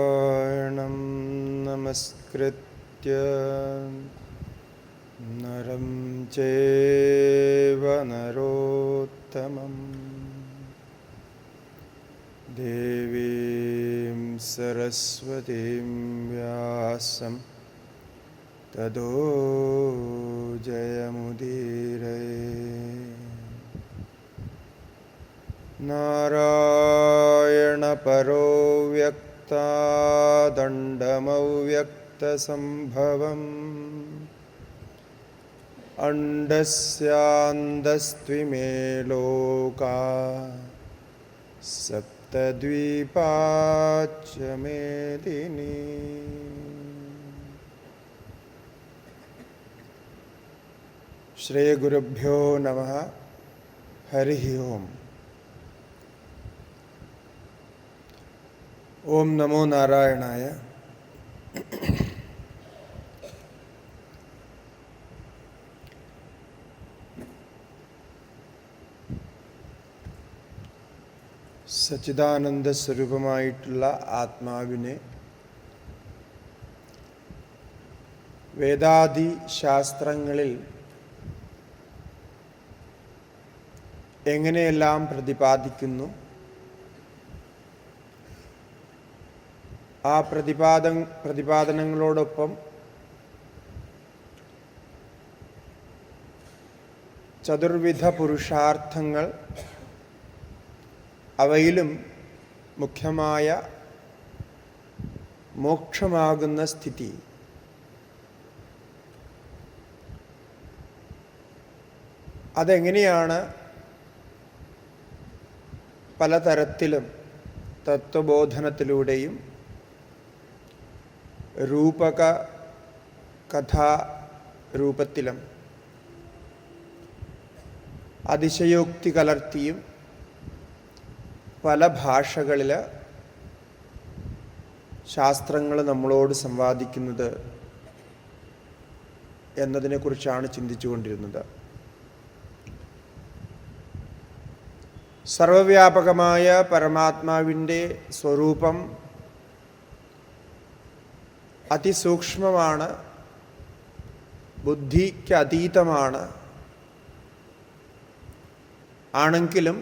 നാരായണം നമസ്കൃത്യ നരം ചൈവ നരോത്തമം ദേവീം സരസ്വതീം വ്യാസം തതോ ജയമുദീരയേ. നാരായണ പരോ വ്യക്താദണ്ഡമവ്യക്തസംഭവം അണ്ഡസ്യാന്തസ്ത്വിമേ ലോകാ സപ്തദ്വീപാച്ച മേദിനി. ശ്രീ ഗുരുഭ്യോ നമഃ. ഹരി ഓം. ഓം നമോ നാരായണായ. സച്ചിദാനന്ദ സ്വരൂപമായിട്ടുള്ള ആത്മാവിനെ വേദാദി ശാസ്ത്രങ്ങളിൽ എങ്ങനെയെല്ലാം പ്രതിപാദിക്കുന്നു, ആ പ്രതിപാദനങ്ങളോടൊപ്പം ചതുർവിധ പുരുഷാർത്ഥങ്ങൾ, അവയിലും മുഖ്യമായ മോക്ഷമാകുന്ന സ്ഥിതി, അതെങ്ങനെയാണ് പലതരത്തിലും തത്വബോധനത്തിലൂടെയും രൂപക കഥാരൂപത്തിലും അതിശയോക്തി കലർത്തിയും പല ഭാഷകളിൽ ശാസ്ത്രങ്ങൾ നമ്മളോട് സംവാദിക്കുന്നത് എന്നതിനെക്കുറിച്ചാണ് ചിന്തിച്ചുകൊണ്ടിരുന്നത്. സർവവ്യാപകമായ പരമാത്മാവിൻ്റെ സ്വരൂപം അതിസൂക്ഷ്മമാണ്, ബുദ്ധിക്ക് അതീതമാണ്. ആണെങ്കിലും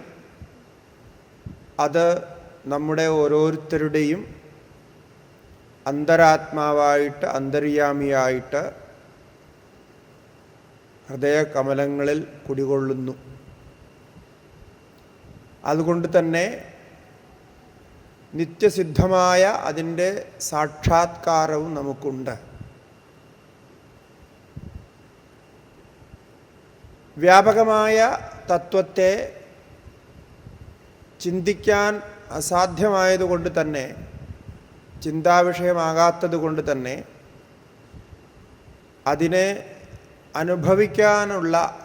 അത് നമ്മുടെ ഓരോരുത്തരുടെയും അന്തരാത്മാവായിട്ട്, അന്തര്യാമിയായിട്ട് ഹൃദയകമലങ്ങളിൽ കുടികൊള്ളുന്നു. അതുകൊണ്ട് തന്നെ നിത്യസിദ്ധമായ അതിൻ്റെ സാക്ഷാത്കാരവും നമുക്കുണ്ട്. വ്യാപകമായ തത്വത്തെ ചിന്തിക്കാൻ അസാധ്യമായതുകൊണ്ട് തന്നെ, ചിന്താവിഷയമാകാത്തത് കൊണ്ട് തന്നെ അതിനെ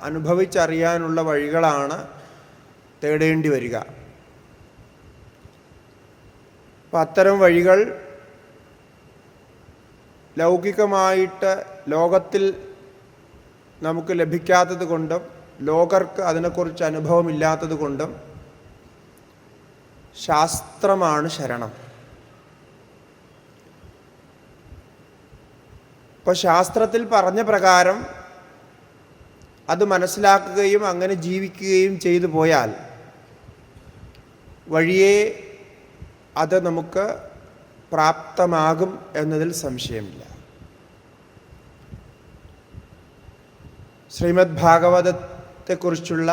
അനുഭവിച്ചറിയാനുള്ള വഴികളാണ് തേടേണ്ടി വരിക. അപ്പം അത്തരം വഴികൾ ലൗകികമായിട്ട് ലോകത്തിൽ നമുക്ക് ലഭിക്കാത്തത് കൊണ്ടും ലോകർക്ക് അതിനെക്കുറിച്ച് അനുഭവമില്ലാത്തത് കൊണ്ടും ശാസ്ത്രമാണ് ശരണം. ഇപ്പോൾ ശാസ്ത്രത്തിൽ പറഞ്ഞ പ്രകാരം അത് മനസ്സിലാക്കുകയും അങ്ങനെ ജീവിക്കുകയും ചെയ്തു പോയാൽ വഴിയേ അത് നമുക്ക് പ്രാപ്തമാകും എന്നതിൽ സംശയമില്ല. ശ്രീമദ് ഭാഗവതത്തെക്കുറിച്ചുള്ള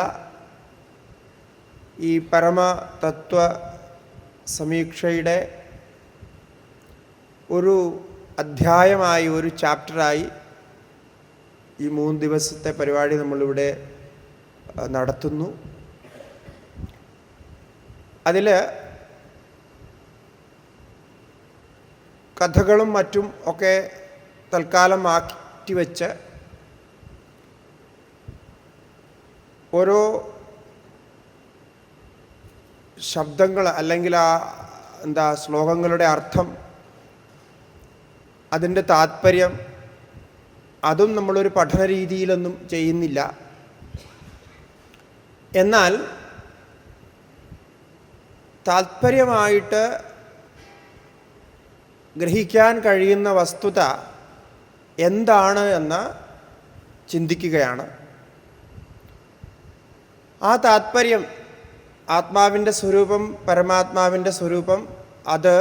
ഈ പരമതത്വ സമീക്ഷയുടെ ഒരു അധ്യായമായി, ഒരു ചാപ്റ്ററായി ഈ 3 ദിവസത്തെ പരിപാടി നമ്മളിവിടെ നടത്തുന്നു. അതിൽ കഥകളും മറ്റും ഒക്കെ തൽക്കാലം മാറ്റിവെച്ച് ഓരോ ശബ്ദങ്ങൾ അല്ലെങ്കിൽ ശ്ലോകങ്ങളുടെ അർത്ഥം, അതിൻ്റെ താത്പര്യം അതും നമ്മളൊരു പഠന രീതിയിലൊന്നും ചെയ്യുന്നില്ല. എന്നാൽ താത്പര്യമായിട്ട് ഗ്രഹിക്കാൻ കഴിയുന്ന വസ്തുത എന്താണ് എന്ന് ചിന്തിക്കുകയാണ്. ആ താത്പര്യം, ആത്മാവിൻ്റെ സ്വരൂപം, പരമാത്മാവിൻ്റെ സ്വരൂപം, അത്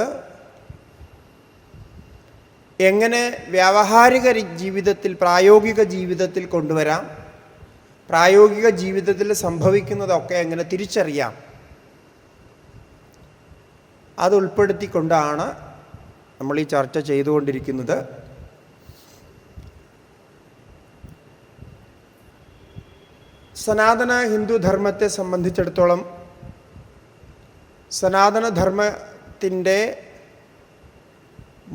എങ്ങനെ വ്യാവഹാരിക ജീവിതത്തിൽ, പ്രായോഗിക ജീവിതത്തിൽ കൊണ്ടുവരാം, പ്രായോഗിക ജീവിതത്തിൽ സംഭവിക്കുന്നതൊക്കെ എങ്ങനെ തിരിച്ചറിയാം, അത് ഉൾപ്പെടുത്തിക്കൊണ്ടാണ് നമ്മൾ ഈ ചർച്ച ചെയ്തുകൊണ്ടിരിക്കുന്നത്. സനാതന ഹിന്ദു ധർമ്മത്തെ സംബന്ധിച്ചിടത്തോളം സനാതനധർമ്മത്തിൻ്റെ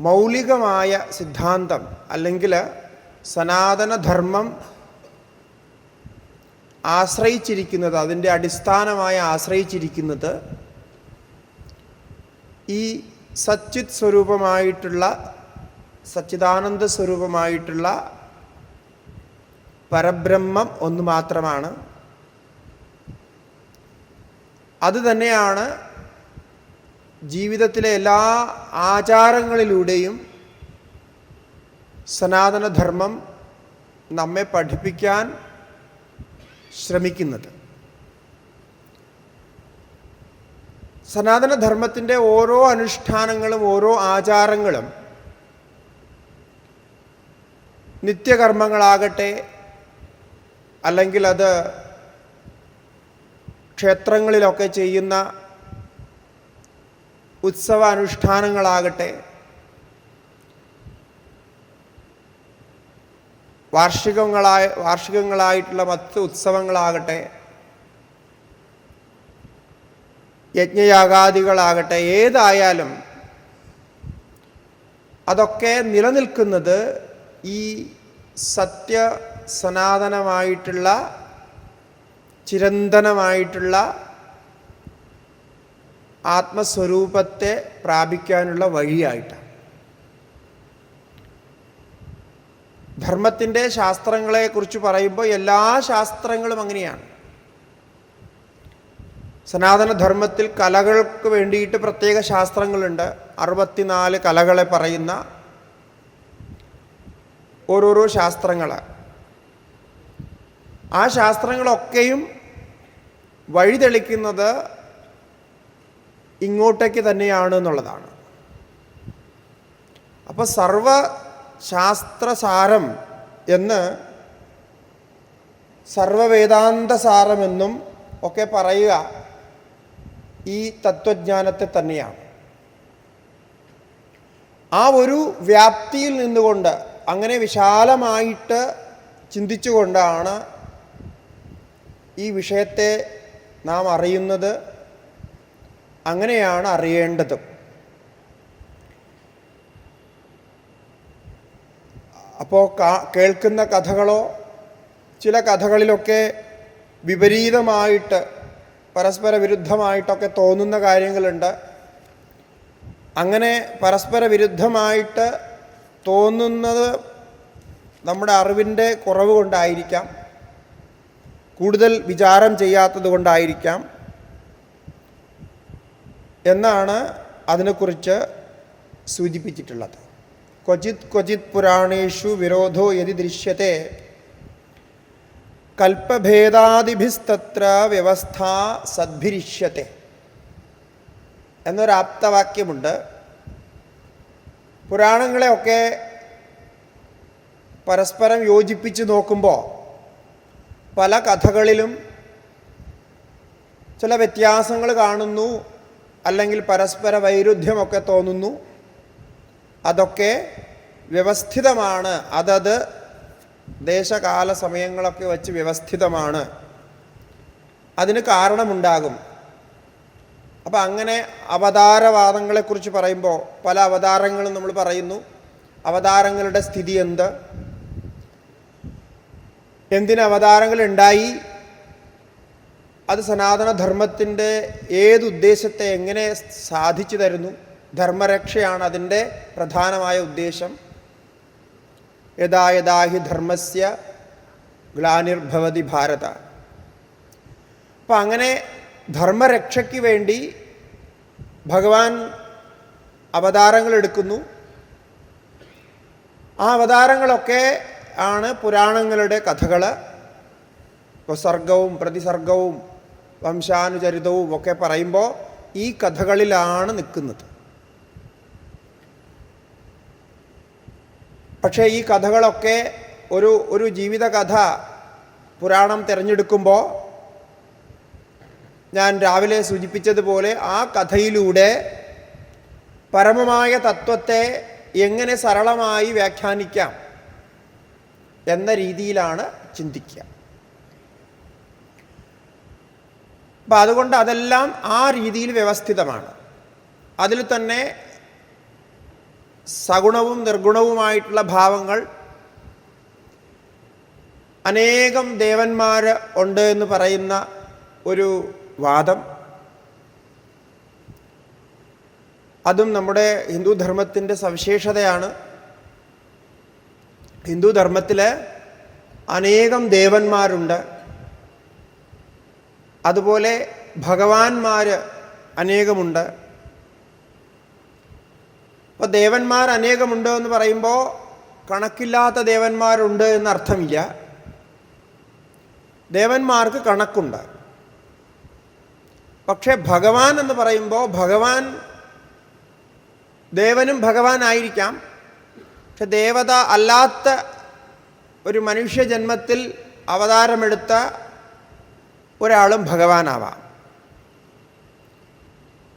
മൗലികമായ സിദ്ധാന്തം, അല്ലെങ്കിൽ സനാതനധർമ്മം ആശ്രയിച്ചിരിക്കുന്നത്, അതിൻ്റെ അടിസ്ഥാനമായി ആശ്രയിച്ചിരിക്കുന്നത് ഈ സച്ചിത് സ്വരൂപമായിട്ടുള്ള, സച്ചിദാനന്ദ സ്വരൂപമായിട്ടുള്ള പരബ്രഹ്മം ഒന്ന് മാത്രമാണ്. അതുതന്നെയാണ് ജീവിതത്തിലെ എല്ലാ ആചാരങ്ങളിലൂടെയും സനാതനധർമ്മം നമ്മെ പഠിപ്പിക്കാൻ ശ്രമിക്കുന്നത്. സനാതനധർമ്മത്തിൻ്റെ ഓരോ അനുഷ്ഠാനങ്ങളും ഓരോ ആചാരങ്ങളും നിത്യകർമ്മങ്ങളാകട്ടെ, അല്ലെങ്കിൽ അത് ക്ഷേത്രങ്ങളിലൊക്കെ ചെയ്യുന്ന ഉത്സവ അനുഷ്ഠാനങ്ങളാകട്ടെ, വാർഷികങ്ങളായിട്ടുള്ള മറ്റ് ഉത്സവങ്ങളാകട്ടെ, യജ്ഞയാഗാദികളാകട്ടെ, ഏതായാലും അതൊക്കെ നിലനിൽക്കുന്നത് ഈ സത്യ സനാതനമായിട്ടുള്ള, ചിരന്തനമായിട്ടുള്ള ആത്മസ്വരൂപത്തെ പ്രാപിക്കാനുള്ള വഴിയായിട്ടാണ്. ധർമ്മത്തിൻ്റെ ശാസ്ത്രങ്ങളെക്കുറിച്ച് പറയുമ്പോൾ എല്ലാ ശാസ്ത്രങ്ങളും അങ്ങനെയാണ്. സനാതനധർമ്മത്തിൽ കലകൾക്ക് വേണ്ടിയിട്ട് പ്രത്യേക ശാസ്ത്രങ്ങളുണ്ട്. 64 കലകളെ പറയുന്ന ഓരോരോ ശാസ്ത്രങ്ങൾ. ആ ശാസ്ത്രങ്ങളൊക്കെയും വഴിതെളിക്കുന്നത് ഇങ്ങോട്ടേക്ക് തന്നെയാണ് എന്നുള്ളതാണ്. അപ്പോൾ സർവശാസ്ത്രസാരം എന്ന്, സർവവേദാന്തസാരമെന്നും ഒക്കെ പറയുക ഈ തത്വജ്ഞാനത്തെ തന്നെയാണ്. ആ ഒരു വ്യാപ്തിയിൽ നിന്നുകൊണ്ട്, അങ്ങനെ വിശാലമായിട്ട് ചിന്തിച്ചുകൊണ്ടാണ് ഈ വിഷയത്തെ നാം അറിയുന്നത്, അങ്ങനെയാണ് അറിയേണ്ടതും. അപ്പോൾ കേൾക്കുന്ന കഥകളോ, ചില കഥകളിലൊക്കെ വിപരീതമായിട്ട്, പരസ്പര വിരുദ്ധമായിട്ടൊക്കെ തോന്നുന്ന കാര്യങ്ങളുണ്ട്. അങ്ങനെ പരസ്പര വിരുദ്ധമായിട്ട് തോന്നുന്നത് നമ്മുടെ അറിവിൻ്റെ കുറവ് കൊണ്ടായിരിക്കാം, കൂടുതൽ വിചാരം ചെയ്യാത്തത് കൊണ്ടായിരിക്കാം എന്നാണ് അതിനെക്കുറിച്ച് സൂചിപ്പിച്ചിട്ടുള്ളത്. ക്വചിത് ക്വചിത് പുരാണേഷു വിരോധോ യദി ദൃശ്യത്തെ കൽപ്പഭേദാദിഭിസ്തത്ര വ്യവസ്ഥ സദ്ഭിരിഷ്യത്തെ എന്നൊരാപ്തവാക്യമുണ്ട്. പുരാണങ്ങളെയൊക്കെ പരസ്പരം യോജിപ്പിച്ച് നോക്കുമ്പോൾ പല കഥകളിലും ചില വ്യത്യാസങ്ങൾ കാണുന്നു, അല്ലെങ്കിൽ പരസ്പര വൈരുദ്ധ്യമൊക്കെ തോന്നുന്നു. അതൊക്കെ വ്യവസ്ഥിതമാണ്, അതത് ദേശകാല സമയങ്ങളൊക്കെ വച്ച് വ്യവസ്ഥിതമാണ്, അതിന് കാരണമുണ്ടാകും. അപ്പം അങ്ങനെ അവതാരവാദങ്ങളെക്കുറിച്ച് പറയുമ്പോൾ പല അവതാരങ്ങളും നമ്മൾ പറയുന്നു. അവതാരങ്ങളുടെ സ്ഥിതി എന്ത്, എന്തിന് അവതാരങ്ങൾ ഉണ്ടായി, അത് സനാതനധർമ്മത്തിൻ്റെ ഏതുദ്ദേശത്തെ എങ്ങനെ സാധിച്ചു തരുന്നു, ധർമ്മരക്ഷയാണ് അതിൻ്റെ പ്രധാനമായ ഉദ്ദേശം. യഥാ യഥാ ഹി ധർമ്മസ്യ ഗ്ലാനിർഭവതി ഭാരത. അപ്പം അങ്ങനെ ധർമ്മരക്ഷയ്ക്ക് വേണ്ടി ഭഗവാൻ അവതാരങ്ങൾ എടുക്കുന്നു. ആ അവതാരങ്ങളൊക്കെ ആണ് പുരാണങ്ങളുടെ കഥകൾ. ഇപ്പോൾ സർഗവും പ്രതിസർഗവും വംശാനുചരിതവും ഒക്കെ പറയുമ്പോൾ ഈ കഥകളിലാണ് നിൽക്കുന്നത്. പക്ഷേ ഈ കഥകളൊക്കെ ഒരു ജീവിതകഥ പുരാണം തിരഞ്ഞെടുക്കുമ്പോൾ ഞാൻ രാവിലെ സൂചിപ്പിച്ചതുപോലെ ആ കഥയിലൂടെ പരമമായ തത്വത്തെ എങ്ങനെ സരളമായി വ്യാഖ്യാനിക്കാം എന്ന രീതിയിലാണ് ചിന്തിക്കുക. അപ്പം അതുകൊണ്ട് അതെല്ലാം ആ രീതിയിൽ വ്യവസ്ഥിതമാണ്. അതിൽ തന്നെ സഗുണവും നിർഗുണവുമായിട്ടുള്ള ഭാവങ്ങൾ അനേകം ദേവന്മാർ ഉണ്ട് എന്ന് പറയുന്ന ഒരു വാദം, അതും നമ്മുടെ ഹിന്ദുധർമ്മത്തിൻ്റെ സവിശേഷതയാണ്. ഹിന്ദുധർമ്മത്തിൽ അനേകം ദേവന്മാരുണ്ട്. അതുപോലെ ഭഗവാന്മാർ അനേകമുണ്ട്. അപ്പോൾ ദേവന്മാർ അനേകമുണ്ട് എന്ന് പറയുമ്പോൾ കണക്കില്ലാത്ത ദേവന്മാരുണ്ട് എന്നർത്ഥമില്ല. ദേവന്മാർക്ക് കണക്കുണ്ട്. പക്ഷേ ഭഗവാൻ എന്ന് പറയുമ്പോൾ ഭഗവാൻ ദേവനും ഭഗവാനായിരിക്കാം. പക്ഷെ ദേവത അല്ലാത്ത ഒരു മനുഷ്യജന്മത്തിൽ അവതാരമെടുത്ത ഒരാളും ഭഗവാനാവാം.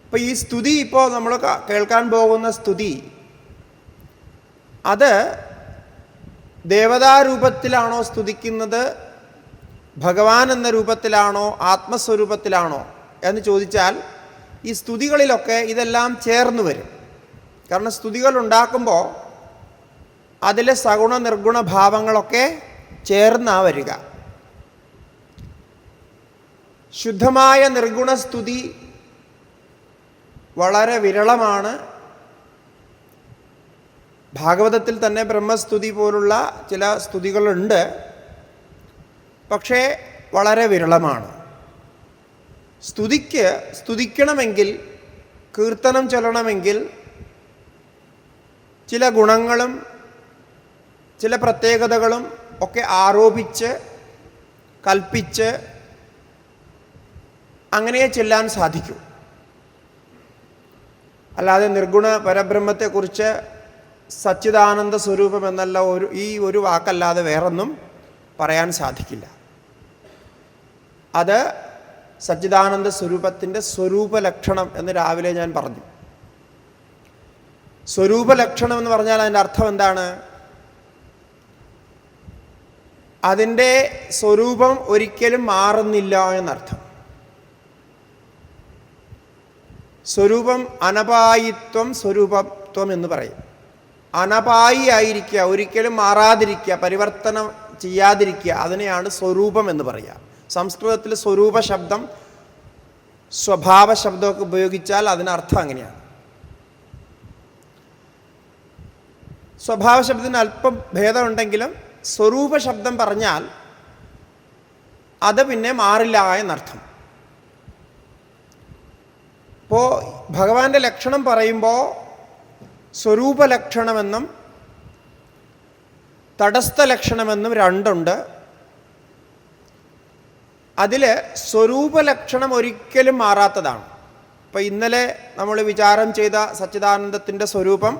അപ്പോൾ ഈ സ്തുതി ഇപ്പോൾ നമ്മൾ കേൾക്കാൻ പോകുന്ന സ്തുതി അത് ദേവതാരൂപത്തിലാണോ സ്തുതിക്കുന്നത്, ഭഗവാൻ എന്ന രൂപത്തിലാണോ, ആത്മസ്വരൂപത്തിലാണോ എന്ന് ചോദിച്ചാൽ ഈ സ്തുതികളിലൊക്കെ ഇതെല്ലാം ചേർന്ന് വരും. കാരണം സ്തുതികൾ ഉണ്ടാക്കുമ്പോൾ അതിലെ സഗുണ നിർഗുണ ഭാവങ്ങളൊക്കെ ചേർന്നാണ് വരിക. ശുദ്ധമായ നിർഗുണ സ്തുതി വളരെ വിരളമാണ്. ഭാഗവതത്തിൽ തന്നെ ബ്രഹ്മസ്തുതി പോലുള്ള ചില സ്തുതികളുണ്ട്, പക്ഷേ വളരെ വിരളമാണ്. സ്തുതിക്കണമെങ്കിൽ, കീർത്തനം ചൊല്ലണമെങ്കിൽ ചില ഗുണങ്ങളും ചില പ്രത്യേകതകളും ഒക്കെ ആരോപിച്ച് കൽപ്പിച്ച് അങ്ങനെ ചെല്ലാൻ സാധിക്കൂ. അല്ലാതെ നിർഗുണ പരബ്രഹ്മത്തെക്കുറിച്ച് സച്ചിദാനന്ദ സ്വരൂപം എന്നല്ല ഒരു വാക്കല്ലാതെ വേറൊന്നും പറയാൻ സാധിക്കില്ല. അത് സച്ചിദാനന്ദ സ്വരൂപത്തിൻ്റെ സ്വരൂപലക്ഷണം എന്ന് രാവിലെ ഞാൻ പറഞ്ഞു. സ്വരൂപലക്ഷണം എന്ന് പറഞ്ഞാൽ അതിൻ്റെ അർത്ഥം എന്താണ്? അതിൻ്റെ സ്വരൂപം ഒരിക്കലും മാറുന്നില്ല എന്നർത്ഥം. സ്വരൂപം അനപായിത്വം സ്വരൂപത്വം എന്ന് പറയും. അനപായി ആയിരിക്കുക, ഒരിക്കലും മാറാതിരിക്കുക, പരിവർത്തനം ചെയ്യാതിരിക്കുക, അതിനെയാണ് സ്വരൂപം എന്ന് പറയുക. സംസ്കൃതത്തിൽ സ്വരൂപ ശബ്ദം സ്വഭാവ ശബ്ദമൊക്കെ ഉപയോഗിച്ചാൽ അതിനർത്ഥം അങ്ങനെയാണ്. സ്വഭാവ ശബ്ദത്തിന് അല്പം ഭേദമുണ്ടെങ്കിലും സ്വരൂപ ശബ്ദം പറഞ്ഞാൽ അത് പിന്നെ മാറില്ല എന്നർത്ഥം. ഇപ്പോൾ ഭഗവാന്റെ ലക്ഷണം പറയുമ്പോൾ സ്വരൂപലക്ഷണമെന്നും തടസ്ഥ ലക്ഷണമെന്നും രണ്ടുണ്ട്. അതിൽ സ്വരൂപലക്ഷണം ഒരിക്കലും മാറാത്തതാണ്. ഇപ്പോൾ ഇന്നലെ നമ്മൾ വിചാരം ചെയ്ത സച്ചിദാനന്ദത്തിൻ്റെ സ്വരൂപം,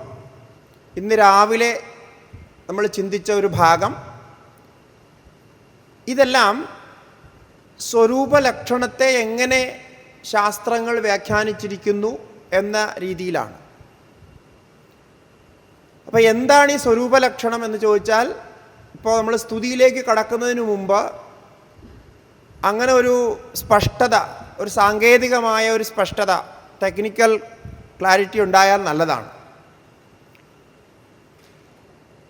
ഇന്ന് രാവിലെ നമ്മൾ ചിന്തിച്ച ഒരു ഭാഗം, ഇതെല്ലാം സ്വരൂപലക്ഷണത്തെ എങ്ങനെ ശാസ്ത്രങ്ങൾ വ്യാഖ്യാനിച്ചിരിക്കുന്നു എന്ന രീതിയിലാണ്. അപ്പോൾ എന്താണ് ഈ സ്വരൂപലക്ഷണം എന്ന് ചോദിച്ചാൽ, ഇപ്പോൾ നമ്മൾ സ്തുതിയിലേക്ക് കടക്കുന്നതിന് മുമ്പ് അങ്ങനെ ഒരു സ്പഷ്ടത, ഒരു സാങ്കേതികമായ ഒരു സ്പഷ്ടത, ടെക്നിക്കൽ ക്ലാരിറ്റി ഉണ്ടായാൽ നല്ലതാണ്.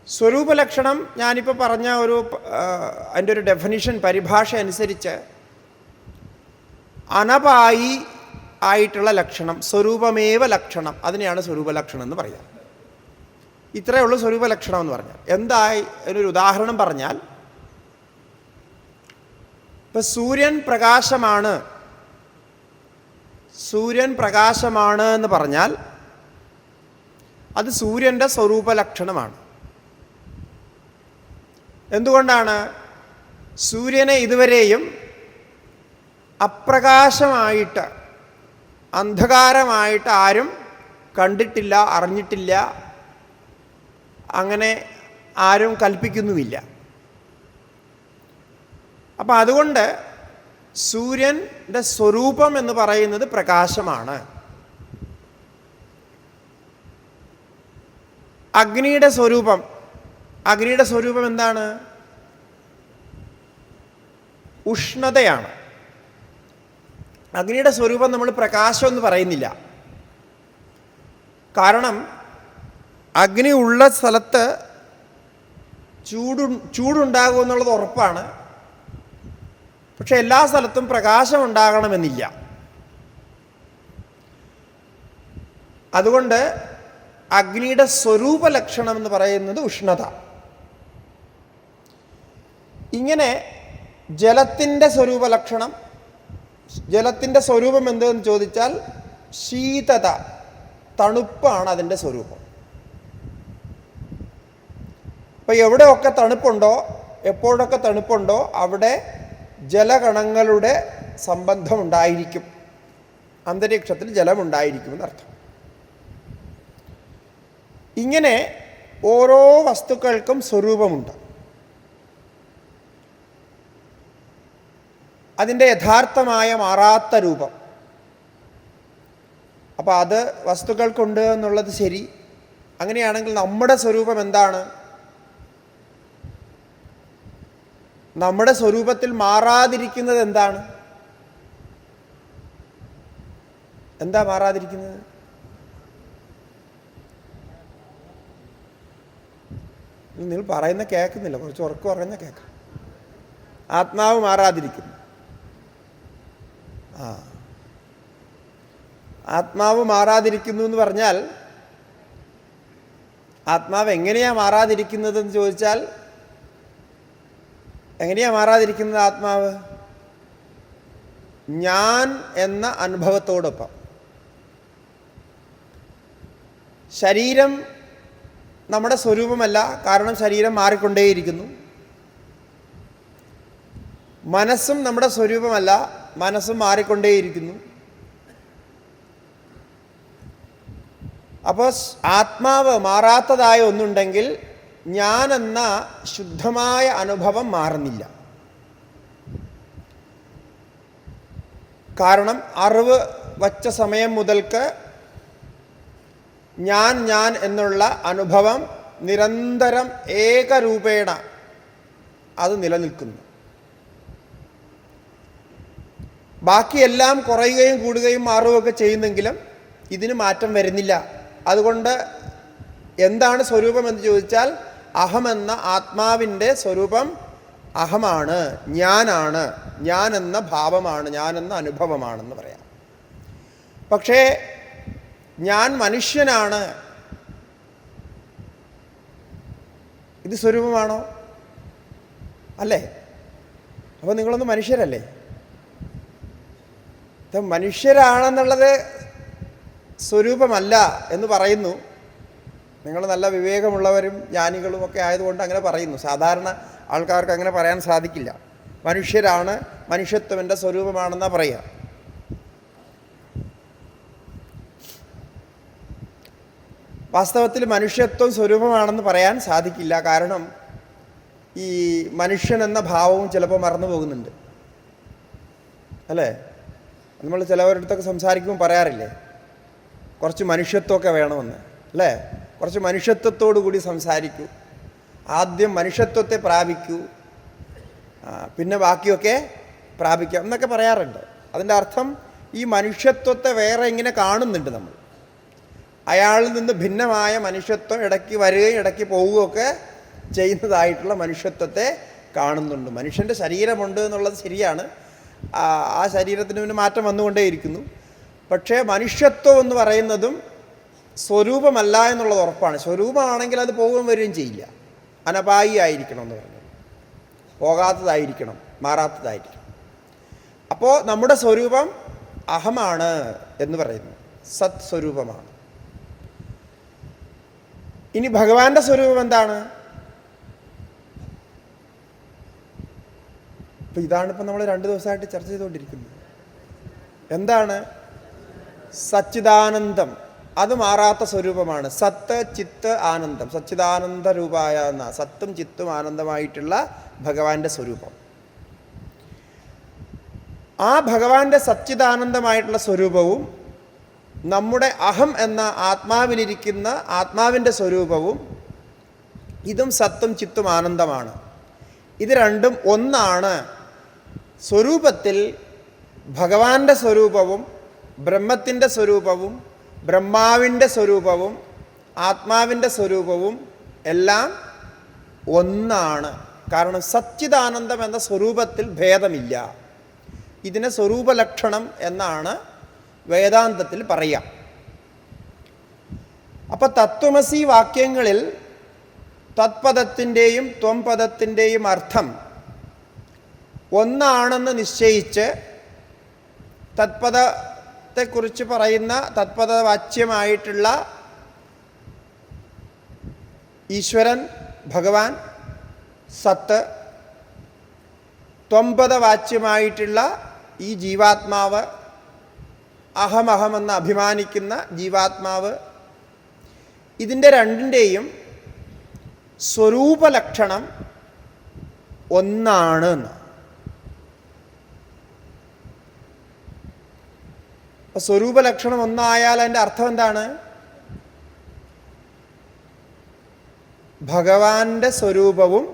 സ്വരൂപലക്ഷണം ഞാനിപ്പോൾ പറഞ്ഞ അതിൻ്റെ ഒരു ഡെഫിനിഷൻ, പരിഭാഷ അനുസരിച്ച് അനപായി ആയിട്ടുള്ള ലക്ഷണം, സ്വരൂപമേവ ലക്ഷണം, അതിനെയാണ് സ്വരൂപലക്ഷണം എന്ന് പറയുക. ഇത്രയേ ഉള്ളൂ സ്വരൂപ ലക്ഷണം എന്ന് പറഞ്ഞാൽ. എന്തായി എന്നൊരു ഉദാഹരണം പറഞ്ഞാൽ, ഇപ്പം സൂര്യൻ പ്രകാശമാണ് എന്ന് പറഞ്ഞാൽ അത് സൂര്യൻ്റെ സ്വരൂപ ലക്ഷണമാണ്. എന്തുകൊണ്ടാണ്? സൂര്യനെ ഇതുവരെയും അപ്രകാശമായിട്ട്, അന്ധകാരമായിട്ട് ആരും കണ്ടിട്ടില്ല, അറിഞ്ഞിട്ടില്ല, അങ്ങനെ ആരും കൽപ്പിക്കുന്നുമില്ല. അപ്പം അതുകൊണ്ട് സൂര്യൻ്റെ സ്വരൂപം എന്ന് പറയുന്നത് പ്രകാശമാണ്. അഗ്നിയുടെ സ്വരൂപം എന്താണ്? ഉഷ്ണതയാണ്. അഗ്നിയുടെ സ്വരൂപം നമ്മൾ പ്രകാശം എന്ന് പറയുന്നില്ല. കാരണം അഗ്നി ഉള്ള സ്ഥലത്ത് ചൂടുണ്ടാകും എന്നുള്ളത് ഉറപ്പാണ്. പക്ഷെ എല്ലാ സ്ഥലത്തും പ്രകാശം ഉണ്ടാകണമെന്നില്ല. അതുകൊണ്ട് അഗ്നിയുടെ സ്വരൂപ ലക്ഷണം എന്ന് പറയുന്നത് ഉഷ്ണത. ഇങ്ങനെ ജലത്തിൻ്റെ സ്വരൂപ ലക്ഷണം, ജലത്തിൻ്റെ സ്വരൂപം എന്തെന്ന് ചോദിച്ചാൽ ശീതത, തണുപ്പാണ് അതിൻ്റെ സ്വരൂപം. അപ്പോൾ എവിടെയൊക്കെ തണുപ്പുണ്ടോ, എപ്പോഴൊക്കെ തണുപ്പുണ്ടോ അവിടെ ജലകണങ്ങളുടെ സംബന്ധം ഉണ്ടായിരിക്കും, അന്തരീക്ഷത്തിൽ ജലമുണ്ടായിരിക്കുമെന്നർത്ഥം. ഇങ്ങനെ ഓരോ വസ്തുക്കൾക്കും സ്വരൂപമുണ്ട്. അതിൻ്റെ യഥാർത്ഥമായ മാറാത്ത രൂപം. അപ്പോൾ അത് വസ്തുക്കൾക്കുണ്ട് എന്നുള്ളത് ശരി. അങ്ങനെയാണെങ്കിൽ നമ്മുടെ സ്വരൂപം എന്താണ്? നമ്മുടെ സ്വരൂപത്തിൽ മാറാതിരിക്കുന്നത് എന്താണ്? എന്താ മാറാതിരിക്കുന്നത്? നിങ്ങൾ പറയുന്ന കേൾക്കുന്നില്ല, കുറച്ച് ഉറക്കം പറഞ്ഞ കേൾക്കാം. ആത്മാവ് മാറാതിരിക്കുന്നു. ആത്മാവ് മാറാതിരിക്കുന്നു എന്ന് പറഞ്ഞാൽ ആത്മാവ് എങ്ങനെയാണ് മാറാതിരിക്കുന്നതെന്ന് ചോദിച്ചാൽ, എങ്ങനെയാണ് മാറാതിരിക്കുന്നത് ആത്മാവ്? ഞാൻ എന്ന അനുഭവത്തോടൊപ്പം. ശരീരം നമ്മുടെ സ്വരൂപമല്ല, കാരണം ശരീരം മാറിക്കൊണ്ടേയിരിക്കുന്നു. മനസ്സും നമ്മുടെ സ്വരൂപമല്ല, മനസ്സും മാറിക്കൊണ്ടേയിരിക്കുന്നു. അപ്പോൾ ആത്മാവ് മാറാത്തതായ ഒന്നുണ്ടെങ്കിൽ ഞാൻ എന്ന ശുദ്ധമായ അനുഭവം മാറുന്നില്ല. കാരണം അറിവ് വച്ച സമയം മുതൽക്ക് ഞാൻ എന്നുള്ള അനുഭവം നിരന്തരം ഏകരൂപേണ അത് നിലനിൽക്കുന്നു. ബാക്കിയെല്ലാം കുറയുകയും കൂടുകയും മാറുകയൊക്കെ ചെയ്യുന്നെങ്കിലും ഇതിന് മാറ്റം വരുന്നില്ല. അതുകൊണ്ട് എന്താണ് സ്വരൂപം എന്ന് ചോദിച്ചാൽ, അഹമെന്ന ആത്മാവിൻ്റെ സ്വരൂപം അഹമാണ്, ഞാനാണ്, ഞാൻ എന്ന ഭാവമാണ്, ഞാൻ എന്ന അനുഭവമാണെന്ന് പറയാം. പക്ഷേ ഞാൻ മനുഷ്യനാണ്, ഇത് സ്വരൂപമാണോ? അല്ലേ? അപ്പോൾ നിങ്ങളൊന്ന് മനുഷ്യരല്ലേ? മനുഷ്യരാണെന്നുള്ളത് സ്വരൂപമല്ല എന്ന് പറയുന്നു. നിങ്ങൾ നല്ല വിവേകമുള്ളവരും ജ്ഞാനികളും ഒക്കെ ആയതുകൊണ്ട് അങ്ങനെ പറയുന്നു. സാധാരണ ആൾക്കാർക്ക് അങ്ങനെ പറയാൻ സാധിക്കില്ല. മനുഷ്യരാണ്, മനുഷ്യത്വം എൻ്റെ സ്വരൂപമാണെന്നാണ് പറയുക. വാസ്തവത്തിൽ മനുഷ്യത്വം സ്വരൂപമാണെന്ന് പറയാൻ സാധിക്കില്ല. കാരണം ഈ മനുഷ്യൻ എന്ന ഭാവവും ചിലപ്പോൾ മറന്നു പോകുന്നുണ്ട്, അല്ലേ? നമ്മൾ ചിലവരടുത്തൊക്കെ സംസാരിക്കുമ്പോൾ പറയാറില്ലേ, കുറച്ച് മനുഷ്യത്വമൊക്കെ വേണമെന്ന്, അല്ലേ? കുറച്ച് മനുഷ്യത്വത്തോടു കൂടി സംസാരിക്കൂ, ആദ്യം മനുഷ്യത്വത്തെ പ്രാപിക്കൂ, പിന്നെ ബാക്കിയൊക്കെ പ്രാപിക്കാം എന്നൊക്കെ പറയാറുണ്ട്. അതിൻ്റെ അർത്ഥം ഈ മനുഷ്യത്വത്തെ വേറെ ഇങ്ങനെ കാണുന്നുണ്ട് നമ്മൾ. അയാളിൽ നിന്ന് ഭിന്നമായ മനുഷ്യത്വം ഇടയ്ക്ക് വരികയും ഇടയ്ക്ക് പോവുകയൊക്കെ ചെയ്യുന്നതായിട്ടുള്ള മനുഷ്യത്വത്തെ കാണുന്നുണ്ട്. മനുഷ്യൻ്റെ ശരീരമുണ്ട് എന്നുള്ളത് ശരിയാണ്, ആ ശരീരത്തിന് പിന്നെ മാറ്റം വന്നുകൊണ്ടേയിരിക്കുന്നു. പക്ഷേ മനുഷ്യത്വം എന്ന് പറയുന്നതും സ്വരൂപമല്ല എന്നുള്ളത് ഉറപ്പാണ്. സ്വരൂപമാണെങ്കിൽ അത് പോകുകയും വരികയും ചെയ്യില്ല. അനപായി ആയിരിക്കണം എന്ന് പറഞ്ഞു, പോകാത്തതായിരിക്കണം, മാറാത്തതായിരിക്കണം. അപ്പോൾ നമ്മുടെ സ്വരൂപം അഹമാണ് എന്ന് പറയുന്നു, സത് സ്വരൂപമാണ്. ഇനി ഭഗവാന്റെ സ്വരൂപം എന്താണ്? അപ്പം ഇതാണിപ്പോൾ നമ്മൾ 2 ദിവസമായിട്ട് ചർച്ച ചെയ്തുകൊണ്ടിരിക്കുന്നത്. എന്താണ്? സച്ചിദാനന്ദം. അത് മാറാത്ത സ്വരൂപമാണ്. സത്ത് ചിത്ത് ആനന്ദം, സച്ചിദാനന്ദ രൂപായ എന്ന സത്തും ചിത്തും ആനന്ദമായിട്ടുള്ള ഭഗവാന്റെ സ്വരൂപം. ആ ഭഗവാന്റെ സച്ചിദാനന്ദമായിട്ടുള്ള സ്വരൂപവും നമ്മുടെ അഹം എന്ന ആത്മാവിലിരിക്കുന്ന ആത്മാവിൻ്റെ സ്വരൂപവും ഇതും സത്തും ചിത്തും ആനന്ദമാണ്. ഇത് രണ്ടും ഒന്നാണ്. സ്വരൂപത്തിൽ ഭഗവാന്റെ സ്വരൂപവും ബ്രഹ്മത്തിൻ്റെ സ്വരൂപവും ബ്രഹ്മാവിൻ്റെ സ്വരൂപവും ആത്മാവിൻ്റെ സ്വരൂപവും എല്ലാം ഒന്നാണ്. കാരണം സച്ചിദാനന്ദം എന്ന സ്വരൂപത്തിൽ ഭേദമില്ല. ഇതിനെ സ്വരൂപലക്ഷണം എന്നാണ് വേദാന്തത്തിൽ പറയുക. അപ്പം തത്വമസി വാക്യങ്ങളിൽ തത്പദത്തിൻ്റെയും ത്വം പദത്തിൻ്റെയും അർത്ഥം ഒന്നാണെന്ന് നിശ്ചയിച്ച് തത്പദത്തെക്കുറിച്ച് പറയുന്ന തത്പദവാച്യമായിട്ടുള്ള ഈശ്വരൻ, ഭഗവാൻ, സത്ത്, ത്വംപദവാച്യമായിട്ടുള്ള ഈ ജീവാത്മാവ്, അഹമെന്ന് അഭിമാനിക്കുന്ന ജീവാത്മാവ്, ഇതിൻ്റെ രണ്ടിൻ്റെയും സ്വരൂപലക്ഷണം ഒന്നാണ്. സ്വരൂപലക്ഷണം ഒന്നായാൽ അതിൻ്റെ അർത്ഥം എന്താണ്? ഭഗവാന്റെ സ്വരൂപവും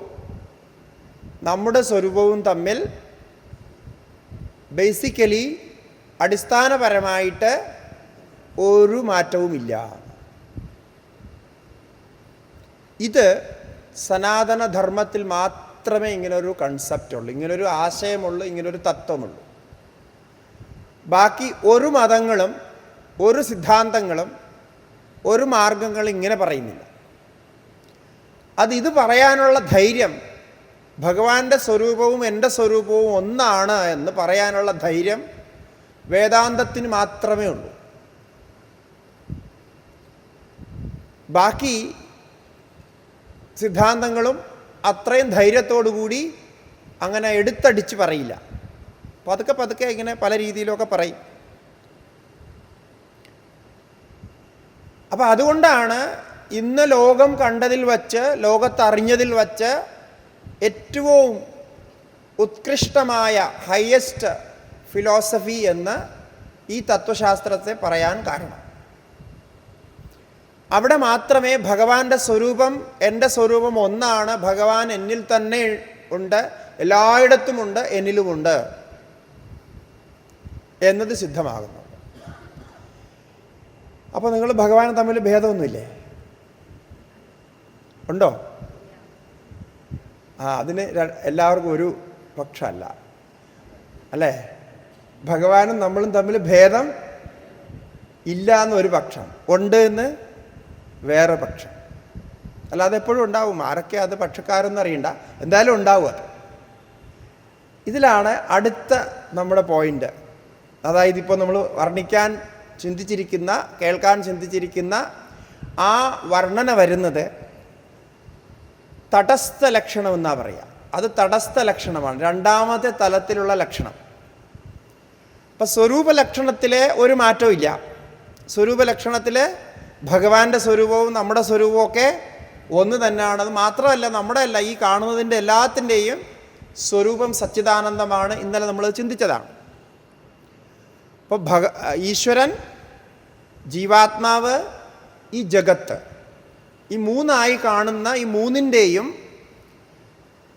നമ്മുടെ സ്വരൂപവും തമ്മിൽ ബേസിക്കലി അടിസ്ഥാനപരമായിട്ട് ഒരു മാറ്റവുമില്ല. ഇത് സനാതനധർമ്മത്തിൽ മാത്രമേ ഇങ്ങനൊരു കൺസെപ്റ്റുള്ളൂ, ഇങ്ങനൊരു ആശയമുള്ളൂ, ഇങ്ങനൊരു തത്വമുള്ളൂ. ബാക്കി ഒരു മതങ്ങളും ഒരു സിദ്ധാന്തങ്ങളും ഒരു മാർഗങ്ങളും ഇങ്ങനെ പറയുന്നില്ല. ഇത് പറയാനുള്ള ധൈര്യം, ഭഗവാന്റെ സ്വരൂപവും എൻ്റെ സ്വരൂപവും ഒന്നാണ് എന്ന് പറയാനുള്ള ധൈര്യം വേദാന്തത്തിന് മാത്രമേ ഉള്ളൂ. ബാക്കി സിദ്ധാന്തങ്ങളും അത്രയും ധൈര്യത്തോടുകൂടി അങ്ങനെ എടുത്തടിച്ച് പറയില്ല. പതുക്കെ പതുക്കെ ഇങ്ങനെ പല രീതിയിലൊക്കെ പറയും. അപ്പം അതുകൊണ്ടാണ് ഇന്ന് ലോകം കണ്ടതിൽ വച്ച്, ലോകത്തറിഞ്ഞതിൽ വച്ച് ഏറ്റവും ഉത്കൃഷ്ടമായ ഹയസ്റ്റ് ഫിലോസഫി എന്ന് ഈ തത്വശാസ്ത്രത്തെ പറയാൻ കാരണം. അവിടെ മാത്രമേ ഭഗവാന്റെ സ്വരൂപം, എൻ്റെ സ്വരൂപം ഒന്നാണ്, ഭഗവാൻ എന്നിൽ തന്നെ ഉണ്ട്, എല്ലായിടത്തുമുണ്ട്, എന്നിലുമുണ്ട് എന്നത് സിദ്ധമാകുന്നു. അപ്പോൾ നിങ്ങൾ ഭഗവാനും തമ്മിൽ ഭേദമൊന്നുമില്ലേ? ഉണ്ടോ? അതിന് എല്ലാവർക്കും ഒരു പക്ഷമല്ല അല്ലേ? ഭഗവാനും നമ്മളും തമ്മിൽ ഭേദം ഇല്ല എന്നൊരു പക്ഷം, ഉണ്ട് എന്ന് വേറെ പക്ഷം. അല്ലാതെ എപ്പോഴും ഉണ്ടാവും. ആരൊക്കെ അത് പക്ഷക്കാരെന്ന് അറിയണ്ട, എന്തായാലും ഉണ്ടാവും അത്. ഇതിലാണ് അടുത്ത നമ്മുടെ പോയിന്റ്. അതായത് ഇപ്പോൾ നമ്മൾ വർണ്ണിക്കാൻ ചിന്തിച്ചിരിക്കുന്ന, കേൾക്കാൻ ചിന്തിച്ചിരിക്കുന്ന ആ വർണ്ണന വരുന്നത് തടസ്ഥ ലക്ഷണം എന്നാണ് പറയുക. അത് തടസ്ഥ ലക്ഷണമാണ്, രണ്ടാമത്തെ തലത്തിലുള്ള ലക്ഷണം. അപ്പം സ്വരൂപലക്ഷണത്തിലെ ഒരു മാറ്റവും ഇല്ല. സ്വരൂപലക്ഷണത്തിൽ ഭഗവാന്റെ സ്വരൂപവും നമ്മുടെ സ്വരൂപവും ഒക്കെ ഒന്ന് തന്നെയാണ്. അത് മാത്രമല്ല, നമ്മുടെ അല്ല, ഈ കാണുന്നതിൻ്റെ എല്ലാത്തിൻ്റെയും സ്വരൂപം സച്ചിദാനന്ദമാണ്. ഇന്നലെ നമ്മൾ ചിന്തിച്ചതാണ്. അപ്പോൾ ഈശ്വരൻ, ജീവാത്മാവ്, ഈ ജഗത്ത്, ഈ മൂന്നായി കാണുന്ന ഈ മൂന്നിൻ്റെയും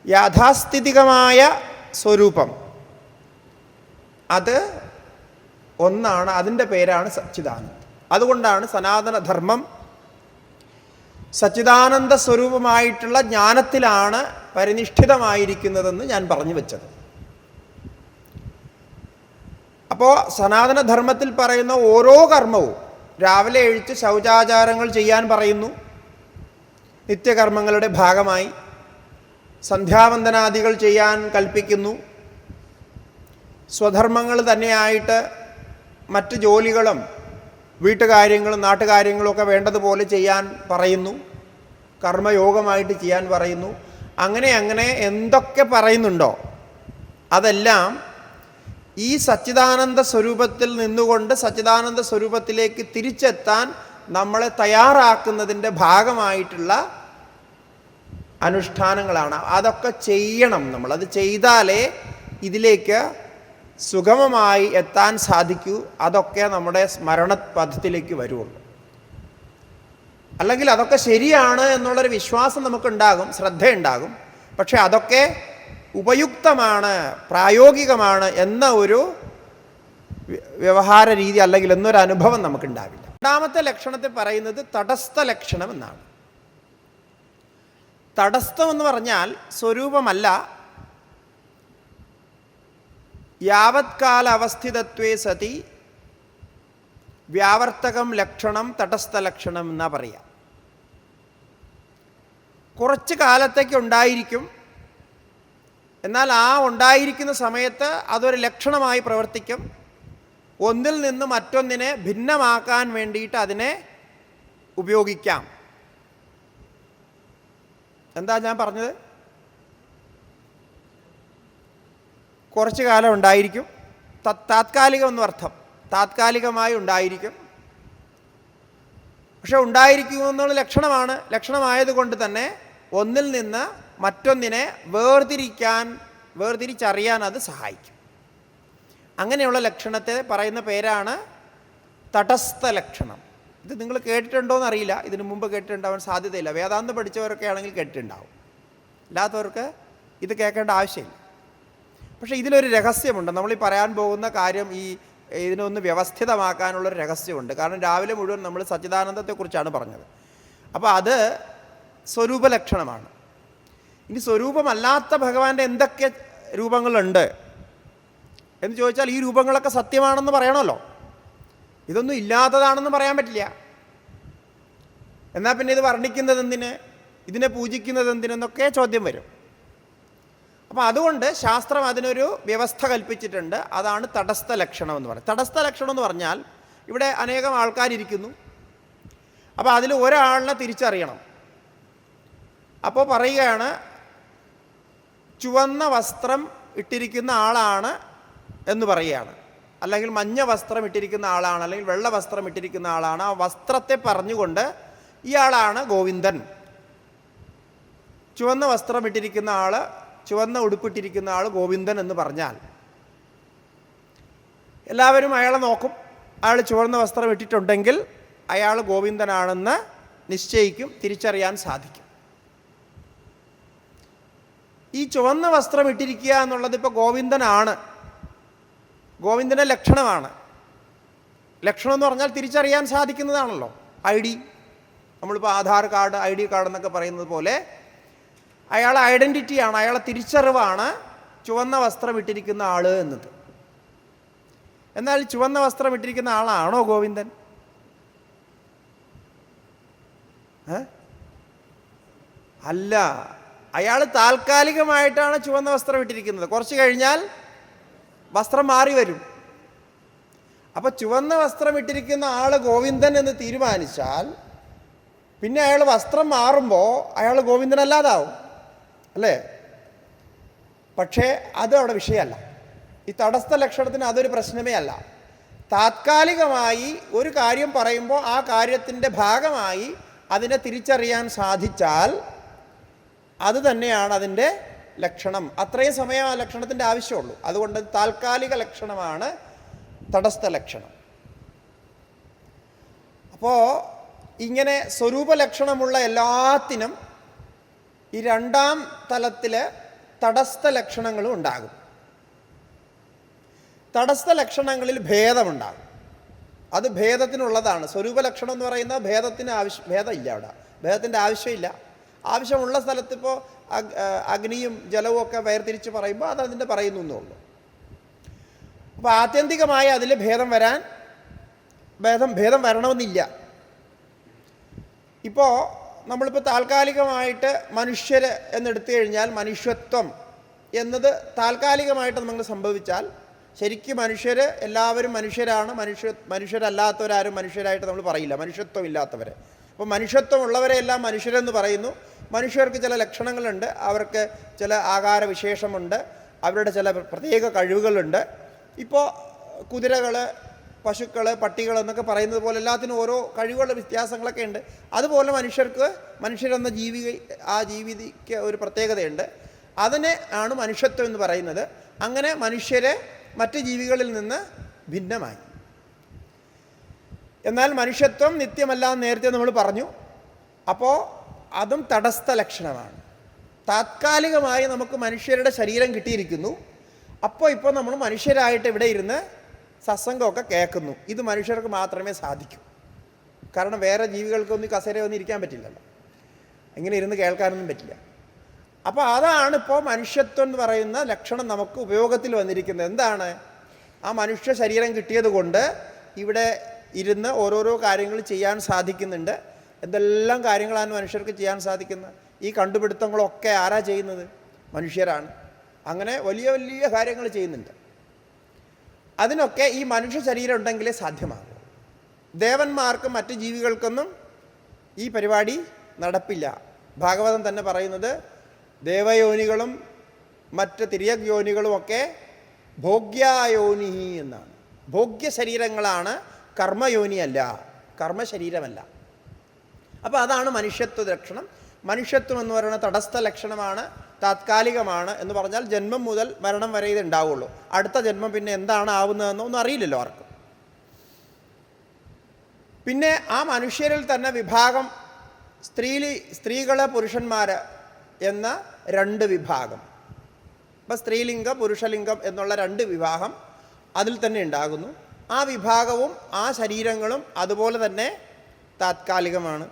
യാഥാസ്ഥിതികമായ സ്വരൂപം അത് ഒന്നാണ്. അതിൻ്റെ പേരാണ് സച്ചിദാനന്ദം. അതുകൊണ്ടാണ് സനാതനധർമ്മം സച്ചിദാനന്ദ സ്വരൂപമായിട്ടുള്ള ജ്ഞാനത്തിലാണ് പരിനിഷ്ഠിതമായിരിക്കുന്നതെന്ന് ഞാൻ പറഞ്ഞു വെച്ചത്. അപ്പോൾ സനാതനധർമ്മത്തിൽ പറയുന്ന ഓരോ കർമ്മവും രാവിലെ എഴുത്ത് ശൗചാചാരങ്ങൾ ചെയ്യാൻ പറയുന്നു. നിത്യകർമ്മങ്ങളുടെ ഭാഗമായി സന്ധ്യാവന്ദനാദികൾ ചെയ്യാൻ കൽപ്പിക്കുന്നു. സ്വധർമ്മങ്ങൾ തന്നെയായിട്ട് മറ്റ് ജോലികളും വീട്ടുകാര്യങ്ങളും നാട്ടുകാര്യങ്ങളും ഒക്കെ വേണ്ടതുപോലെ ചെയ്യാൻ പറയുന്നു. കർമ്മയോഗമായിട്ട് ചെയ്യാൻ പറയുന്നു. അങ്ങനെ എന്തൊക്കെ പറയുന്നുണ്ടോ അതെല്ലാം ഈ സച്ചിദാനന്ദ സ്വരൂപത്തിൽ നിന്നുകൊണ്ട് സച്ചിദാനന്ദ സ്വരൂപത്തിലേക്ക് തിരിച്ചെത്താൻ നമ്മളെ തയ്യാറാക്കുന്നതിൻ്റെ ഭാഗമായിട്ടുള്ള അനുഷ്ഠാനങ്ങളാണ്. അതൊക്കെ ചെയ്യണം. നമ്മളത് ചെയ്താലേ ഇതിലേക്ക് സുഗമമായി എത്താൻ സാധിക്കൂ. അതൊക്കെ നമ്മുടെ സ്മരണപഥത്തിലേക്ക് വരുള്ളൂ. അല്ലെങ്കിൽ അതൊക്കെ ശരിയാണ് എന്നുള്ളൊരു വിശ്വാസം നമുക്കുണ്ടാകും, ശ്രദ്ധയുണ്ടാകും. പക്ഷെ അതൊക്കെ ഉപയുക്തമാണ്, പ്രായോഗികമാണ് എന്ന ഒരു വ്യവഹാര രീതി അല്ലെങ്കിൽ എന്നൊരു അനുഭവം നമുക്കുണ്ടാവില്ല. രണ്ടാമത്തെ ലക്ഷണത്തെ പറയുന്നത് തടസ്ഥ ലക്ഷണം എന്നാണ്. തടസ്ഥം എന്ന് പറഞ്ഞാൽ സ്വരൂപമല്ല. യാവത്കാല അവസ്ഥിതത്വേ സതി വ്യാവർത്തകം ലക്ഷണം തടസ്ഥ ലക്ഷണം എന്നാ പറയാം. കുറച്ച് കാലത്തേക്ക് ഉണ്ടായിരിക്കും, എന്നാൽ ആ ഉണ്ടായിരിക്കുന്ന സമയത്ത് അതൊരു ലക്ഷണമായി പ്രവർത്തിക്കും. ഒന്നിൽ നിന്ന് മറ്റൊന്നിനെ ഭിന്നമാക്കാൻ വേണ്ടിയിട്ട് അതിനെ ഉപയോഗിക്കാം. എന്താ ഞാൻ പറഞ്ഞത്? കുറച്ച് കാലം ഉണ്ടായിരിക്കും, താത്കാലികം എന്നർത്ഥം. താത്കാലികമായി ഉണ്ടായിരിക്കും. പക്ഷെ ഉണ്ടായിരിക്കുമെന്നുള്ള ലക്ഷണമാണ്. ലക്ഷണമായതുകൊണ്ട് തന്നെ ഒന്നിൽ നിന്ന് മറ്റൊന്നിനെ വേർതിരിച്ചറിയാൻ അത് സഹായിക്കും. അങ്ങനെയുള്ള ലക്ഷണത്തെ പറയുന്ന പേരാണ് തടസ്ഥ ലക്ഷണം. ഇത് നിങ്ങൾ കേട്ടിട്ടുണ്ടോയെന്ന് അറിയില്ല. ഇതിനു മുമ്പ് കേട്ടിട്ടുണ്ടാവാൻ സാധ്യതയില്ല. വേദാന്തം പഠിച്ചവരൊക്കെ ആണെങ്കിൽ കേട്ടിട്ടുണ്ടാവും. അല്ലാത്തവർക്ക് ഇത് കേൾക്കേണ്ട ആവശ്യമില്ല. പക്ഷേ ഇതിലൊരു രഹസ്യമുണ്ട്. നമ്മളീ പറയാൻ പോകുന്ന കാര്യം ഇതിനൊന്ന് വ്യവസ്ഥിതമാക്കാനുള്ളൊരു രഹസ്യമുണ്ട്. കാരണം രാവിലെ മുഴുവൻ നമ്മൾ സച്ചിദാനന്ദത്തെക്കുറിച്ചാണ് പറഞ്ഞത്. അപ്പോൾ അത് സ്വരൂപലക്ഷണമാണ്. ഇനി സ്വരൂപമല്ലാത്ത ഭഗവാന്റെ എന്തൊക്കെ രൂപങ്ങളുണ്ട് എന്ന് ചോദിച്ചാൽ ഈ രൂപങ്ങളൊക്കെ സത്യമാണെന്ന് പറയണമല്ലോ. ഇതൊന്നും ഇല്ലാത്തതാണെന്ന് പറയാൻ പറ്റില്ല. എന്നാൽ പിന്നെ ഇത് വർണ്ണിക്കുന്നത് എന്തിന്, ഇതിനെ പൂജിക്കുന്നത് എന്തിനെന്നൊക്കെ ചോദ്യം വരും. അപ്പോൾ അതുകൊണ്ട് ശാസ്ത്രം അതിനൊരു വ്യവസ്ഥ കൽപ്പിച്ചിട്ടുണ്ട്. അതാണ് തടസ്ഥ ലക്ഷണം എന്ന് പറയുന്നത്. തടസ്ഥ ലക്ഷണം എന്ന് പറഞ്ഞാൽ ഇവിടെ അനേകം ആൾക്കാരിയ്ക്കുന്നു. അപ്പോൾ അതിൽ ഒരാളിനെ തിരിച്ചറിയണം. അപ്പോൾ പറയുകയാണ്, ചുവന്ന വസ്ത്രം ഇട്ടിരിക്കുന്ന ആളാണ് എന്ന് പറയുകയാണ്. അല്ലെങ്കിൽ മഞ്ഞ വസ്ത്രം ഇട്ടിരിക്കുന്ന ആളാണ്, അല്ലെങ്കിൽ വെള്ള വസ്ത്രം ഇട്ടിരിക്കുന്ന ആളാണ്. ആ വസ്ത്രത്തെ പറഞ്ഞുകൊണ്ട് ഇയാളാണ് ഗോവിന്ദൻ. ചുവന്ന വസ്ത്രം ഇട്ടിരിക്കുന്ന ആൾ, ചുവന്ന ഉടുപ്പിട്ടിരിക്കുന്ന ആൾ ഗോവിന്ദൻ എന്ന് പറഞ്ഞാൽ എല്ലാവരും അയാളെ നോക്കും. അയാൾ ചുവന്ന വസ്ത്രം ഇട്ടിട്ടുണ്ടെങ്കിൽ അയാൾ ഗോവിന്ദനാണെന്ന് നിശ്ചയിക്കും, തിരിച്ചറിയാൻ സാധിക്കും. ഈ ചുവന്ന വസ്ത്രം ഇട്ടിരിക്കുക എന്നുള്ളത് ഇപ്പോൾ ഗോവിന്ദനാണ്, ഗോവിന്ദൻ്റെ ലക്ഷണമാണ്. ലക്ഷണം എന്ന് പറഞ്ഞാൽ തിരിച്ചറിയാൻ സാധിക്കുന്നതാണല്ലോ. ID, നമ്മളിപ്പോൾ ആധാർ കാർഡ്, ID കാർഡ് എന്നൊക്കെ പറയുന്നത് പോലെ അയാളെ ഐഡൻറ്റിറ്റിയാണ്, അയാളെ തിരിച്ചറിവാണ് ചുവന്ന വസ്ത്രം ഇട്ടിരിക്കുന്ന ആൾ എന്നത്. എന്നാൽ ചുവന്ന വസ്ത്രം ഇട്ടിരിക്കുന്ന ആളാണോ ഗോവിന്ദൻ? അല്ല. അയാൾ താൽക്കാലികമായിട്ടാണ് ചുവന്ന വസ്ത്രം ഇട്ടിരിക്കുന്നത്. കുറച്ച് കഴിഞ്ഞാൽ വസ്ത്രം മാറി വരും. അപ്പോൾ ചുവന്ന വസ്ത്രം ഇട്ടിരിക്കുന്ന ആൾ ഗോവിന്ദൻ എന്ന് തീരുമാനിച്ചാൽ പിന്നെ അയാൾ വസ്ത്രം മാറുമ്പോൾ അയാൾ ഗോവിന്ദനല്ലാതാവും, അല്ലേ? പക്ഷേ അത് അവിടെ വിഷയമല്ല. ഈ തടസ്ഥ ലക്ഷണത്തിന് അതൊരു പ്രശ്നമേ അല്ല. താത്കാലികമായി ഒരു കാര്യം പറയുമ്പോൾ ആ കാര്യത്തിൻ്റെ ഭാഗമായി അതിനെ തിരിച്ചറിയാൻ സാധിച്ചാൽ അത് തന്നെയാണ് അതിൻ്റെ ലക്ഷണം. അത്രയും സമയം ആ ലക്ഷണത്തിൻ്റെ ആവശ്യമുള്ളൂ. അതുകൊണ്ട് താൽക്കാലിക ലക്ഷണമാണ് തടസ്ഥ ലക്ഷണം. അപ്പോൾ ഇങ്ങനെ സ്വരൂപലക്ഷണമുള്ള എല്ലാത്തിനും ഈ രണ്ടാം തലത്തിൽ തടസ്ഥ ലക്ഷണങ്ങളും ഉണ്ടാകും. തടസ്ഥ ലക്ഷണങ്ങളിൽ ഭേദമുണ്ടാകും. അത് ഭേദത്തിനുള്ളതാണ്. സ്വരൂപലക്ഷണം എന്ന് പറയുന്ന ഭേദമില്ല. അവിടെ ഭേദത്തിൻ്റെ ആവശ്യമില്ല. ആവശ്യമുള്ള സ്ഥലത്ത് ഇപ്പോൾ അഗ്നിയും ജലവും ഒക്കെ വേർതിരിച്ച് പറയുമ്പോൾ അതതിൻ്റെ പറയുന്നു എന്നുള്ളൂ. അപ്പോൾ ആത്യന്തികമായി അതിൽ ഭേദം വരാൻ ഭേദം വരണമെന്നില്ല. ഇപ്പോൾ നമ്മളിപ്പോൾ താൽക്കാലികമായിട്ട് മനുഷ്യർ എന്നെടുത്തു കഴിഞ്ഞാൽ മനുഷ്യത്വം എന്നത് താൽക്കാലികമായിട്ട് നമുക്ക് സംഭവിച്ചാൽ ശരിക്കും എല്ലാവരും മനുഷ്യരാണ്. മനുഷ്യരല്ലാത്തവരാരും മനുഷ്യരായിട്ട് നമ്മൾ പറയില്ല, മനുഷ്യത്വം ഇല്ലാത്തവരെ. അപ്പോൾ മനുഷ്യത്വമുള്ളവരെ എല്ലാം മനുഷ്യരെന്ന് പറയുന്നു. മനുഷ്യർക്ക് ചില ലക്ഷണങ്ങളുണ്ട്, അവർക്ക് ചില ആകാരവിശേഷമുണ്ട്, അവരുടെ ചില പ്രത്യേക കഴിവുകളുണ്ട്. ഇപ്പോൾ കുതിരകൾ, പശുക്കൾ, പട്ടികൾ എന്നൊക്കെ പറയുന്നത് പോലെ എല്ലാത്തിനും ഓരോ കഴിവുകളുടെ വ്യത്യാസങ്ങളൊക്കെ ഉണ്ട്. അതുപോലെ മനുഷ്യരെന്ന ആ ജീവിക്ക് ഒരു പ്രത്യേകതയുണ്ട്. അതിനെ ആണ് മനുഷ്യത്വം എന്ന് പറയുന്നത്. അങ്ങനെ മനുഷ്യരെ മറ്റ് ജീവികളിൽ നിന്ന് ഭിന്നമായി. എന്നാൽ മനുഷ്യത്വം നിത്യമല്ല എന്ന് നേരത്തെ നമ്മൾ പറഞ്ഞു. അപ്പോൾ അതും തടസ്ഥ ലക്ഷണമാണ്. താത്കാലികമായി നമുക്ക് മനുഷ്യരുടെ ശരീരം കിട്ടിയിരിക്കുന്നു. ഇപ്പോൾ നമ്മൾ മനുഷ്യരായിട്ട് ഇവിടെ ഇരുന്ന് സത്സംഗമൊക്കെ കേൾക്കുന്നു. ഇത് മനുഷ്യർക്ക് മാത്രമേ സാധിക്കൂ. കാരണം വേറെ ജീവികൾക്കൊന്നും കസേരയൊന്നും ഇരിക്കാൻ പറ്റില്ലല്ലോ, ഇങ്ങനെ ഇരുന്ന് കേൾക്കാനൊന്നും പറ്റില്ല. അപ്പോൾ അതാണ് ഇപ്പോൾ മനുഷ്യത്വം എന്ന് പറയുന്ന ലക്ഷണം നമുക്ക് ഉപയോഗത്തിൽ വന്നിരിക്കുന്നത്. എന്താണ്? ആ മനുഷ്യ ശരീരം കിട്ടിയത് കൊണ്ട് ഇവിടെ ഇരുന്ന് ഓരോരോ കാര്യങ്ങൾ ചെയ്യാൻ സാധിക്കുന്നുണ്ട്. എന്തെല്ലാം കാര്യങ്ങളാണ് മനുഷ്യർക്ക് ചെയ്യാൻ സാധിക്കുന്നത്? ഈ കണ്ടുപിടുത്തങ്ങളൊക്കെ ആരാ ചെയ്യുന്നത്? മനുഷ്യരാണ്. അങ്ങനെ വലിയ വലിയ കാര്യങ്ങൾ ചെയ്യുന്നുണ്ട്. അതിനൊക്കെ ഈ മനുഷ്യ ശരീരം ഉണ്ടെങ്കിലേ സാധ്യമാകും. ദേവന്മാർക്കും മറ്റ് ജീവികൾക്കൊന്നും ഈ പരിപാടി നടപ്പില്ല. ഭാഗവതം തന്നെ പറയുന്നത് ദേവയോനികളും മറ്റ് തിര്യക് യോനികളുമൊക്കെ ഭോഗ്യയോനി എന്നാണ്. ഭോഗ്യ ശരീരങ്ങളാണ്, കർമ്മയോനിയല്ല, കർമ്മശരീരമല്ല. അപ്പോൾ അതാണ് മനുഷ്യത്വ ലക്ഷണം. മനുഷ്യത്വം എന്ന് പറയുന്ന തടസ്ഥ ലക്ഷണമാണ്, താത്കാലികമാണ്. എന്ന് പറഞ്ഞാൽ ജന്മം മുതൽ മരണം വരെ ഇത് ഉണ്ടാവുള്ളൂ. അടുത്ത ജന്മം പിന്നെ എന്താണ് ആവുന്നതെന്നോ ഒന്നും അറിയില്ലല്ലോ ആർക്കും. പിന്നെ ആ മനുഷ്യരിൽ തന്നെ വിഭാഗം, സ്ത്രീകൾ, പുരുഷന്മാർ എന്ന രണ്ട് വിഭാഗം. അപ്പം സ്ത്രീലിംഗം, പുരുഷലിംഗം എന്നുള്ള രണ്ട് വിഭാഗം അതിൽ തന്നെ ഉണ്ടാകുന്നു. ആ വിഭാഗവും ആ ശരീരങ്ങളും അതുപോലെ തന്നെ താത്കാലികമാണ്.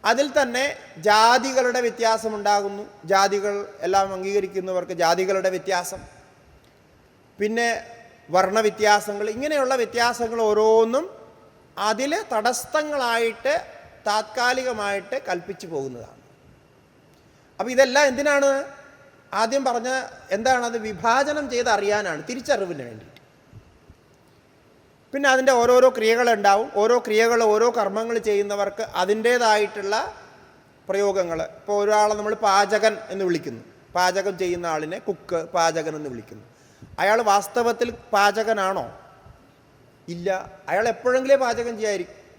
അതിൽ തന്നെ ജാതികളുടെ വ്യത്യാസമുണ്ടാകുന്നു. ജാതികൾ എല്ലാം അംഗീകരിക്കുന്നവർക്ക് ജാതികളുടെ വ്യത്യാസം, പിന്നെ വർണ്ണവ്യത്യാസങ്ങൾ, ഇങ്ങനെയുള്ള വ്യത്യാസങ്ങൾ ഓരോന്നും അതിൽ തടസ്ഥങ്ങളായിട്ട് താത്കാലികമായിട്ട് കൽപ്പിച്ചു പോകുന്നതാണ്. അപ്പോൾ ഇതെല്ലാം എന്തിനാണ്? ആദ്യം പറഞ്ഞ എന്താണ്? അത് വിഭാജനം ചെയ്ത് അറിയാനാണ്, തിരിച്ചറിവിന് വേണ്ടി. പിന്നെ അതിൻ്റെ ഓരോരോ ക്രിയകളുണ്ടാവും. ഓരോ ക്രിയകൾ, ഓരോ കർമ്മങ്ങൾ ചെയ്യുന്നവർക്ക് അതിൻ്റേതായിട്ടുള്ള പ്രയോഗങ്ങൾ. ഇപ്പോൾ ഒരാളെ നമ്മൾ പാചകൻ എന്ന് വിളിക്കുന്നു. പാചകം ചെയ്യുന്ന ആളിനെ കുക്ക്, പാചകൻ എന്ന് വിളിക്കുന്നു. അയാൾ വാസ്തവത്തിൽ പാചകനാണോ? ഇല്ല. അയാൾ എപ്പോഴെങ്കിലേ പാചകം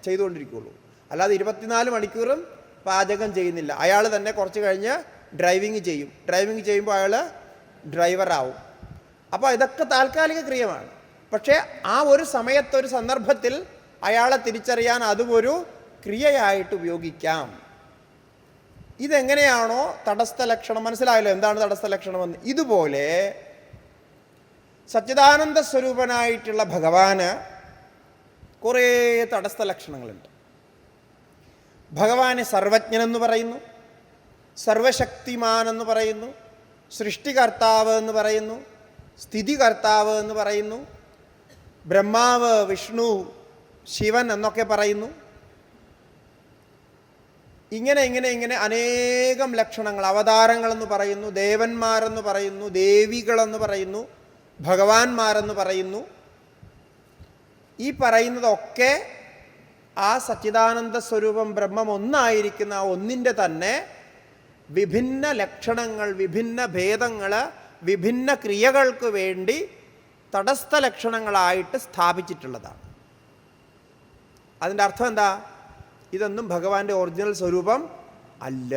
ചെയ്തുകൊണ്ടിരിക്കുകയുള്ളൂ. അല്ലാതെ 24 മണിക്കൂറും പാചകം ചെയ്യുന്നില്ല. അയാൾ തന്നെ കുറച്ച് കഴിഞ്ഞ് ഡ്രൈവിങ് ചെയ്യും. ഡ്രൈവിങ് ചെയ്യുമ്പോൾ അയാൾ ഡ്രൈവറാവും. അപ്പോൾ ഇതൊക്കെ താൽക്കാലിക ക്രിയമാണ്. പക്ഷേ ആ ഒരു സമയത്ത്, ഒരു സന്ദർഭത്തിൽ അയാളെ തിരിച്ചറിയാൻ അതും ഒരു ക്രിയയായിട്ട് ഉപയോഗിക്കാം. ഇതെങ്ങനെയാണോ തടസ്ഥ ലക്ഷണം, മനസ്സിലായല്ലോ എന്താണ് തടസ്ഥ ലക്ഷണമെന്ന്. ഇതുപോലെ സച്ചിദാനന്ദ സ്വരൂപനായിട്ടുള്ള ഭഗവാന് കുറേ തടസ്ഥ ലക്ഷണങ്ങളുണ്ട്. ഭഗവാനെ സർവജ്ഞനെന്ന് പറയുന്നു, സർവശക്തിമാൻ എന്ന് പറയുന്നു, സൃഷ്ടികർത്താവ് എന്ന് പറയുന്നു, സ്ഥിതികർത്താവ് എന്ന് പറയുന്നു, ബ്രഹ്മാവ്, വിഷ്ണു, ശിവൻ എന്നൊക്കെ പറയുന്നു. ഇങ്ങനെ അനേകം ലക്ഷണങ്ങൾ, അവതാരങ്ങളെന്ന് പറയുന്നു, ദേവന്മാരെന്ന് പറയുന്നു, ദേവികളെന്ന് പറയുന്നു, ഭഗവാന്മാരെന്ന് പറയുന്നു. ഈ പറയുന്നതൊക്കെ ആ സച്ചിദാനന്ദ സ്വരൂപം ബ്രഹ്മം ഒന്നായിരിക്കുന്ന ആ ഒന്നിൻ്റെ തന്നെ വിഭിന്ന ലക്ഷണങ്ങൾ, വിഭിന്ന ഭേദങ്ങൾ, വിഭിന്ന ക്രിയകൾക്ക് വേണ്ടി തടസ്ഥ ലക്ഷണങ്ങളായിട്ട് സ്ഥാപിച്ചിട്ടുള്ളതാണ്. അതിൻ്റെ അർത്ഥം എന്താ? ഇതൊന്നും ഭഗവാന്റെ ഒറിജിനൽ സ്വരൂപം അല്ല,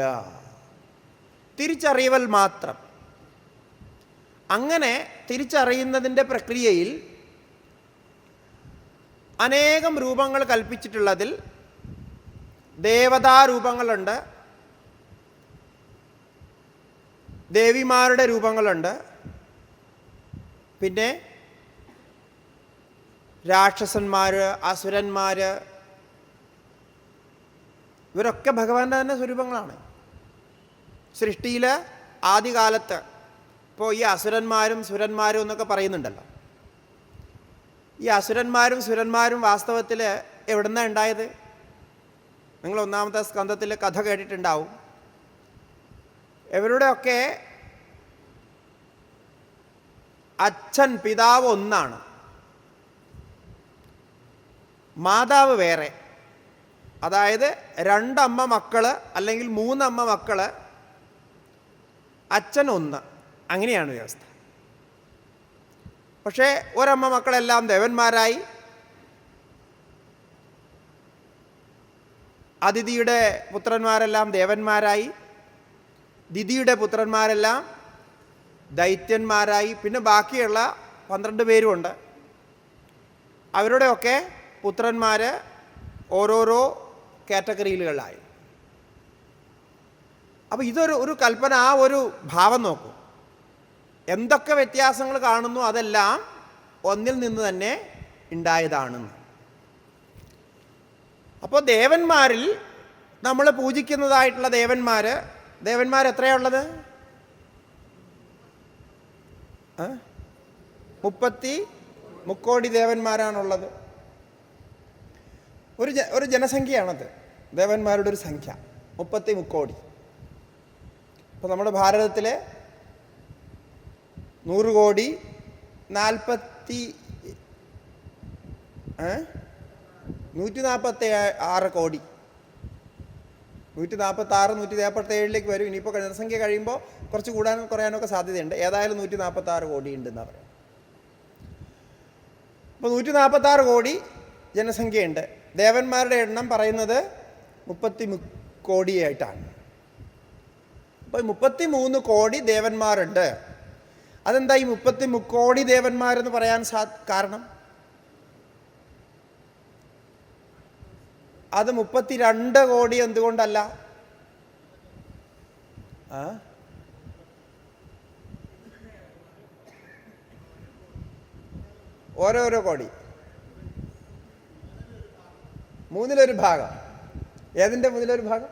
തിരിച്ചറിയൽ മാത്രം. അങ്ങനെ തിരിച്ചറിയുന്നതിൻ്റെ പ്രക്രിയയിൽ അനേകം രൂപങ്ങൾ കൽപ്പിച്ചിട്ടുള്ളതിൽ ദേവതാരൂപങ്ങളുണ്ട്, ദേവിമാരുടെ രൂപങ്ങളുണ്ട്, പിന്നെ രാക്ഷസന്മാർ, അസുരന്മാർ, ഇവരൊക്കെ ഭഗവാന്റെ തന്നെ സ്വരൂപങ്ങളാണ്. സൃഷ്ടിയിൽ ആദ്യകാലത്ത് ഇപ്പോൾ ഈ അസുരന്മാരും സുരന്മാരും എന്നൊക്കെ പറയുന്നുണ്ടല്ലോ, ഈ അസുരന്മാരും സുരന്മാരും വാസ്തവത്തിൽ എവിടുന്നാണ് ഉണ്ടായത്? നിങ്ങൾ 1-ാമത്തെ സ്കന്ധത്തിൽ കഥ കേട്ടിട്ടുണ്ടാവും. ഇവരുടെയൊക്കെ അച്ഛൻ പിതാവ് ഒന്നാണ്, മാതാവ് വേറെ. അതായത് 2 അമ്മ മക്കള് അല്ലെങ്കിൽ 3 അമ്മ മക്കള്, അച്ഛൻ ഒന്ന്. അങ്ങനെയാണ് വ്യവസ്ഥ. പക്ഷേ ഒരമ്മ മക്കളെല്ലാം ദേവന്മാരായി. അതിഥിയുടെ പുത്രന്മാരെല്ലാം ദേവന്മാരായി, ദിതിയുടെ പുത്രന്മാരെല്ലാം ദൈത്യന്മാരായി. പിന്നെ ബാക്കിയുള്ള 12 പേരുമുണ്ട്. അവരുടെയൊക്കെ പുത്രന്മാർ ഓരോരോ കാറ്റഗറിയിലുകളായി. അപ്പോൾ ഇതൊരു കൽപ്പന, ആ ഒരു ഭാവം നോക്കൂ. എന്തൊക്കെ വ്യത്യാസങ്ങൾ കാണുന്നു അതെല്ലാം ഒന്നിൽ നിന്ന് തന്നെ ഉണ്ടായതാണെന്ന്. അപ്പോൾ ദേവന്മാരിൽ നമ്മൾ പൂജിക്കുന്നതായിട്ടുള്ള ദേവന്മാർ എത്രയാണുള്ളത്? 33 ദേവന്മാരാണുള്ളത്. ഒരു ജനസംഖ്യയാണത്, ദേവന്മാരുടെ ഒരു സംഖ്യ 33. ഇപ്പോൾ നമ്മുടെ ഭാരതത്തിലെ 100 കോടി 146 കോടി, 146 147 വരും. ഇനിയിപ്പോൾ ജനസംഖ്യ കഴിയുമ്പോൾ കുറച്ച് കൂടാനും കുറയാനൊക്കെ സാധ്യതയുണ്ട്. ഏതായാലും 146 കോടി ഉണ്ടെന്നാണ് പറയുന്നത്. അപ്പോൾ 146 കോടി ജനസംഖ്യയുണ്ട്. ദേവന്മാരുടെ എണ്ണം പറയുന്നത് 33 കോടിയായിട്ടാണ്. അപ്പോൾ 33 കോടി ദേവന്മാരുണ്ട്. അതെന്താ ഈ 33 കോടി ദേവന്മാരെന്ന് പറയാൻ കാരണം? അത് 32 കോടി എന്തുകൊണ്ടല്ല? ഓരോരോ കോടി, 1/3 ഭാഗം. ഏതിൻ്റെ 1/3 ഭാഗം?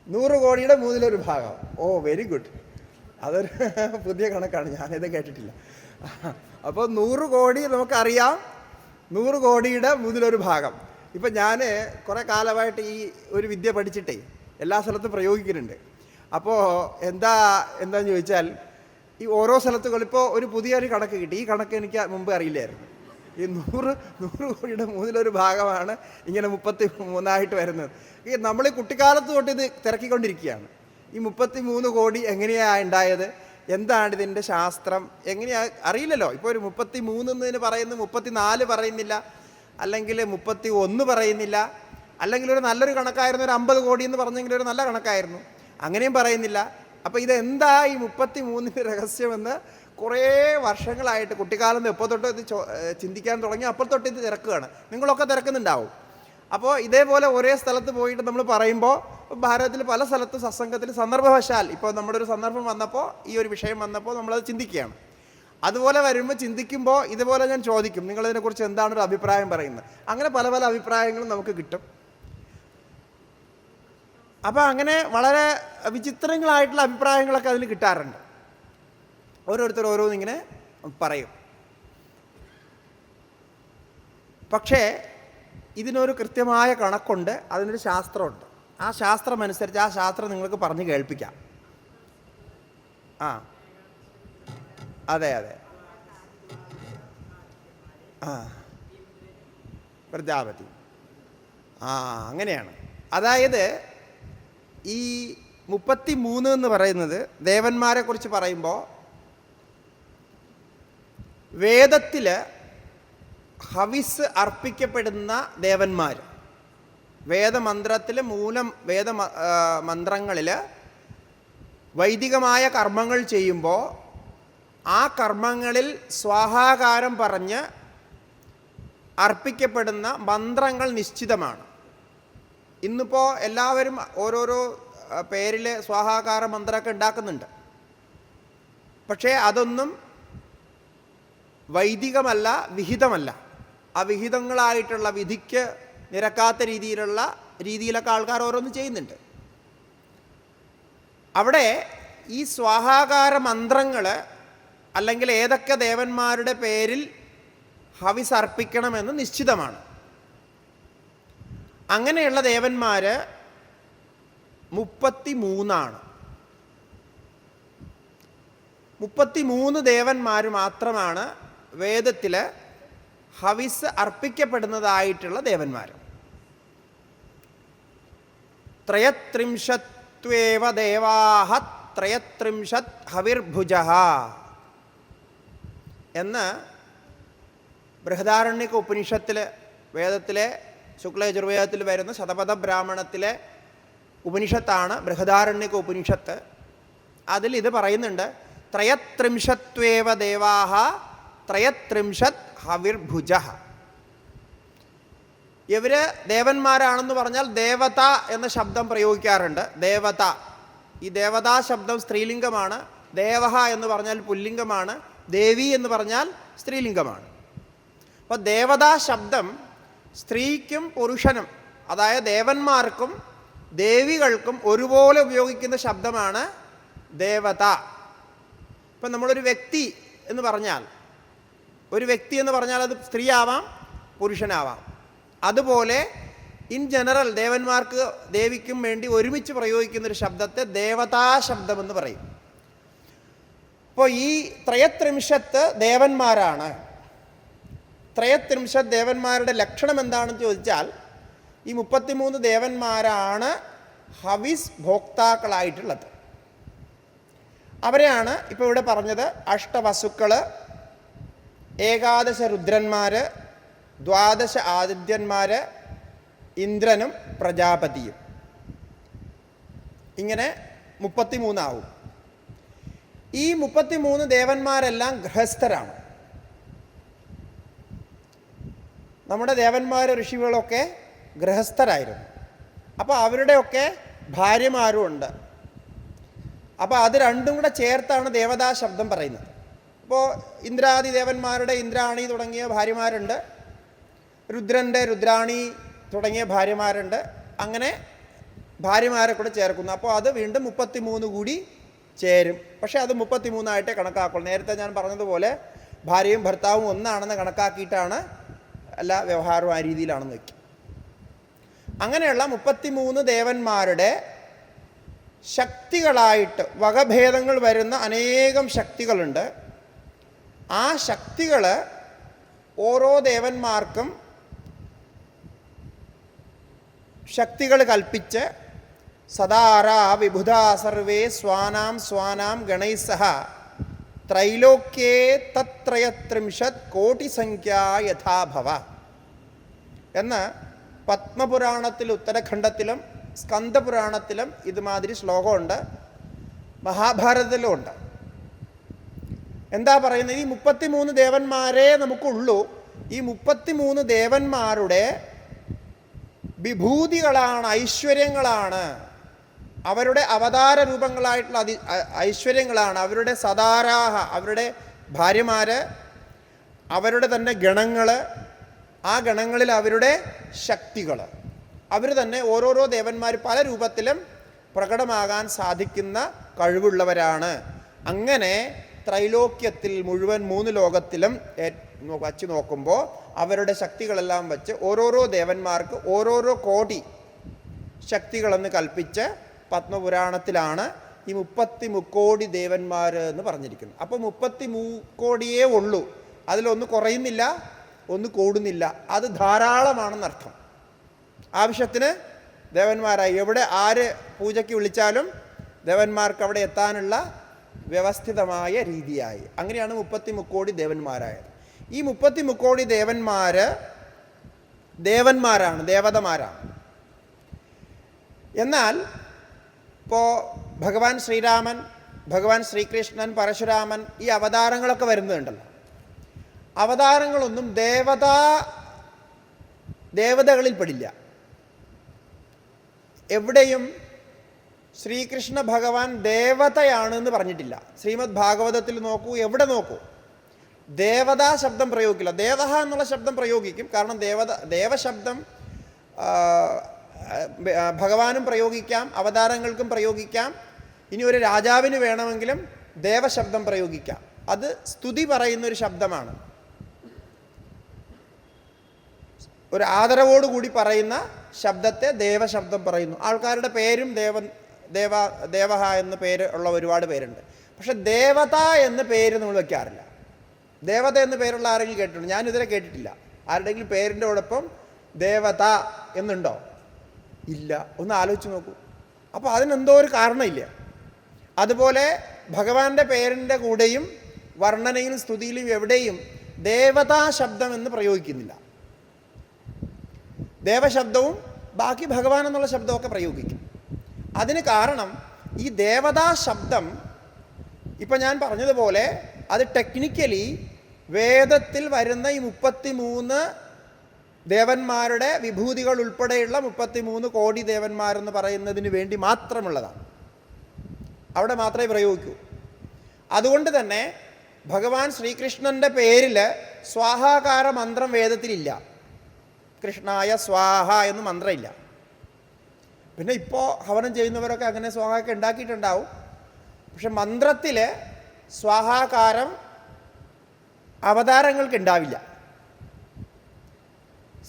100 കോടിയുടെ 1/3 ഭാഗം. ഓ, വെരി ഗുഡ്. അതൊരു പുതിയ കണക്കാണ്, ഞാനിത് കേട്ടിട്ടില്ല. അപ്പോൾ 100 കോടി നമുക്കറിയാം, 100 കോടിയുടെ 1/3 ഭാഗം. ഇപ്പം ഞാൻ കുറേ കാലമായിട്ട് ഈ ഒരു വിദ്യ പഠിച്ചിട്ടേ എല്ലാ സ്ഥലത്തും പ്രയോഗിക്കുന്നുണ്ട്. അപ്പോൾ എന്താന്ന് ചോദിച്ചാൽ, ഈ ഓരോ സ്ഥലത്തുകൾ ഇപ്പോൾ ഒരു പുതിയൊരു കണക്ക് കിട്ടി. ഈ കണക്ക് എനിക്ക് മുമ്പ് അറിയില്ലായിരുന്നു. ഈ 100 കോടിയുടെ 1/3 ഭാഗമാണ് ഇങ്ങനെ 33 വരുന്നത്. ഈ നമ്മൾ ഈ കുട്ടിക്കാലത്ത് തൊട്ട് ഇത് തിരക്കിക്കൊണ്ടിരിക്കുകയാണ്. ഈ 33 കോടി എങ്ങനെയാണ് ഉണ്ടായത്, എന്താണ് ഇതിൻ്റെ ശാസ്ത്രം, എങ്ങനെയാണ് അറിയില്ലല്ലോ. ഇപ്പോൾ ഒരു 33 എന്നതിന് പറയുന്നു, 34 പറയുന്നില്ല, അല്ലെങ്കിൽ 31 പറയുന്നില്ല, അല്ലെങ്കിൽ ഒരു നല്ലൊരു കണക്കായിരുന്നു ഒരു 50 കോടി എന്ന് പറഞ്ഞെങ്കിൽ ഒരു നല്ല കണക്കായിരുന്നു, അങ്ങനെയും പറയുന്നില്ല. അപ്പോൾ ഇതെന്താ ഈ 33ൻ്റെ രഹസ്യമെന്ന് കുറേ വർഷങ്ങളായിട്ട് കുട്ടിക്കാലം എപ്പോൾ തൊട്ട് ഇത് ചിന്തിക്കാൻ തുടങ്ങി, അപ്പോൾ തൊട്ട് ഇത് തിരക്കുകയാണ്. നിങ്ങളൊക്കെ തിരക്കുന്നുണ്ടാവും. അപ്പോൾ ഇതേപോലെ ഒരേ സ്ഥലത്ത് പോയിട്ട് നമ്മൾ പറയുമ്പോൾ, ഭാരതത്തിൽ പല സ്ഥലത്തും സത്സംഗത്തിൽ സന്ദർഭവശാൽ ഇപ്പോൾ നമ്മുടെ ഒരു സന്ദർഭം വന്നപ്പോൾ, ഈ ഒരു വിഷയം വന്നപ്പോൾ നമ്മളത് ചിന്തിക്കുകയാണ്. അതുപോലെ വരുമ്പോൾ ചിന്തിക്കുമ്പോൾ ഇതുപോലെ ഞാൻ ചോദിക്കും, നിങ്ങളിതിനെക്കുറിച്ച് എന്താണ് ഒരു അഭിപ്രായം പറയുന്നത്. അങ്ങനെ പല പല അഭിപ്രായങ്ങളും നമുക്ക് കിട്ടും. അപ്പോൾ അങ്ങനെ വളരെ വിചിത്രങ്ങളായിട്ടുള്ള അഭിപ്രായങ്ങളൊക്കെ അതിന് കിട്ടാറുണ്ട്. ഓരോരുത്തർ ഓരോന്നിങ്ങനെ പറയും. പക്ഷേ ഇതിനൊരു കൃത്യമായ കണക്കുണ്ട്, അതിനൊരു ശാസ്ത്രമുണ്ട്. ആ ശാസ്ത്രം അനുസരിച്ച്, ആ ശാസ്ത്രം നിങ്ങൾക്ക് പറഞ്ഞ് കേൾപ്പിക്കാം. അതെ പ്രജാപതി. അങ്ങനെയാണ്. അതായത് ഈ 33 എന്ന് പറയുന്നത് ദേവന്മാരെ കുറിച്ച് പറയുമ്പോൾ, വേദത്തിൽ ഹവിസ് അർപ്പിക്കപ്പെടുന്ന ദേവന്മാർ, വേദമന്ത്രത്തിൽ വേദമന്ത്രങ്ങളിൽ വൈദികമായ കർമ്മങ്ങൾ ചെയ്യുമ്പോൾ ആ കർമ്മങ്ങളിൽ സ്വാഹാകാരം പറഞ്ഞ് അർപ്പിക്കപ്പെടുന്ന മന്ത്രങ്ങൾ നിശ്ചിതമാണ്. ഇന്നിപ്പോൾ എല്ലാവരും ഓരോരോ പേരിൽ സ്വാഹാകാര മന്ത്രമൊക്കെ ഉണ്ടാക്കുന്നുണ്ട്. പക്ഷേ അതൊന്നും വൈദികമല്ല, വിഹിതമല്ല. അവിഹിതങ്ങളായിട്ടുള്ള വിധിക്ക് നിരക്കാത്ത രീതിയിലൊക്കെ ആൾക്കാർ ഓരോന്നും ചെയ്യുന്നുണ്ട്. അവിടെ ഈ സ്വാഹാകാര മന്ത്രങ്ങൾ അല്ലെങ്കിൽ ഏതൊക്കെ ദേവന്മാരുടെ പേരിൽ ഹവിസ് അർപ്പിക്കണമെന്ന് നിശ്ചിതമാണ്. അങ്ങനെയുള്ള ദേവന്മാർ 33. 33 ദേവന്മാർ മാത്രമാണ് വേദത്തിൽ ഹവിസ് അർപ്പിക്കപ്പെടുന്നതായിട്ടുള്ള ദേവന്മാർ. ത്രയത്രിംശത്വേവ ദേവാഹ ത്രയത്രിംശത് ഹവിർഭുജഃ എന്ന് ബൃഹദാരണ്യക ഉപനിഷത്തിൽ, വേദത്തിലെ ശുക്ലയജുർവേദത്തിൽ വരുന്ന ശതപഥ ബ്രാഹ്മണത്തിലെ ഉപനിഷത്താണ് ബൃഹദാരണ്യക ഉപനിഷത്ത്. അതിൽ ഇത് പറയുന്നുണ്ട്, ത്രയത്രിംശത്വേവ ദേവാഹ ത്രയത്രിംശത് ഹവിർഭുജഃ. ഇവർ ദേവന്മാരാണെന്ന് പറഞ്ഞാൽ ദേവത എന്ന ശബ്ദം പ്രയോഗിക്കാറുണ്ട്. ദേവത, ഈ ദേവതാ ശബ്ദം സ്ത്രീലിംഗമാണ്. ദേവഹ എന്ന് പറഞ്ഞാൽ പുല്ലിംഗമാണ്. ദേവി എന്ന് പറഞ്ഞാൽ സ്ത്രീലിംഗമാണ്. അപ്പോൾ ദേവതാ ശബ്ദം സ്ത്രീക്കും പുരുഷനും, അതായത് ദേവന്മാർക്കും ദേവികൾക്കും ഒരുപോലെ ഉപയോഗിക്കുന്ന ശബ്ദമാണ് ദേവത. ഇപ്പം നമ്മളൊരു വ്യക്തി എന്ന് പറഞ്ഞാൽ, ഒരു വ്യക്തി എന്ന് പറഞ്ഞാൽ അത് സ്ത്രീയാവാം പുരുഷനാവാം. അതുപോലെ ഇൻ ജനറൽ ദേവന്മാർക്ക് ദേവിക്കും വേണ്ടി ഒരുമിച്ച് പ്രയോഗിക്കുന്നൊരു ശബ്ദത്തെ ദേവതാ ശബ്ദമെന്ന് പറയും. അപ്പോൾ ഈ ത്രയത്രിംശത്ത് ദേവന്മാരാണ്. ത്രയത്രിംശത് ദേവന്മാരുടെ ലക്ഷണം എന്താണെന്ന് ചോദിച്ചാൽ, ഈ 33 ദേവന്മാരാണ് ഹവിസ് ഭോക്താക്കളായിട്ടുള്ളത്. അവരെയാണ് ഇപ്പോൾ ഇവിടെ പറഞ്ഞത്. അഷ്ടവസുക്കൾ, ഏകാദശ രുദ്രന്മാർ, 12 ആദിത്യന്മാർ, ഇന്ദ്രനും പ്രജാപതിയും, ഇങ്ങനെ 33 ആവും. ഈ 33 ദേവന്മാരെല്ലാം ഗൃഹസ്ഥരാണ്. നമ്മുടെ ദേവന്മാർ ഋഷികളൊക്കെ ഗൃഹസ്ഥരായിരുന്നു. അപ്പോൾ അവരുടെയൊക്കെ ഭാര്യമാരും ഉണ്ട്. അപ്പോൾ അത് രണ്ടും കൂടെ ചേർത്താണ് ദേവതാ ശബ്ദം പറയുന്നത്. അപ്പോൾ ഇന്ദ്രാദി ദേവന്മാരുടെ ഇന്ദ്രാണി തുടങ്ങിയ ഭാര്യമാരുണ്ട്, രുദ്രൻ്റെ രുദ്രാണി തുടങ്ങിയ ഭാര്യമാരുണ്ട്. അങ്ങനെ ഭാര്യമാരെ കൂടെ ചേർക്കുന്നു. അപ്പോൾ അത് വീണ്ടും 33 കൂടി ചേരും. പക്ഷേ അത് 33 ആയിട്ടേ കണക്കാക്കുള്ളൂ. നേരത്തെ ഞാൻ പറഞ്ഞതുപോലെ ഭാര്യയും ഭർത്താവും ഒന്നാണെന്ന് കണക്കാക്കിയിട്ടാണ് എല്ലാ വ്യവഹാരവും ആ രീതിയിലാണെന്ന് വയ്ക്കും. അങ്ങനെയുള്ള 33 ദേവന്മാരുടെ ശക്തികളായിട്ട് വകഭേദങ്ങൾ വരുന്ന അനേകം ശക്തികളുണ്ട്. ആ ശക്തികൾ ഓരോ ദേവന്മാർക്കും ശക്തികൾ കൽപ്പിച്ച് സദാര വിബുധാ സർവേ സ്വാനാം സ്വാനാം ഗണൈസഹ ത്രൈലോക്യേ തത്രയത്രിംശത് കോടിസംഖ്യാ യഥാഭവ എന്ന് പത്മപുരാണത്തിൽ ഉത്തരഖണ്ഡത്തിലും സ്കന്ദപുരാണത്തിലും ഇതുമാതിരി ശ്ലോകമുണ്ട്, മഹാഭാരതത്തിലും ഉണ്ട്. എന്താ പറയുന്നത്? ഈ 33 ദേവന്മാരെ നമുക്കുള്ളൂ. ഈ 33 ദേവന്മാരുടെ വിഭൂതികളാണ്, ഐശ്വര്യങ്ങളാണ്, അവരുടെ അവതാര രൂപങ്ങളായിട്ടുള്ള ഐശ്വര്യങ്ങളാണ്. അവരുടെ സദാരാഹ, അവരുടെ ഭാര്യമാർ, അവരുടെ തന്നെ ഗണങ്ങൾ, ആ ഗണങ്ങളിൽ അവരുടെ ശക്തികൾ, അവർ തന്നെ ഓരോരോ ദേവന്മാർ പല രൂപത്തിലും പ്രകടമാകാൻ സാധിക്കുന്ന കഴിവുള്ളവരാണ്. അങ്ങനെ ത്രൈലോക്യത്തിൽ മുഴുവൻ 3 ലോകത്തിലും വച്ച് നോക്കുമ്പോൾ അവരുടെ ശക്തികളെല്ലാം വച്ച് ഓരോരോ ദേവന്മാർക്ക് ഓരോരോ കോടി ശക്തികളെന്ന് കൽപ്പിച്ച് പത്മപുരാണത്തിലാണ് ഈ 33 കോടി ദേവന്മാർ എന്ന് പറഞ്ഞിരിക്കുന്നത്. അപ്പോൾ 33 കോടിയേ ഉള്ളൂ. അതിലൊന്ന് കുറയുന്നില്ല, ഒന്ന് കൂടുന്നില്ല. അത് ധാരാളമാണെന്നർത്ഥം. ആവശ്യത്തിന് ദേവന്മാരായി എവിടെ ആര് പൂജയ്ക്ക് വിളിച്ചാലും ദേവന്മാർക്ക് അവിടെ എത്താനുള്ള വ്യവസ്ഥിതമായ രീതിയായി. അങ്ങനെയാണ് 33 കോടി ദേവന്മാരായത്. ഈ 33 കോടി ദേവന്മാരാണ്, ദേവതമാരാണ്. എന്നാൽ ഇപ്പോൾ ഭഗവാൻ ശ്രീരാമൻ, ഭഗവാൻ ശ്രീകൃഷ്ണൻ, പരശുരാമൻ, ഈ അവതാരങ്ങളൊക്കെ വരുന്നുണ്ടല്ലോ. അവതാരങ്ങളൊന്നും ദേവതകളിൽ പെടില്ല. എവിടെയും ശ്രീകൃഷ്ണ ഭഗവാൻ ദേവതയാണെന്ന് പറഞ്ഞിട്ടില്ല. ശ്രീമദ് ഭാഗവതത്തിൽ നോക്കൂ, എവിടെ നോക്കൂ ദേവതാ ശബ്ദം പ്രയോഗിക്കില്ല. ദേവഹ എന്നുള്ള ശബ്ദം പ്രയോഗിക്കും. കാരണം ദേവശബ്ദം ഭഗവാനും പ്രയോഗിക്കാം, അവതാരങ്ങൾക്കും പ്രയോഗിക്കാം. ഇനി ഒരു രാജാവിന് വേണമെങ്കിലും ദേവശബ്ദം പ്രയോഗിക്കാം. അത് സ്തുതി പറയുന്നൊരു ശബ്ദമാണ്. ഒരു ആദരവോടുകൂടി പറയുന്ന ശബ്ദത്തെ ദേവശബ്ദം പറയുന്നു. ആൾക്കാരുടെ പേരും ദേവഹ എന്ന് പേര് ഉള്ള ഒരുപാട് പേരുണ്ട്. പക്ഷെ ദേവത എന്ന് പേര് നമ്മൾ വയ്ക്കാറില്ല. ദേവത എന്ന് പേരുള്ള ആരെങ്കിലും കേട്ടിട്ടുണ്ട്? ഞാനിതുവരെ കേട്ടിട്ടില്ല. ആരുടെയെങ്കിലും പേരിൻ്റെ ഓടൊപ്പം ദേവത എന്നുണ്ടോ? ഇല്ല. ഒന്ന് ആലോചിച്ച് നോക്കൂ. അപ്പോൾ അതിനെന്തോ ഒരു കാരണമില്ല. അതുപോലെ ഭഗവാന്റെ പേരിൻ്റെ കൂടെയും വർണ്ണനയിലും സ്തുതിയിലും എവിടെയും ദേവതാ ശബ്ദം എന്ന് പ്രയോഗിക്കുന്നില്ല. ദേവശബ്ദവും ബാക്കി ഭഗവാൻ എന്നുള്ള ശബ്ദമൊക്കെ പ്രയോഗിക്കും. അതിന് കാരണം ഈ ദേവതാ ശബ്ദം ഇപ്പം ഞാൻ പറഞ്ഞതുപോലെ അത് ടെക്നിക്കലി വേദത്തിൽ വരുന്ന ഈ 33 ദേവന്മാരുടെ വിഭൂതികൾ ഉൾപ്പെടെയുള്ള 33 കോടി ദേവന്മാരെന്ന് പറയുന്നതിന് വേണ്ടി മാത്രമുള്ളതാണ്. അവിടെ മാത്രമേ പ്രയോഗിക്കൂ. അതുകൊണ്ട് തന്നെ ഭഗവാൻ ശ്രീകൃഷ്ണൻ്റെ പേരിൽ സ്വാഹാകാര മന്ത്രം വേദത്തിലില്ല. കൃഷ്ണായ സ്വാഹ എന്ന് മന്ത്രമില്ല. പിന്നെ ഇപ്പോൾ ഹവനം ചെയ്യുന്നവരൊക്കെ അങ്ങനെ സ്വാഹയൊക്കെ ഉണ്ടാക്കിയിട്ടുണ്ടാവും. പക്ഷെ മന്ത്രത്തിൽ സ്വാഹാകാരം അവതാരങ്ങൾക്ക് ഉണ്ടാവില്ല.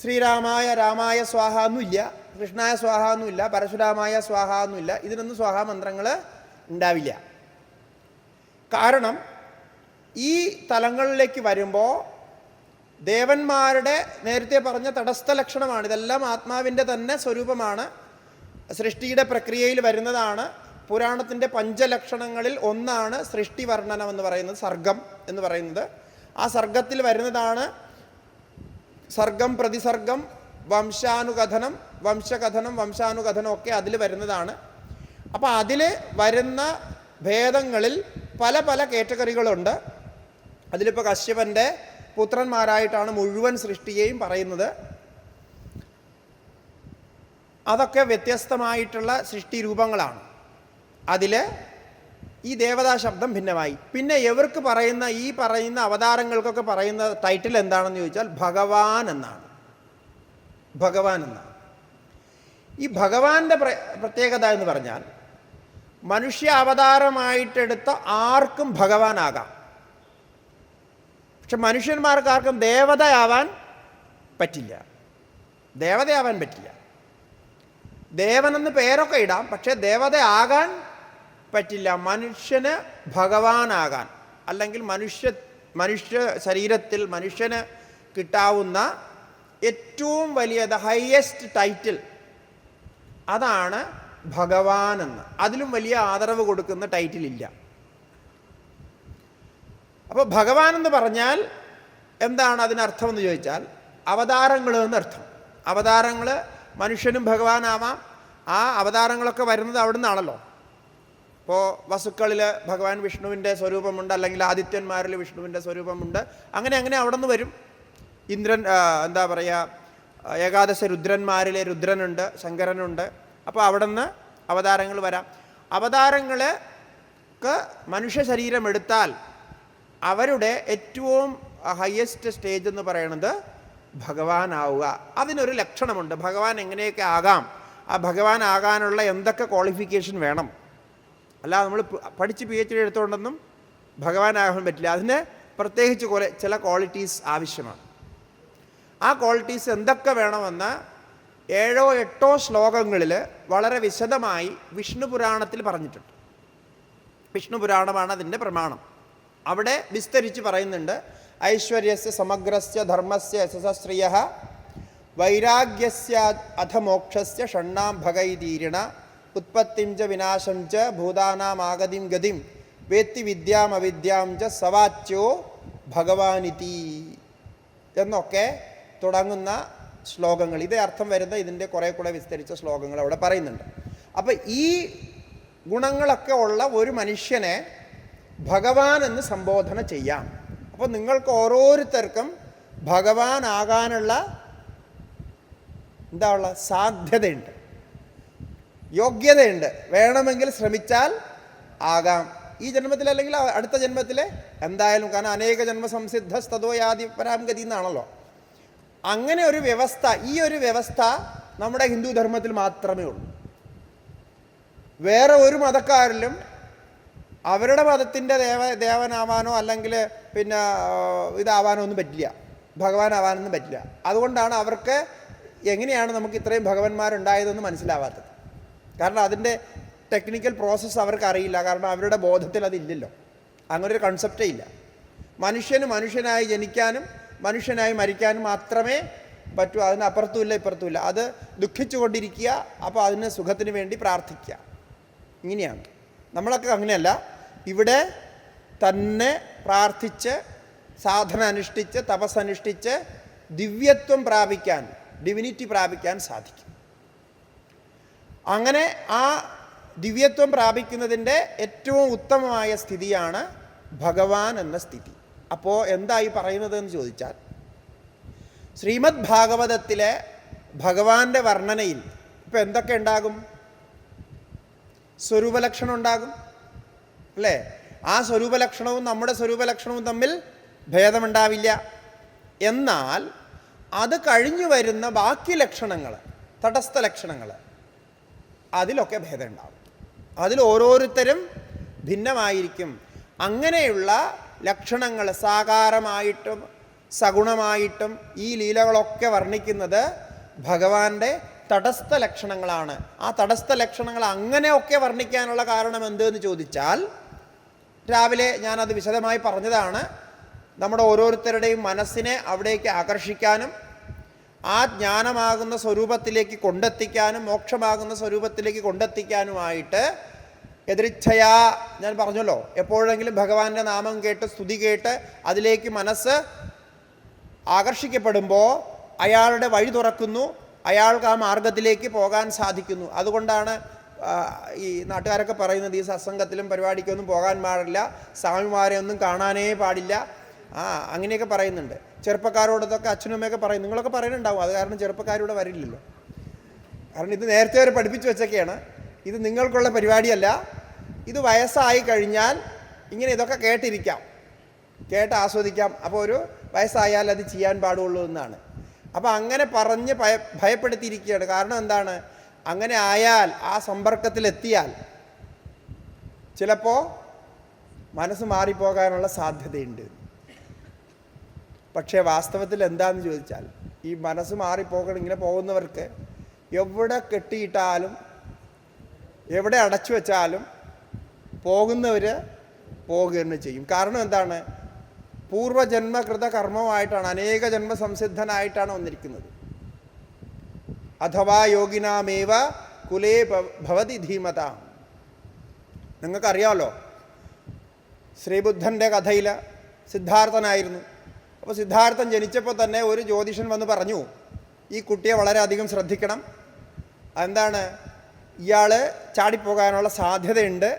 ശ്രീരാമായ രാമായ സ്വാഹ എന്നുമില്ല, കൃഷ്ണായ സ്വാഹ എന്നുമില്ല, പരശുരാമായ സ്വാഹ എന്നുമില്ല. ഇതിനൊന്നും സ്വാഹ മന്ത്രങ്ങൾ ഉണ്ടാവില്ല. കാരണം ഈ തലങ്ങളിലേക്ക് വരുമ്പോൾ ദേവന്മാരുടെ നേരത്തെ പറഞ്ഞ തടസ്ഥ ലക്ഷണമാണ്. ഇതെല്ലാം ആത്മാവിൻ്റെ തന്നെ സ്വരൂപമാണ്. സൃഷ്ടിയുടെ പ്രക്രിയയിൽ വരുന്നതാണ്. പുരാണത്തിൻ്റെ പഞ്ചലക്ഷണങ്ങളിൽ ഒന്നാണ് സൃഷ്ടി വർണ്ണനം എന്ന് പറയുന്നത്, സർഗം എന്ന് പറയുന്നത്. ആ സർഗത്തിൽ വരുന്നതാണ് സർഗം, പ്രതിസർഗം, വംശാനുകഥനം, വംശകഥനം, വംശാനുകഥനം ഒക്കെ അതിൽ വരുന്നതാണ്. അപ്പോൾ അതിൽ വരുന്ന ഭേദങ്ങളിൽ പല പല കാറ്റഗറികളുണ്ട്. അതിലിപ്പോൾ കശ്യപൻ്റെ പുത്രന്മാരായിട്ടാണ് മുഴുവൻ സൃഷ്ടിയെയും പറയുന്നത്. അതൊക്കെ വ്യത്യസ്തമായിട്ടുള്ള സൃഷ്ടി രൂപങ്ങളാണ്. അതിൽ ഈ ദേവതാ ശബ്ദം ഭിന്നമായി. പിന്നെ ഇവർക്ക് പറയുന്ന ഈ പറയുന്ന അവതാരങ്ങൾക്കൊക്കെ പറയുന്ന ടൈറ്റിൽ എന്താണെന്ന് ചോദിച്ചാൽ ഭഗവാൻ എന്നാണ്. ഭഗവാൻ എന്നാണ്. ഈ ഭഗവാന്റെ പ്രത്യേകത എന്ന് പറഞ്ഞാൽ മനുഷ്യ അവതാരമായിട്ടെടുത്ത ആർക്കും ഭഗവാനാകാം. പക്ഷെ മനുഷ്യന്മാർക്കാർക്കും ദേവതയാവാൻ പറ്റില്ല. ദേവതയാവാൻ പറ്റില്ല. ദേവനെന്ന് പേരൊക്കെ ഇടാം, പക്ഷേ ദേവതയാകാൻ പറ്റില്ല. മനുഷ്യന് ഭഗവാനാകാൻ, അല്ലെങ്കിൽ മനുഷ്യ ശരീരത്തിൽ മനുഷ്യന് കിട്ടാവുന്ന ഏറ്റവും വലിയ ഹയസ്റ്റ് ടൈറ്റിൽ അതാണ് ഭഗവാൻ എന്ന്. അതിലും വലിയ ആദരവ് കൊടുക്കുന്ന ടൈറ്റിലില്ല. അപ്പോൾ ഭഗവാൻ എന്ന് പറഞ്ഞാൽ എന്താണ് അതിനർത്ഥം എന്ന് ചോദിച്ചാൽ അവതാരങ്ങൾ എന്നർത്ഥം. അവതാരങ്ങൾ മനുഷ്യനും ഭഗവാനാവാം. ആ അവതാരങ്ങളൊക്കെ വരുന്നത് അവിടെ നിന്നാണല്ലോ. ഇപ്പോൾ വസുക്കളിൽ ഭഗവാൻ വിഷ്ണുവിൻ്റെ സ്വരൂപമുണ്ട്, അല്ലെങ്കിൽ ആദിത്യന്മാരിൽ വിഷ്ണുവിൻ്റെ സ്വരൂപമുണ്ട്. അങ്ങനെ അവിടെ നിന്ന് വരും. ഇന്ദ്രൻ എന്താ പറയുക, ഏകാദശ രുദ്രന്മാരിലെ രുദ്രനുണ്ട്, ശങ്കരനുണ്ട്. അപ്പോൾ അവിടെ നിന്ന് അവതാരങ്ങൾ വരാം. അവതാരങ്ങൾക്ക് മനുഷ്യ ശരീരം എടുത്താൽ അവരുടെ ഏറ്റവും ഹയസ്റ്റ് സ്റ്റേജ് എന്ന് പറയുന്നത് ഭഗവാനാവുക. അതിനൊരു ലക്ഷണമുണ്ട്. ഭഗവാൻ എങ്ങനെയൊക്കെ ആകാം, ആ ഭഗവാൻ ആകാനുള്ള എന്തൊക്കെ ക്വാളിഫിക്കേഷൻ വേണം. അല്ലാതെ നമ്മൾ പഠിച്ച് PhD എടുത്തുകൊണ്ടൊന്നും ഭഗവാനാകാൻ പറ്റില്ല. അതിന് പ്രത്യേകിച്ച് ചില ക്വാളിറ്റീസ് ആവശ്യമാണ്. ആ ക്വാളിറ്റീസ് എന്തൊക്കെ വേണമെന്ന് 7-8 ശ്ലോകങ്ങളിൽ വളരെ വിശദമായി വിഷ്ണു പുരാണത്തിൽ പറഞ്ഞിട്ടുണ്ട്. വിഷ്ണു പുരാണമാണ് അതിൻ്റെ പ്രമാണം. അവിടെ വിസ്തരിച്ച് പറയുന്നുണ്ട്. ഐശ്വര്യസ്യ സമഗ്രസ്യ ധർമ്മസ്യ യശസ്ശ്രിയഃ വൈരാഗ്യസ്യ അധ മോക്ഷസ്യ ഷണ്ണാം ഭഗൈതീരിണ ഉത്പത്തിം ച വിനാശം ച ഭൂതാനാമാഗതിം ഗതിം വേത്തി വിദ്യാം അവിദ്യാം ച സവാച്യോ ഭഗവാനിതി എന്നൊക്കെ തുടങ്ങുന്ന ശ്ലോകങ്ങൾ, ഇതേ അർത്ഥം വരുന്ന ഇതിൻ്റെ കുറേ കൂടെ വിസ്തരിച്ച ശ്ലോകങ്ങൾ അവിടെ പറയുന്നുണ്ട്. അപ്പം ഈ ഗുണങ്ങളൊക്കെ ഉള്ള ഒരു മനുഷ്യനെ ഭഗവാൻ എന്ന് സംബോധന ചെയ്യാം. അപ്പോൾ നിങ്ങൾക്ക് ഓരോരുത്തർക്കും ഭഗവാനാകാനുള്ള എന്താ ഉള്ള സാധ്യതയുണ്ട്, യോഗ്യതയുണ്ട്. വേണമെങ്കിൽ ശ്രമിച്ചാൽ ആകാം. ഈ ജന്മത്തിൽ അല്ലെങ്കിൽ അടുത്ത ജന്മത്തിൽ എന്തായാലും. കാരണം അനേക ജന്മ സംസിദ്ധസ്തോ യാതി പരാംഗതി എന്നാണല്ലോ. അങ്ങനെ ഒരു വ്യവസ്ഥ, ഈ ഒരു വ്യവസ്ഥ നമ്മുടെ ഹിന്ദു ധർമ്മത്തിൽ മാത്രമേ ഉള്ളൂ. വേറെ ഒരു മതക്കാരിലും അവരുടെ മതത്തിൻ്റെ ദേവനാവാനോ അല്ലെങ്കിൽ പിന്നെ ഇതാവാനോ ഒന്നും പറ്റില്ല, ഭഗവാനാവാനൊന്നും പറ്റില്ല. അതുകൊണ്ടാണ് അവർക്ക് എങ്ങനെയാണ് നമുക്ക് ഇത്രയും ഭഗവാന്മാരുണ്ടായതെന്ന് മനസ്സിലാവാത്തത്. കാരണം അതിൻ്റെ ടെക്നിക്കൽ പ്രോസസ്സ് അവർക്ക് അറിയില്ല. കാരണം അവരുടെ ബോധത്തിൽ അതില്ലല്ലോ, അങ്ങനൊരു കൺസെപ്റ്റേ ഇല്ല. മനുഷ്യനായി ജനിക്കാനും മനുഷ്യനായി മരിക്കാനും മാത്രമേ പറ്റൂ. അതിന് അപ്പുറത്തുമില്ല ഇപ്പുറത്തുമില്ല. അത് ദുഃഖിച്ചു കൊണ്ടിരിക്കുക, അപ്പോൾ അതിന് സുഖത്തിന് വേണ്ടി പ്രാർത്ഥിക്കുക. ഇങ്ങനെയാണ്. നമ്മളൊക്കെ അങ്ങനെയല്ല. ഇവിടെ തന്നെ പ്രാർത്ഥിച്ച് സാധന അനുഷ്ഠിച്ച് തപസ്സനുഷ്ഠിച്ച് ദിവ്യത്വം പ്രാപിക്കാൻ, ഡിവിനിറ്റി പ്രാപിക്കാൻ സാധിക്കും. അങ്ങനെ ആ ദിവ്യത്വം പ്രാപിക്കുന്നതിൻ്റെ ഏറ്റവും ഉത്തമമായ സ്ഥിതിയാണ് ഭഗവാൻ എന്ന സ്ഥിതി. അപ്പോൾ എന്തായി പറയുന്നതെന്ന് ചോദിച്ചാൽ, ശ്രീമദ് ഭാഗവതത്തിലെ ഭഗവാന്റെ വർണ്ണനയിൽ ഇപ്പം എന്തൊക്കെ ഉണ്ടാകും? സ്വരൂപലക്ഷണം ഉണ്ടാകും അല്ലേ? ആ സ്വരൂപലക്ഷണവും നമ്മുടെ സ്വരൂപലക്ഷണവും തമ്മിൽ ഭേദമുണ്ടാവില്ല. എന്നാൽ അത് കഴിഞ്ഞു വരുന്ന ബാക്കി ലക്ഷണങ്ങൾ, തടസ്ഥ ലക്ഷണങ്ങൾ, അതിലൊക്കെ ഭേദമുണ്ടാകും. അതിൽ ഓരോരുത്തരും ഭിന്നമായിരിക്കും. അങ്ങനെയുള്ള ലക്ഷണങ്ങൾ സാകാരമായിട്ടും സഗുണമായിട്ടും ഈ ലീലകളൊക്കെ വർണ്ണിക്കുന്നത് ഭഗവാന്റെ തടസ്ഥ ലക്ഷണങ്ങളാണ്. ആ തടസ്ഥ ലക്ഷണങ്ങൾ അങ്ങനെയൊക്കെ വർണ്ണിക്കാനുള്ള കാരണം എന്തെന്ന് ചോദിച്ചാൽ, രാവിലെ ഞാനത് വിശദമായി പറഞ്ഞതാണ്. നമ്മുടെ ഓരോരുത്തരുടെയും മനസ്സിനെ അവിടേക്ക് ആകർഷിക്കാനും ആ ജ്ഞാനമാകുന്ന സ്വരൂപത്തിലേക്ക് കൊണ്ടെത്തിക്കാനും മോക്ഷമാകുന്ന സ്വരൂപത്തിലേക്ക് കൊണ്ടെത്തിക്കാനുമായിട്ട് എതിരിച്ഛയാ, ഞാൻ പറഞ്ഞല്ലോ, എപ്പോഴെങ്കിലും ഭഗവാന്റെ നാമം കേട്ട് സ്തുതി കേട്ട് അതിലേക്ക് മനസ്സ് ആകർഷിക്കപ്പെടുമ്പോൾ അയാളുടെ വഴി തുറക്കുന്നു, അയാൾക്ക് ആ മാർഗത്തിലേക്ക് പോകാൻ സാധിക്കുന്നു. അതുകൊണ്ടാണ് ഈ നാട്ടുകാരൊക്കെ പറയുന്നത് ഈ സത്സംഗത്തിലും പരിപാടിക്കൊന്നും പോകാൻ പാടില്ല, സ്വാമിമാരെ ഒന്നും കാണാനേ പാടില്ല, അങ്ങനെയൊക്കെ പറയുന്നുണ്ട്. ചെറുപ്പക്കാരോടൊക്കെ അച്ഛനും അമ്മയൊക്കെ പറയും. നിങ്ങളൊക്കെ പറയുന്നുണ്ടാവും. അത് കാരണം ചെറുപ്പക്കാരിവിടെ വരില്ലല്ലോ. കാരണം ഇത് നേരത്തെ വരെ പഠിപ്പിച്ചു വെച്ചൊക്കെയാണ്. ഇത് നിങ്ങൾക്കുള്ള പരിപാടിയല്ല. ഇത് വയസ്സായി കഴിഞ്ഞാൽ ഇങ്ങനെ ഇതൊക്കെ കേട്ടിരിക്കാം, കേട്ട് ആസ്വദിക്കാം. അപ്പോൾ ഒരു വയസ്സായാൽ അത് ചെയ്യാൻ പാടുള്ളൂ എന്നാണ്. അപ്പോൾ അങ്ങനെ പറഞ്ഞ് ഭയപ്പെടുത്തിയിരിക്കുകയാണ്. കാരണം എന്താണ്? അങ്ങനെ ആയാൽ, ആ സമ്പർക്കത്തിലെത്തിയാൽ ചിലപ്പോൾ മനസ്സ് മാറിപ്പോകാനുള്ള സാധ്യതയുണ്ട്. പക്ഷേ വാസ്തവത്തിൽ എന്താണെന്ന് ചോദിച്ചാൽ, ഈ മനസ്സ് മാറിപ്പോകണം ഇങ്ങനെ പോകുന്നവർക്ക് എവിടെ കെട്ടിയിട്ടാലും എവിടെ അടച്ചു വെച്ചാലും പോകുന്നവർ പോകുക തന്നെ ചെയ്യും. കാരണം എന്താണ്? പൂർവജന്മകൃത കർമ്മമായിട്ടാണ്, അനേക ജന്മ സംസിദ്ധനായിട്ടാണ് വന്നിരിക്കുന്നത്. അഥവാ യോഗിനാമേവ കുലേ ഭവതി ധീമത. നിങ്ങൾക്കറിയാമല്ലോ, ശ്രീബുദ്ധൻ്റെ കഥയിൽ സിദ്ധാർത്ഥനായിരുന്നു. അപ്പോൾ സിദ്ധാർത്ഥൻ ജനിച്ചപ്പോൾ തന്നെ ഒരു ജ്യോതിഷൻ വന്ന് പറഞ്ഞു, ഈ കുട്ടിയെ വളരെയധികം ശ്രദ്ധിക്കണം. എന്താണ്? ഇയാൾ ചാടിപ്പോകാനുള്ള സാധ്യതയുണ്ട്.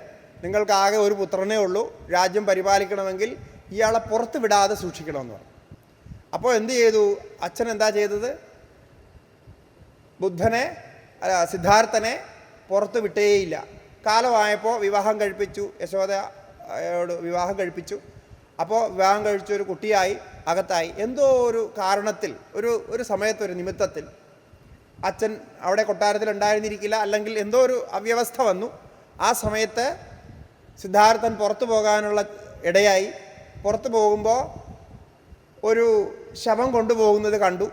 നിങ്ങൾക്കാകെ ഒരു പുത്രനേ ഉള്ളൂ. രാജ്യം പരിപാലിക്കണമെങ്കിൽ ഇയാളെ പുറത്ത് വിടാതെ സൂക്ഷിക്കണമെന്ന് പറഞ്ഞു. അപ്പോൾ എന്ത് ചെയ്തു? അച്ഛൻ എന്താ ചെയ്തത്? സിദ്ധാർത്ഥനെ പുറത്ത് വിട്ടേയില്ല. കാലമായപ്പോൾ വിവാഹം കഴിപ്പിച്ചു, യശോദയോട് വിവാഹം കഴിപ്പിച്ചു. അപ്പോൾ വിവാഹം കഴിച്ച ഒരു കുട്ടിയായി, അകത്തായി. എന്തോ ഒരു കാരണത്തിൽ, ഒരു സമയത്തൊരു നിമിത്തത്തിൽ അച്ഛൻ അവിടെ കൊട്ടാരത്തിൽ ഉണ്ടായിരുന്നിരിക്കില്ല, അല്ലെങ്കിൽ എന്തോ ഒരു അവ്യവസ്ഥ വന്നു. ആ സമയത്ത് സിദ്ധാർത്ഥൻ പുറത്തു പോകാനുള്ള ഇടയായി. പുറത്തു പോകുമ്പോൾ ഒരു ശവം കൊണ്ടുപോകുന്നത് കണ്ടു.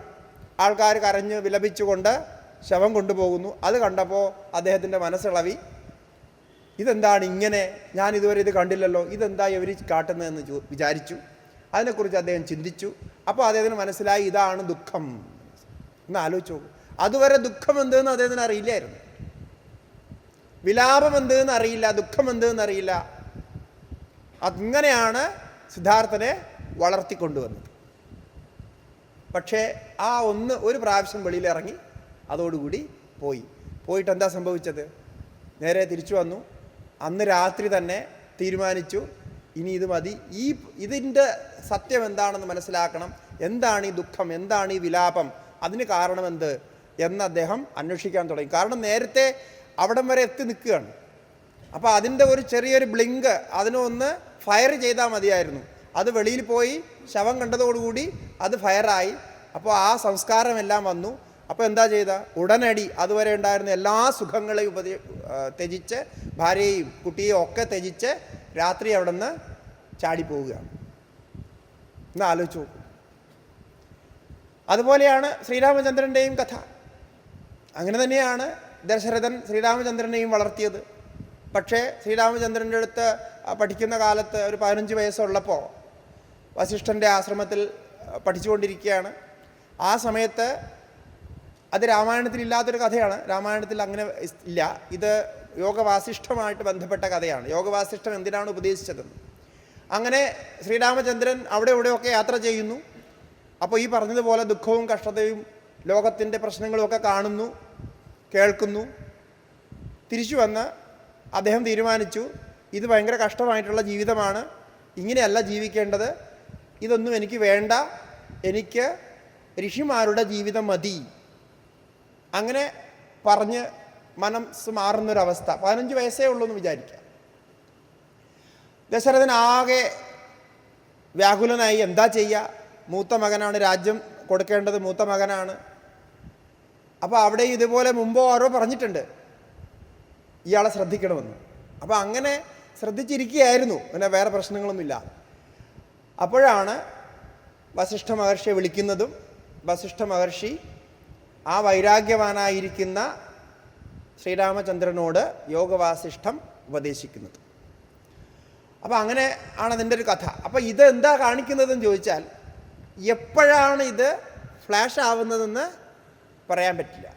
ആൾക്കാർ കരഞ്ഞ് വിലപിച്ചുകൊണ്ട് ശവം കൊണ്ടുപോകുന്നു. അത് കണ്ടപ്പോൾ അദ്ദേഹത്തിൻ്റെ മനസ്സിളവി. ഇതെന്താണ് ഇങ്ങനെ? ഞാൻ ഇതുവരെ ഇത് കണ്ടില്ലല്ലോ, ഇതെന്താ ഇവർ കാട്ടുന്നതെന്ന് വിചാരിച്ചു. അതിനെക്കുറിച്ച് അദ്ദേഹം ചിന്തിച്ചു. അപ്പോൾ അദ്ദേഹത്തിന് മനസ്സിലായി, ഇതാണ് ദുഃഖം എന്ന്. ആലോചിച്ച് നോക്കും. അതുവരെ ദുഃഖം എന്തെന്ന് അദ്ദേഹത്തിന് അറിയില്ലായിരുന്നു. വിലാപം എന്തെന്ന് അറിയില്ല, ദുഃഖം എന്തെന്ന് അറിയില്ല. അങ്ങനെയാണ് സിദ്ധാർത്ഥനെ വളർത്തിക്കൊണ്ടുവന്നത്. പക്ഷേ ആ ഒരു പ്രാവശ്യം വെളിയിലിറങ്ങി, അതോടുകൂടി പോയിട്ട് എന്താ സംഭവിച്ചത്? നേരെ തിരിച്ചു വന്നു. അന്ന് രാത്രി തന്നെ തീരുമാനിച്ചു, ഇനി ഇത് മതി. ഇതിൻ്റെ സത്യം എന്താണെന്ന് മനസ്സിലാക്കണം. എന്താണ് ഈ ദുഃഖം? എന്താണ് ഈ വിലാപം? അതിന് കാരണമെന്ത് എന്ന് അദ്ദേഹം അന്വേഷിക്കാൻ തുടങ്ങി. കാരണം നേരത്തെ അവിടം വരെ എത്തി നിൽക്കുകയാണ്. അപ്പോൾ അതിൻ്റെ ഒരു ചെറിയൊരു ബ്ലിങ്ക്, അതിനൊന്ന് ഫയർ ചെയ്താൽ മതിയായിരുന്നു. അത് വെളിയിൽ പോയി ശവം കണ്ടതോടുകൂടി അത് ഫയറായി. അപ്പോൾ ആ സംസ്കാരമെല്ലാം വന്നു. അപ്പോൾ എന്താ ചെയ്ത? ഉടനടി അതുവരെ ഉണ്ടായിരുന്ന എല്ലാ സുഖങ്ങളെയും ത്യജിച്ച്, ഭാര്യയെയും കുട്ടിയെയും ഒക്കെ ത്യജിച്ച് രാത്രി അവിടെ നിന്ന് ചാടിപ്പോവുകയാണ്. എന്ന് ആലോചിച്ചു നോക്കും. അതുപോലെയാണ് ശ്രീരാമചന്ദ്രൻ്റെയും കഥ. അങ്ങനെ തന്നെയാണ് ദശരഥൻ ശ്രീരാമചന്ദ്രനെയും വളർത്തിയത്. പക്ഷേ ശ്രീരാമചന്ദ്രൻ്റെ അടുത്ത് പഠിക്കുന്ന കാലത്ത് ഒരു 15 വയസ്സുള്ളപ്പോൾ വസിഷ്ഠൻ്റെ ആശ്രമത്തിൽ പഠിച്ചുകൊണ്ടിരിക്കുകയാണ്. ആ സമയത്ത്, അത് രാമായണത്തിൽ ഇല്ലാത്തൊരു കഥയാണ്, രാമായണത്തിൽ അങ്ങനെ ഇല്ല, ഇത് യോഗവാസിഷ്ഠമായിട്ട് ബന്ധപ്പെട്ട കഥയാണ്. യോഗവാസിഷ്ഠം എന്തിനാണ് ഉപദേശിച്ചതെന്ന്. അങ്ങനെ ശ്രീരാമചന്ദ്രൻ അവിടെ ഇവിടെയൊക്കെ യാത്ര ചെയ്യുന്നു. അപ്പോൾ ഈ പറഞ്ഞതുപോലെ ദുഃഖവും കഷ്ടതയും ലോകത്തിൻ്റെ പ്രശ്നങ്ങളുമൊക്കെ കാണുന്നു, കേൾക്കുന്നു. തിരിച്ചു വന്ന് അദ്ദേഹം തീരുമാനിച്ചു, ഇത് ഭയങ്കര കഷ്ടമായിട്ടുള്ള ജീവിതമാണ്, ഇങ്ങനെയല്ല ജീവിക്കേണ്ടത്, ഇതൊന്നും എനിക്ക് വേണ്ട, എനിക്ക് ഋഷിമാരുടെ ജീവിതം മതി. അങ്ങനെ പറഞ്ഞ് മനസ്സ് മാറുന്നൊരവസ്ഥ. 15 വയസ്സേ ഉള്ളൂ എന്ന് വിചാരിക്കാം. ദശരഥൻ ആകെ വ്യാകുലനായി. എന്താ ചെയ്യുക? മൂത്ത മകനാണ്, രാജ്യം കൊടുക്കേണ്ടത് മൂത്ത മകനാണ്. അപ്പോൾ അവിടെ ഇതുപോലെ മുമ്പോ ആരോ പറഞ്ഞിട്ടുണ്ട് ഇയാളെ ശ്രദ്ധിക്കണമെന്ന്. അപ്പോൾ അങ്ങനെ ശ്രദ്ധിച്ചിരിക്കുകയായിരുന്നു, പിന്നെ വേറെ പ്രശ്നങ്ങളൊന്നുമില്ല. അപ്പോഴാണ് വസിഷ്ഠ മഹർഷിയെ വിളിക്കുന്നതും വസിഷ്ഠ മഹർഷി ആ വൈരാഗ്യവാനായിരിക്കുന്ന ശ്രീരാമചന്ദ്രനോട് യോഗവാസിഷ്ഠം ഉപദേശിക്കുന്നത്. അപ്പോൾ അങ്ങനെ ആണ് അതിൻ്റെ ഒരു കഥ. അപ്പോൾ ഇത് എന്താ കാണിക്കുന്നതെന്ന് ചോദിച്ചാൽ, എപ്പോഴാണ് ഇത് ഫ്ലാഷ് ആവുന്നതെന്ന് പറയാൻ പറ്റില്ല.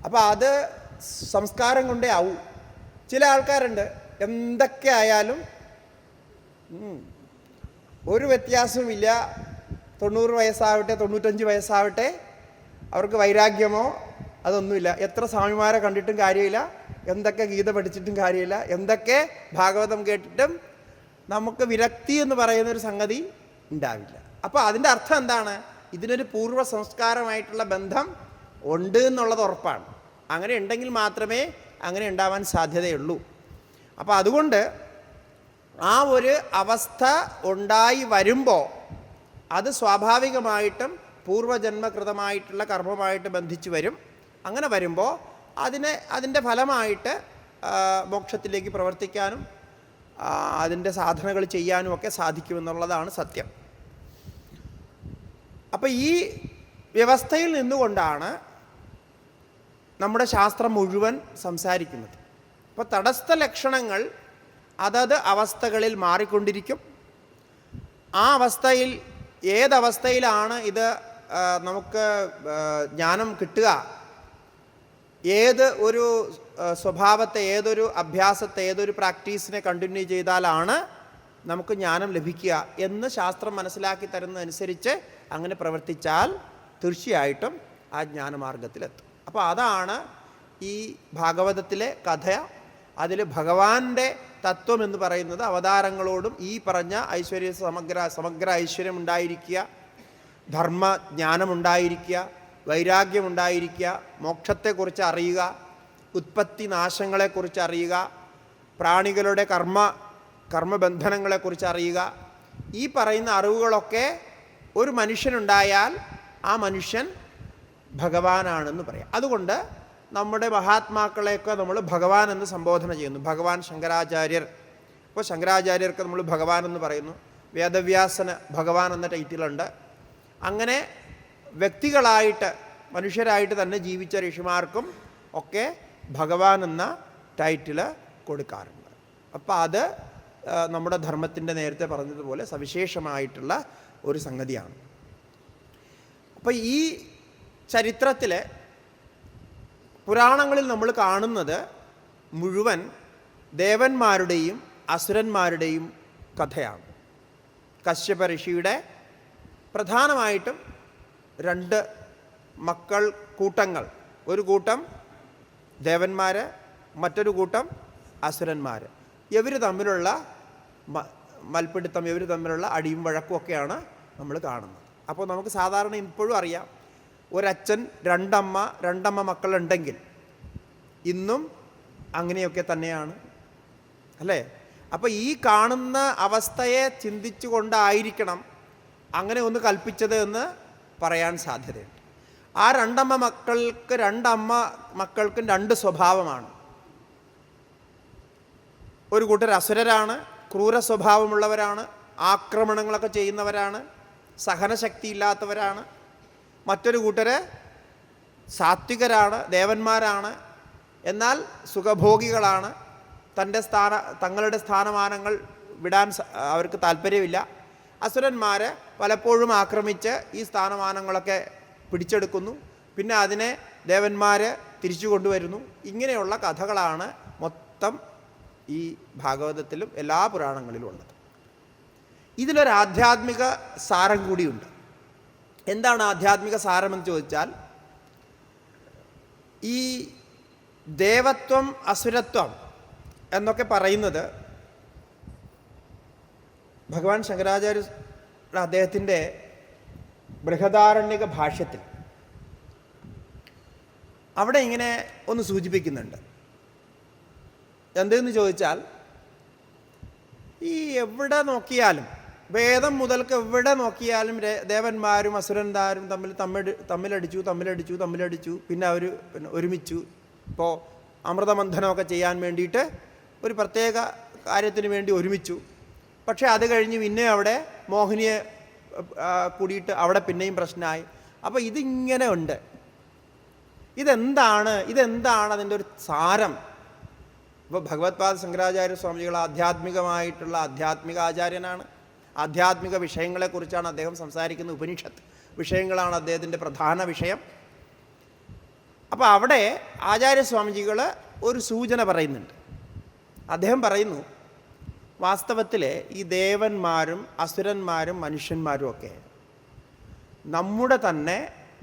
അപ്പോൾ അത് സംസ്കാരം കൊണ്ടേ ആവൂ. ചില ആൾക്കാരുണ്ട്, എന്തൊക്കെ ആയാലും ഒരു വ്യത്യാസവുമില്ല, 90 വയസ്സാവട്ടെ 95 വയസ്സാവട്ടെ, അവർക്ക് വൈരാഗ്യമോ അതൊന്നുമില്ല. എത്ര സ്വാമിമാരെ കണ്ടിട്ടും കാര്യമില്ല, എന്തൊക്കെ ഗീത പഠിച്ചിട്ടും കാര്യമില്ല, എന്തൊക്കെ ഭാഗവതം കേട്ടിട്ടും നമുക്ക് വിരക്തി എന്ന് പറയുന്നൊരു സംഗതി ഉണ്ടാവില്ല. അപ്പോൾ അതിൻ്റെ അർത്ഥം എന്താണ്? ഇതിനൊരു പൂർവ്വ സംസ്കാരമായിട്ടുള്ള ബന്ധം ഉണ്ട് എന്നുള്ളത് ഉറപ്പാണ്. അങ്ങനെ ഉണ്ടെങ്കിൽ മാത്രമേ അങ്ങനെ ഉണ്ടാവാൻ സാധ്യതയുള്ളൂ. അപ്പോൾ അതുകൊണ്ട് ആ ഒരു അവസ്ഥ ഉണ്ടായി വരുമ്പോൾ അത് സ്വാഭാവികമായിട്ടും പൂർവ്വജന്മകൃതമായിട്ടുള്ള കർമ്മമായിട്ട് ബന്ധിച്ച് വരും. അങ്ങനെ വരുമ്പോൾ അതിൻ്റെ ഫലമായിട്ട് മോക്ഷത്തിലേക്ക് പ്രവർത്തിക്കാനും അതിൻ്റെ സാധനകൾ ചെയ്യാനും ഒക്കെ സാധിക്കുമെന്നുള്ളതാണ് സത്യം. അപ്പോൾ ഈ വ്യവസ്ഥയിൽ നിന്നുകൊണ്ടാണ് നമ്മുടെ ശാസ്ത്രം മുഴുവൻ സംസാരിക്കുന്നത്. അപ്പോൾ തടസ്ഥ ലക്ഷണങ്ങൾ അതത് അവസ്ഥകളിൽ മാറിക്കൊണ്ടിരിക്കും. ആ അവസ്ഥയിൽ ഏതവസ്ഥയിലാണ് ഇത് നമുക്ക് ജ്ഞാനം കിട്ടുക, ഏത് ഒരു സ്വഭാവത്തെ, ഏതൊരു അഭ്യാസത്തെ, ഏതൊരു പ്രാക്ടീസിനെ കണ്ടിന്യൂ ചെയ്താലാണ് നമുക്ക് ജ്ഞാനം ലഭിക്കുക എന്ന് ശാസ്ത്രം മനസ്സിലാക്കി തരുന്നതനുസരിച്ച് അങ്ങനെ പ്രവർത്തിച്ചാൽ തീർച്ചയായിട്ടും ആ ജ്ഞാനമാർഗത്തിലെത്തും. അപ്പോൾ അതാണ് ഈ ഭാഗവതത്തിലെ കഥ. അതിൽ ഭഗവാന്റെ തത്വം എന്ന് പറയുന്നത് അവതാരങ്ങളോടും ഈ പറഞ്ഞ സമഗ്ര ഐശ്വര്യം ഉണ്ടായിരിക്കുക, ധർമ്മജ്ഞാനമുണ്ടായിരിക്കുക, വൈരാഗ്യമുണ്ടായിരിക്കുക, മോക്ഷത്തെക്കുറിച്ച് അറിയുക, ഉത്പത്തി നാശങ്ങളെക്കുറിച്ച് അറിയുക, പ്രാണികളുടെ കർമ്മബന്ധനങ്ങളെക്കുറിച്ച് അറിയുക, ഈ പറയുന്ന അറിവുകളൊക്കെ ഒരു മനുഷ്യനുണ്ടായാൽ ആ മനുഷ്യൻ ഭഗവാനാണെന്ന് പറയാം. അതുകൊണ്ട് നമ്മുടെ മഹാത്മാക്കളെയൊക്കെ നമ്മൾ ഭഗവാൻ എന്ന് സംബോധന ചെയ്യുന്നു. ഭഗവാൻ ശങ്കരാചാര്യർ, ഇപ്പോൾ ശങ്കരാചാര്യർക്ക് നമ്മൾ ഭഗവാൻ എന്ന് പറയുന്നു. വേദവ്യാസന് ഭഗവാൻ എന്ന ടൈറ്റിലുണ്ട്. അങ്ങനെ വ്യക്തികളായിട്ട് മനുഷ്യരായിട്ട് തന്നെ ജീവിച്ച ഋഷിമാർക്കും ഒക്കെ ഭഗവാൻ എന്ന ടൈറ്റില് കൊടുക്കാറുണ്ട്. അപ്പോൾ അത് നമ്മുടെ ധർമ്മത്തിൻ്റെ നേരത്തെ പറഞ്ഞതുപോലെ സവിശേഷമായിട്ടുള്ള ഒരു സംഗതിയാണ്. അപ്പോൾ ഈ ചരിത്രത്തിൽ പുരാണങ്ങളിൽ നമ്മൾ കാണുന്നത് മുഴുവൻ ദേവന്മാരുടെയും അസുരന്മാരുടെയും കഥയാണ്. കശ്യപ ഋഷിയുടെ പ്രധാനമായിട്ടും 2 മക്കൾ കൂട്ടങ്ങൾ, ഒരു കൂട്ടം ദേവന്മാർ, മറ്റൊരു കൂട്ടം അസുരന്മാർ. ഇവർ തമ്മിലുള്ള മൽപ്പിടുത്തം, ഇവർ തമ്മിലുള്ള അടിയും വഴക്കും ഒക്കെയാണ് നമ്മൾ കാണുന്നത്. അപ്പോൾ നമുക്ക് സാധാരണ ഇപ്പോഴും അറിയാം, ഒരച്ഛൻ 2 അമ്മ മക്കളുണ്ടെങ്കിൽ ഇന്നും അങ്ങനെയൊക്കെ തന്നെയാണ്, അല്ലേ? അപ്പോൾ ഈ കാണുന്ന അവസ്ഥയെ ചിന്തിച്ചു കൊണ്ടായിരിക്കണം അങ്ങനെ ഒന്ന് കൽപ്പിച്ചത് എന്ന് പറയാൻ സാധ്യതയുണ്ട്. ആ 2 മക്കൾക്കും 2 സ്വഭാവമാണ്. ഒരു കൂട്ടർ അസുരരാണ്, ക്രൂര സ്വഭാവമുള്ളവരാണ്, ആക്രമണങ്ങളൊക്കെ ചെയ്യുന്നവരാണ്, സഹനശക്തി ഇല്ലാത്തവരാണ്. മറ്റൊരു കൂട്ടർ സാത്വികരാണ്, ദേവന്മാരാണ്, എന്നാൽ സുഖഭോഗികളാണ്. തങ്ങളുടെ സ്ഥാനമാനങ്ങൾ വിടാൻ അവർക്ക് താല്പര്യമില്ല. അസുരന്മാർ പലപ്പോഴും ആക്രമിച്ച് ഈ സ്ഥാനമാനങ്ങളൊക്കെ പിടിച്ചെടുക്കുന്നു, പിന്നെ അതിനെ ദേവന്മാർ തിരിച്ചു കൊണ്ടുവരുന്നു. ഇങ്ങനെയുള്ള കഥകളാണ് മൊത്തം ഈ ഭാഗവതത്തിലും എല്ലാ പുരാണങ്ങളിലും ഉള്ളത്. ഇതിലൊരു ആധ്യാത്മിക സാരം കൂടിയുണ്ട്. എന്താണ് ആധ്യാത്മിക സാരമെന്ന് ചോദിച്ചാൽ, ഈ ദേവത്വം അസുരത്വം എന്നൊക്കെ പറയുന്നത് ഭഗവാൻ ശങ്കരാചാര്യ അദ്ദേഹത്തിൻ്റെ ബൃഹദാരണ്യക ഭാഷ്യത്തിൽ അവിടെ ഇങ്ങനെ ഒന്ന് സൂചിപ്പിക്കുന്നുണ്ട്. എന്തെന്ന് ചോദിച്ചാൽ, ഈ എവിടെ നോക്കിയാലും, വേദം മുതൽക്ക് എവിടെ നോക്കിയാലും ദേവന്മാരും അസുരന്മാരും തമ്മിലടിച്ചു, പിന്നെ അവർ ഒരുമിച്ചു. ഇപ്പോൾ അമൃതമന്ഥനമൊക്കെ ചെയ്യാൻ വേണ്ടിയിട്ട് ഒരു പ്രത്യേക കാര്യത്തിന് വേണ്ടി ഒരുമിച്ചു. പക്ഷേ അത് കഴിഞ്ഞ് പിന്നെ അവിടെ മോഹിനിയെ കൂടിയിട്ട് അവിടെ പിന്നെയും പ്രശ്നമായി. അപ്പോൾ ഇതിങ്ങനെ ഉണ്ട്. ഇതെന്താണ് അതിൻ്റെ ഒരു സാരം? ഇപ്പോൾ ഭഗവത്പാദ ശങ്കരാചാര്യ സ്വാമികൾ ആധ്യാത്മികമായിട്ടുള്ള ആധ്യാത്മിക ആചാര്യനാണ്. ആധ്യാത്മിക വിഷയങ്ങളെക്കുറിച്ചാണ് അദ്ദേഹം സംസാരിക്കുന്നത്. ഉപനിഷത്ത് വിഷയങ്ങളാണ് അദ്ദേഹത്തിൻ്റെ പ്രധാന വിഷയം. അപ്പോൾ അവിടെ ആചാര്യസ്വാമിജികൾ ഒരു സൂചന പറയുന്നുണ്ട്. അദ്ദേഹം പറയുന്നു, വാസ്തവത്തിൽ ഈ ദേവന്മാരും അസുരന്മാരും മനുഷ്യന്മാരും ഒക്കെ നമ്മുടെ തന്നെ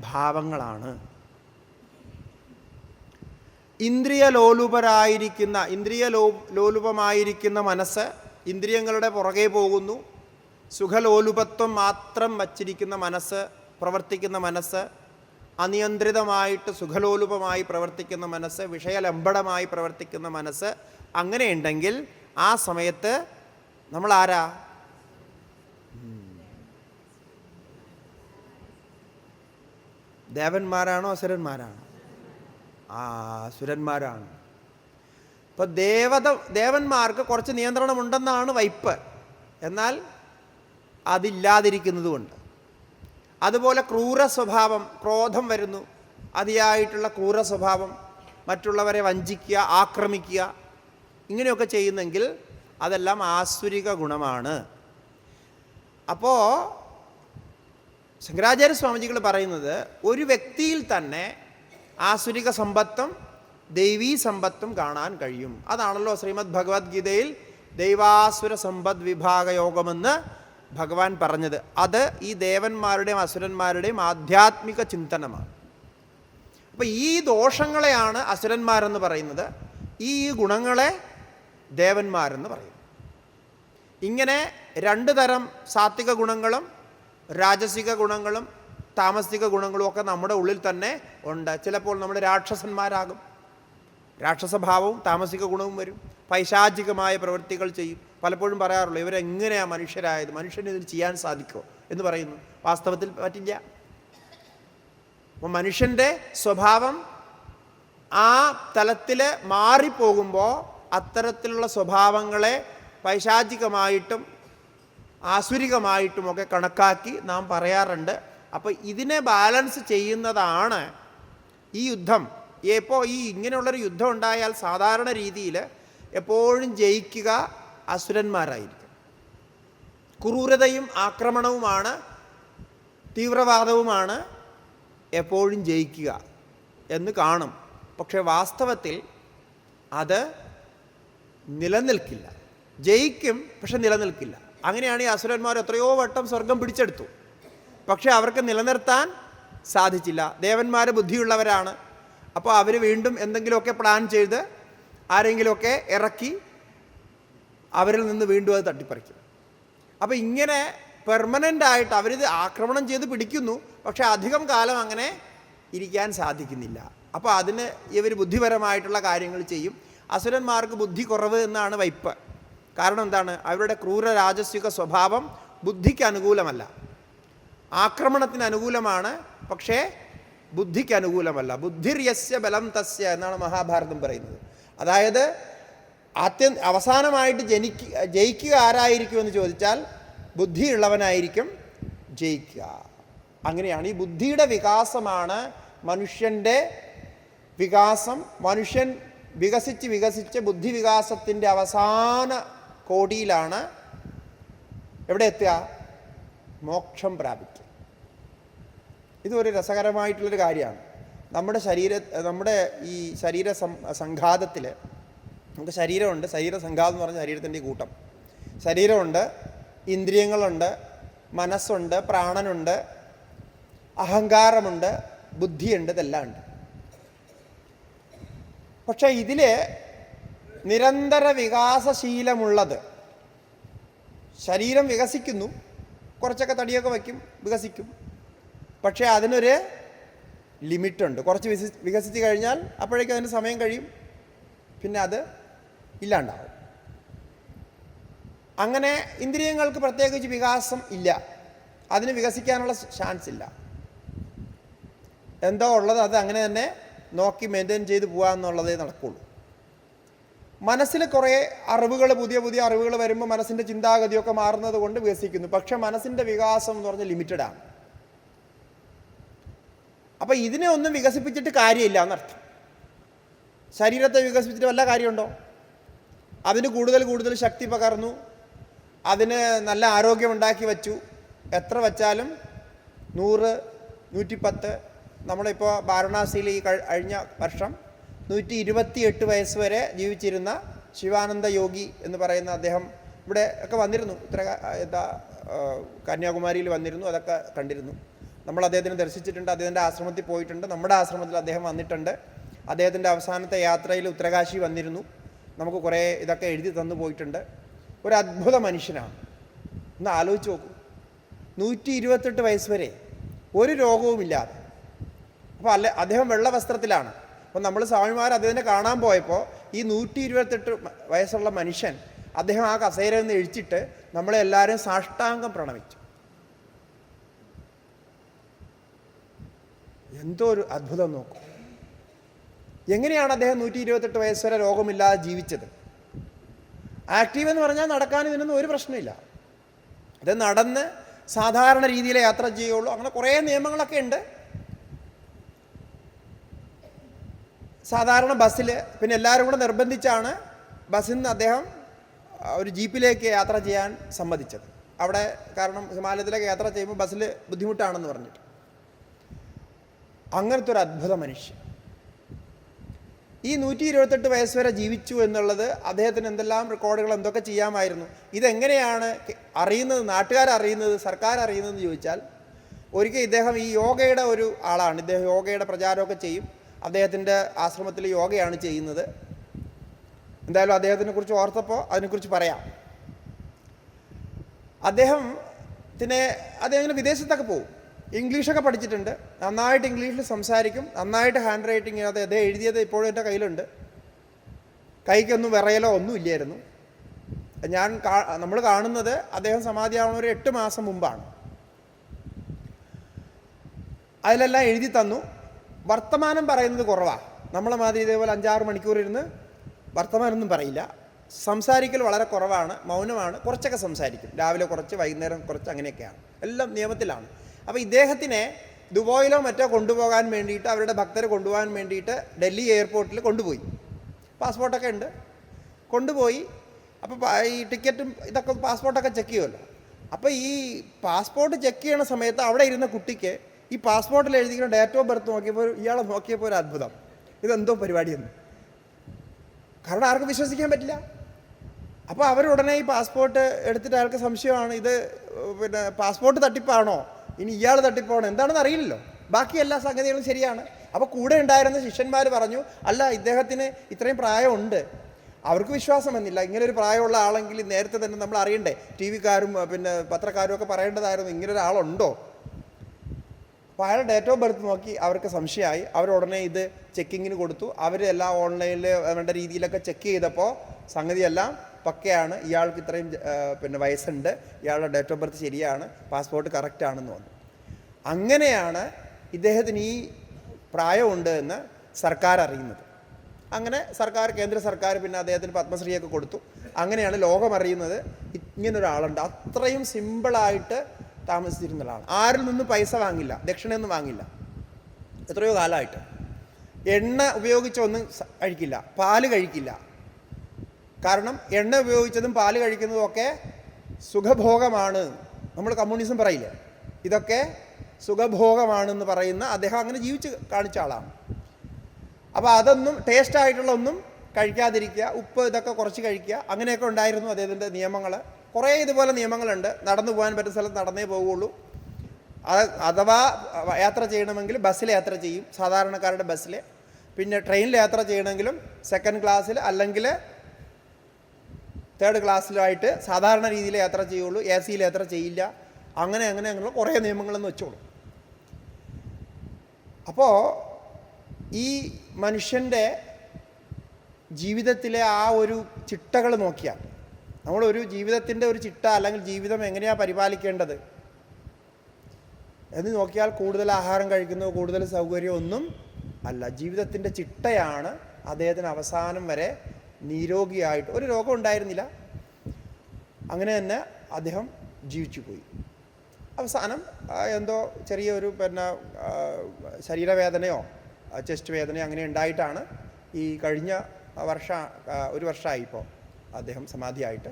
ഭാവങ്ങളാണ്. ഇന്ദ്രിയലോലുപമായിരിക്കുന്ന മനസ്സ് ഇന്ദ്രിയങ്ങളുടെ പുറകെ പോകുന്നു. സുഖലോലുപത്വം മാത്രം വച്ചിരിക്കുന്ന മനസ്സ്, പ്രവർത്തിക്കുന്ന മനസ്സ്, അനിയന്ത്രിതമായിട്ട് സുഖലോലുപമായി പ്രവർത്തിക്കുന്ന മനസ്സ്, വിഷയലംബടമായി പ്രവർത്തിക്കുന്ന മനസ്സ്, അങ്ങനെയുണ്ടെങ്കിൽ ആ സമയത്ത് നമ്മൾ ആരാ? ദേവന്മാരാണോ അസുരന്മാരാണോ? അസുരന്മാരാണ്. ഇപ്പോൾ ദേവന്മാർക്ക് കുറച്ച് നിയന്ത്രണമുണ്ടെന്നാണ് വൈപ്പ്, എന്നാൽ അതില്ലാതിരിക്കുന്നതുകൊണ്ട്. അതുപോലെ ക്രൂര സ്വഭാവം, ക്രോധം വരുന്നു, അതിയായിട്ടുള്ള ക്രൂര സ്വഭാവം, മറ്റുള്ളവരെ വഞ്ചിക്കുക, ആക്രമിക്കുക, ഇങ്ങനെയൊക്കെ ചെയ്യുന്നെങ്കിൽ അതെല്ലാം ആസുരിക ഗുണമാണ്. അപ്പോൾ ശങ്കരാചാര്യ സ്വാമിജികൾ പറയുന്നത്, ഒരു വ്യക്തിയിൽ തന്നെ ആസുരിക സമ്പത്തും ദൈവീ സമ്പത്തും കാണാൻ കഴിയും. അതാണല്ലോ ശ്രീമദ് ഭഗവത്ഗീതയിൽ ദൈവാസുര സമ്പദ് വിഭാഗ യോഗമെന്ന് ഭഗവാൻ പറഞ്ഞത്. അത് ഈ ദേവന്മാരുടെയും അസുരന്മാരുടെയും ആധ്യാത്മിക ചിന്തനമാണ്. അപ്പോൾ ഈ ദോഷങ്ങളെയാണ് അസുരന്മാരെന്ന് പറയുന്നത്, ഈ ഗുണങ്ങളെ ദേവന്മാരെന്ന് പറയും. ഇങ്ങനെ രണ്ട് തരം സാത്വിക ഗുണങ്ങളും രാജസിക ഗുണങ്ങളും താമസിക ഗുണങ്ങളും ഒക്കെ നമ്മുടെ ഉള്ളിൽ തന്നെ ഉണ്ട്. ചിലപ്പോൾ നമ്മൾ രാക്ഷസന്മാരാകും, രാക്ഷസഭാവവും താമസിക ഗുണവും വരും, പൈശാചികമായ പ്രവൃത്തികൾ ചെയ്യും. പലപ്പോഴും പറയാറുള്ളൂ, ഇവരെങ്ങനെയാണ് മനുഷ്യരായത്, മനുഷ്യന് ഇതിന് ചെയ്യാൻ സാധിക്കുമോ എന്ന് പറയുന്നു. വാസ്തവത്തിൽ പറ്റില്ല. അപ്പോൾ മനുഷ്യൻ്റെ സ്വഭാവം ആ തലത്തിൽ മാറിപ്പോകുമ്പോൾ അത്തരത്തിലുള്ള സ്വഭാവങ്ങളെ പൈശാചികമായിട്ടും ആസുരികമായിട്ടുമൊക്കെ കണക്കാക്കി നാം പറയാറുണ്ട്. അപ്പോൾ ഇതിനെ ബാലൻസ് ചെയ്യുന്നതാണ് ഈ യുദ്ധം. ഇപ്പോൾ ഈ ഇങ്ങനെയുള്ളൊരു യുദ്ധം ഉണ്ടായാൽ സാധാരണ രീതിയിൽ എപ്പോഴും ജയിക്കുക അസുരന്മാരായിരിക്കും. ക്രൂരതയും ആക്രമണവുമാണ്, തീവ്രവാദവുമാണ് എപ്പോഴും ജയിക്കുക എന്ന് കാണും. പക്ഷേ വാസ്തവത്തിൽ അത് നിലനിൽക്കില്ല. ജയിക്കും, പക്ഷെ നിലനിൽക്കില്ല. അങ്ങനെയാണ് ഈ അസുരന്മാർ എത്രയോ വട്ടം സ്വർഗം പിടിച്ചെടുത്തു, പക്ഷെ അവർക്ക് നിലനിർത്താൻ സാധിച്ചില്ല. ദേവന്മാർ ബുദ്ധിയുള്ളവരാണ്. അപ്പോൾ അവർ വീണ്ടും എന്തെങ്കിലുമൊക്കെ പ്ലാൻ ചെയ്ത് ആരെങ്കിലുമൊക്കെ ഇറക്കി അവരിൽ നിന്ന് വീണ്ടും അത് തട്ടിപ്പറിക്കും. അപ്പോൾ ഇങ്ങനെ പെർമനൻ്റായിട്ട് അവരിത് ആക്രമണം ചെയ്ത് പിടിക്കുന്നു, പക്ഷെ അധികം കാലം അങ്ങനെ ഇരിക്കാൻ സാധിക്കുന്നില്ല. അപ്പോൾ അതിന് ഇവർ ബുദ്ധിപരമായിട്ടുള്ള കാര്യങ്ങൾ ചെയ്യും. അസുരന്മാർക്ക് ബുദ്ധി കുറവ് എന്നാണ് വൈപ്പ്. കാരണം എന്താണ്? അവരുടെ ക്രൂര രാജസിക സ്വഭാവം ബുദ്ധിക്ക് അനുകൂലമല്ല. ആക്രമണത്തിന് അനുകൂലമാണ്, പക്ഷേ ബുദ്ധിക്ക് അനുകൂലമല്ല. ബുദ്ധിര്യസ്യ ബലം തസ്യ എന്നാണ് മഹാഭാരതം പറയുന്നത്. അതായത് അവസാനമായിട്ട് ജയിക്കുക ആരായിരിക്കുമെന്ന് ചോദിച്ചാൽ ബുദ്ധിയുള്ളവനായിരിക്കും ജയിക്കുക. അങ്ങനെയാണ് ഈ ബുദ്ധിയുടെ വികാസമാണ് മനുഷ്യൻ്റെ വികാസം. മനുഷ്യൻ വികസിച്ച് ബുദ്ധി വികാസത്തിൻ്റെ അവസാന കോടിയിലാണ് എവിടെ എത്തുക? മോക്ഷം പ്രാപിക്കുക. ഇതൊരു രസകരമായിട്ടുള്ളൊരു കാര്യമാണ്. നമ്മുടെ ഈ സംഘാതത്തിൽ നമുക്ക് ശരീരമുണ്ട്. സംഘാതം എന്ന് പറഞ്ഞാൽ ശരീരത്തിൻ്റെ കൂട്ടം. ശരീരമുണ്ട്, ഇന്ദ്രിയങ്ങളുണ്ട്, മനസ്സുണ്ട്, പ്രാണനുണ്ട്, അഹങ്കാരമുണ്ട്, ബുദ്ധിയുണ്ട്, ഇതെല്ലാം ഉണ്ട്. പക്ഷേ ഇതിൽ നിരന്തര വികാസശീലമുള്ളത്, ശരീരം വികസിക്കുന്നു, കുറച്ചൊക്കെ തടിയൊക്കെ വയ്ക്കും, വികസിക്കും. പക്ഷേ അതിനൊരു ലിമിറ്റുണ്ട്. കുറച്ച് വികസിച്ച് കഴിഞ്ഞാൽ അപ്പോഴേക്കും അതിന് സമയം കഴിയും, പിന്നെ അത് ഇല്ലാണ്ടാവും. അങ്ങനെ ഇന്ദ്രിയങ്ങൾക്ക് പ്രത്യേകിച്ച് വികാസം ഇല്ല, അതിന് വികസിക്കാനുള്ള ചാൻസ് ഇല്ല. എന്തോ ഉള്ളത് അത് അങ്ങനെ തന്നെ നോക്കി മെയിൻറ്റെയിൻ ചെയ്ത് പോകാമെന്നുള്ളതേ നടക്കുള്ളൂ. മനസ്സിൽ കുറേ അറിവുകൾ, പുതിയ അറിവുകൾ വരുമ്പോൾ മനസ്സിൻ്റെ ചിന്താഗതിയൊക്കെ മാറുന്നത് കൊണ്ട് വികസിക്കുന്നു. പക്ഷെ മനസ്സിൻ്റെ വികാസം എന്ന് പറഞ്ഞാൽ ലിമിറ്റഡാണ്. അപ്പം ഇതിനെ ഒന്നും വികസിപ്പിച്ചിട്ട് കാര്യമില്ല എന്നർത്ഥം. ശരീരത്തെ വികസിപ്പിച്ചിട്ട് വല്ല കാര്യമുണ്ടോ? അതിന് കൂടുതൽ ശക്തി പകർന്നു, അതിന് നല്ല ആരോഗ്യമുണ്ടാക്കി വച്ചു. എത്ര വച്ചാലും 100, 110. നമ്മളിപ്പോൾ വാരണാസിയിൽ ഈ കഴിഞ്ഞ വർഷം 128 വയസ്സ് വരെ ജീവിച്ചിരുന്ന ശിവാനന്ദ യോഗി എന്ന് പറയുന്ന അദ്ദേഹം ഇവിടെ ഒക്കെ വന്നിരുന്നു. കന്യാകുമാരിയിൽ വന്നിരുന്നു, അതൊക്കെ കണ്ടിരുന്നു. നമ്മൾ അദ്ദേഹത്തിനെ ദർശിച്ചിട്ടുണ്ട്, അദ്ദേഹത്തിൻ്റെ ആശ്രമത്തിൽ പോയിട്ടുണ്ട്. നമ്മുടെ ആശ്രമത്തിൽ അദ്ദേഹം വന്നിട്ടുണ്ട്. അദ്ദേഹത്തിൻ്റെ അവസാനത്തെ യാത്രയിൽ ഉത്തരകാശി വന്നിരുന്നു. നമുക്ക് കുറേ ഇതൊക്കെ എഴുതി തന്നു പോയിട്ടുണ്ട്. ഒരു അത്ഭുത മനുഷ്യനാണ്. ഒന്ന് ആലോചിച്ച് നോക്കൂ, 128 വയസ്സ് വരെ ഒരു രോഗവുമില്ലാതെ. അപ്പോൾ അദ്ദേഹം വെള്ള വസ്ത്രത്തിലാണ്. അപ്പോൾ നമ്മൾ സ്വാമിമാർ അദ്ദേഹത്തിനെ കാണാൻ പോയപ്പോൾ ഈ 128 വയസ്സുള്ള മനുഷ്യൻ അദ്ദേഹം ആ കസേരയിൽ നിന്ന് എഴിച്ചിട്ട് നമ്മളെല്ലാവരും സാഷ്ടാംഗം പ്രണമിച്ചു. എന്തോ ഒരു അത്ഭുതം നോക്കൂ. എങ്ങനെയാണ് അദ്ദേഹം 128 വയസ്സ് വരെ രോഗമില്ലാതെ ജീവിച്ചത്? ആക്റ്റീവ് എന്ന് പറഞ്ഞാൽ നടക്കാനും ഇതിനൊന്നും ഒരു പ്രശ്നമില്ല. അത് നടന്ന് സാധാരണ രീതിയിൽ യാത്ര ചെയ്യുള്ളൂ. അങ്ങനെ കുറേ നിയമങ്ങളൊക്കെ ഉണ്ട്. സാധാരണ ബസ്സിൽ, പിന്നെ എല്ലാവരും കൂടെ നിർബന്ധിച്ചാണ് ബസ്സിൽ നിന്ന് അദ്ദേഹം ഒരു ജീപ്പിലേക്ക് യാത്ര ചെയ്യാൻ സമ്മതിച്ചത്. അവിടെ കാരണം ഹിമാലയത്തിലേക്ക് യാത്ര ചെയ്യുമ്പോൾ ബസ്സിൽ ബുദ്ധിമുട്ടാണെന്ന് പറഞ്ഞിട്ട്. അങ്ങനത്തെ ഒരു അത്ഭുത മനുഷ്യൻ ഈ 128 വയസ്സ് വരെ ജീവിച്ചു എന്നുള്ളത് അദ്ദേഹത്തിന് എന്തെല്ലാം റെക്കോർഡുകൾ എന്തൊക്കെ ചെയ്യാമായിരുന്നു. ഇതെങ്ങനെയാണ് അറിയുന്നത്, നാട്ടുകാരറിയുന്നത്, സർക്കാർ അറിയുന്നതെന്ന് ചോദിച്ചാൽ, ഒരിക്കൽ ഇദ്ദേഹം ഈ യോഗയുടെ ഒരു ആളാണ്. ഇദ്ദേഹം യോഗയുടെ പ്രചാരമൊക്കെ ചെയ്യും. അദ്ദേഹത്തിൻ്റെ ആശ്രമത്തിൽ യോഗയാണ് ചെയ്യുന്നത്. എന്തായാലും അദ്ദേഹത്തിനെ കുറിച്ച് ഓർത്തപ്പോൾ അതിനെക്കുറിച്ച് പറയാം. അദ്ദേഹം വിദേശത്തൊക്കെ പോകും. ഇംഗ്ലീഷൊക്കെ പഠിച്ചിട്ടുണ്ട്, നന്നായിട്ട് ഇംഗ്ലീഷിൽ സംസാരിക്കും, നന്നായിട്ട് ഹാൻഡ് റൈറ്റിംഗ്. അദ്ദേഹം എഴുതിയത് ഇപ്പോഴും എൻ്റെ കയ്യിലുണ്ട്. കൈക്കൊന്നും വിറയലോ ഒന്നും ഇല്ലായിരുന്നു. നമ്മൾ കാണുന്നത് അദ്ദേഹം സമാധിയാവുന്ന ഒരു 8 മാസം മുമ്പാണ്. അതിലെല്ലാം എഴുതി തന്നു. വർത്തമാനം പറയുന്നത് കുറവാണ്. നമ്മളെ മാതിരി ഇതേപോലെ 5-6 മണിക്കൂർ ഇരുന്ന് വർത്തമാനമൊന്നും പറയില്ല. സംസാരിക്കൽ വളരെ കുറവാണ്, മൗനമാണ്. കുറച്ചൊക്കെ സംസാരിക്കും, രാവിലെ കുറച്ച്, വൈകുന്നേരം കുറച്ച്, അങ്ങനെയൊക്കെയാണ്. എല്ലാം നിയമത്തിലാണ്. അപ്പോൾ ഇദ്ദേഹത്തിനെ ദുബായിലോ മറ്റോ കൊണ്ടുപോകാൻ വേണ്ടിയിട്ട്, അവരുടെ ഭക്തരെ കൊണ്ടുപോകാൻ വേണ്ടിയിട്ട് ഡൽഹി എയർപോർട്ടിൽ കൊണ്ടുപോയി. പാസ്പോർട്ടൊക്കെ ഉണ്ട്, കൊണ്ടുപോയി. അപ്പോൾ ഈ ടിക്കറ്റും ഇതൊക്കെ പാസ്പോർട്ടൊക്കെ ചെക്ക് ചെയ്യുമല്ലോ. അപ്പോൾ ഈ പാസ്പോർട്ട് ചെക്ക് ചെയ്യണ സമയത്ത് അവിടെ ഇരുന്ന കുട്ടിക്ക് ഈ പാസ്പോർട്ടിൽ എഴുതിക്കുന്ന ഡേറ്റ് ഓഫ് ബർത്ത് ഇയാളെ നോക്കിയപ്പോൾ ഒരു അത്ഭുതം. ഇതെന്തോ പരിപാടിയെന്ന്. കാരണം ആർക്കും വിശ്വസിക്കാൻ പറ്റില്ല. അപ്പോൾ അവരുടനെ ഈ പാസ്പോർട്ട് എടുത്തിട്ട് അയാൾക്ക് സംശയമാണ്, ഇത് പാസ്പോർട്ട് തട്ടിപ്പാണോ, ഇനി ഇയാൾ തട്ടിപ്പാണോ, എന്താണെന്ന് അറിയില്ലല്ലോ. ബാക്കി എല്ലാ സംഗതികളും ശരിയാണ്. അപ്പോൾ കൂടെ ഉണ്ടായിരുന്ന ശിഷ്യന്മാർ പറഞ്ഞു, അല്ല, ഇദ്ദേഹത്തിന് ഇത്രയും പ്രായമുണ്ട്. അവർക്ക് വിശ്വാസം വന്നില്ല. ഇങ്ങനെ ഒരു പ്രായമുള്ള ആളെങ്കിൽ നേരത്തെ തന്നെ നമ്മൾ അറിയണ്ടേ. TV-കാരും പത്രക്കാരും ഒക്കെ പറയേണ്ടതായിരുന്നു, ഇങ്ങനെ ഒരാളുണ്ടോ. അപ്പോൾ അയാൾ ഡേറ്റ് ഓഫ് ബർത്ത് നോക്കി അവർക്ക് സംശയമായി. അവരുടനെ ഇത് ചെക്കിങ്ങിന് കൊടുത്തു. അവരെല്ലാം ഓൺലൈനിൽ അവരുടെ രീതിയിലൊക്കെ ചെക്ക് ചെയ്തപ്പോൾ സംഗതിയെല്ലാം പക്കയാണ്. ഇയാൾക്ക് ഇത്രയും വയസ്സുണ്ട്, ഇയാളുടെ ഡേറ്റ് ഓഫ് ബർത്ത് ശരിയാണ്, പാസ്പോർട്ട് കറക്റ്റാണെന്ന് വന്നു. അങ്ങനെയാണ് ഇദ്ദേഹത്തിന് ഈ പ്രായമുണ്ട് എന്ന് സർക്കാർ അറിയുന്നത്. അങ്ങനെ കേന്ദ്ര സർക്കാർ പിന്നെ അദ്ദേഹത്തിന് പത്മശ്രീയൊക്കെ കൊടുത്തു. അങ്ങനെയാണ് ലോകം അറിയുന്നത് ഇങ്ങനൊരാളുണ്ട്. അത്രയും സിമ്പിളായിട്ട് താമസിച്ചിരുന്ന ആളാണ്. ആരിൽ നിന്നും പൈസ വാങ്ങില്ല, ദക്ഷിണയൊന്നും വാങ്ങില്ല എത്രയോ കാലമായിട്ട്. എണ്ണ ഉപയോഗിച്ചൊന്നും കഴിക്കില്ല, പാല് കഴിക്കില്ല. കാരണം എണ്ണ ഉപയോഗിച്ചതും പാല് കഴിക്കുന്നതും ഒക്കെ സുഖഭോഗമാണ്. നമ്മൾ കമ്മ്യൂണിസം പറയില്ലേ, ഇതൊക്കെ സുഖഭോഗമാണെന്ന് പറയുന്ന അദ്ദേഹം അങ്ങനെ ജീവിച്ച് കാണിച്ച ആളാണ്. അപ്പോൾ അതൊന്നും ടേസ്റ്റായിട്ടുള്ള ഒന്നും കഴിക്കാതിരിക്കുക, ഉപ്പ് ഇതൊക്കെ കുറച്ച് കഴിക്കുക, അങ്ങനെയൊക്കെ ഉണ്ടായിരുന്നു അദ്ദേഹത്തിൻ്റെ നിയമങ്ങൾ. കുറേ ഇതുപോലെ നിയമങ്ങളുണ്ട്. നടന്നു പോകാൻ പറ്റുന്ന സ്ഥലത്ത് നടന്നേ പോവുകയുള്ളൂ. അഥവാ യാത്ര ചെയ്യണമെങ്കിൽ ബസ്സിൽ യാത്ര ചെയ്യും, സാധാരണക്കാരുടെ ബസ്സിൽ. പിന്നെ ട്രെയിനിൽ യാത്ര ചെയ്യണമെങ്കിലും സെക്കൻഡ് ക്ലാസ്സിൽ അല്ലെങ്കിൽ തേർഡ് ക്ലാസ്സിലായിട്ട് സാധാരണ രീതിയിൽ യാത്ര ചെയ്യുള്ളൂ, എ സിയിൽ യാത്ര ചെയ്യില്ല. അങ്ങനെയുള്ള കുറേ നിയമങ്ങളെന്ന് വെച്ചോളൂ. അപ്പോൾ ഈ മനുഷ്യൻ്റെ ജീവിതത്തിലെ ആ ഒരു ചിട്ടകൾ നോക്കിയാൽ, നമ്മളൊരു ജീവിതത്തിൻ്റെ ഒരു ചിട്ട അല്ലെങ്കിൽ ജീവിതം എങ്ങനെയാണ് പരിപാലിക്കേണ്ടത് എന്ന് നോക്കിയാൽ കൂടുതൽ ആഹാരം കഴിക്കുന്നത്, കൂടുതൽ സൗകര്യം ഒന്നും അല്ല. ജീവിതത്തിൻ്റെ ചിട്ടയാണ് അദ്ദേഹത്തിന് അവസാനം വരെ നിരോഗിയായിട്ട്, ഒരു രോഗം ഉണ്ടായിരുന്നില്ല, അങ്ങനെ തന്നെ അദ്ദേഹം ജീവിച്ചു പോയി. അവസാനം എന്തോ ചെറിയൊരു ശരീരവേദനയോ ചെസ്റ്റ് വേദനയോ അങ്ങനെ ഉണ്ടായിട്ടാണ് ഈ കഴിഞ്ഞ ഒരു വർഷമായി ഇപ്പോൾ അദ്ദേഹം സമാധിയായിട്ട്.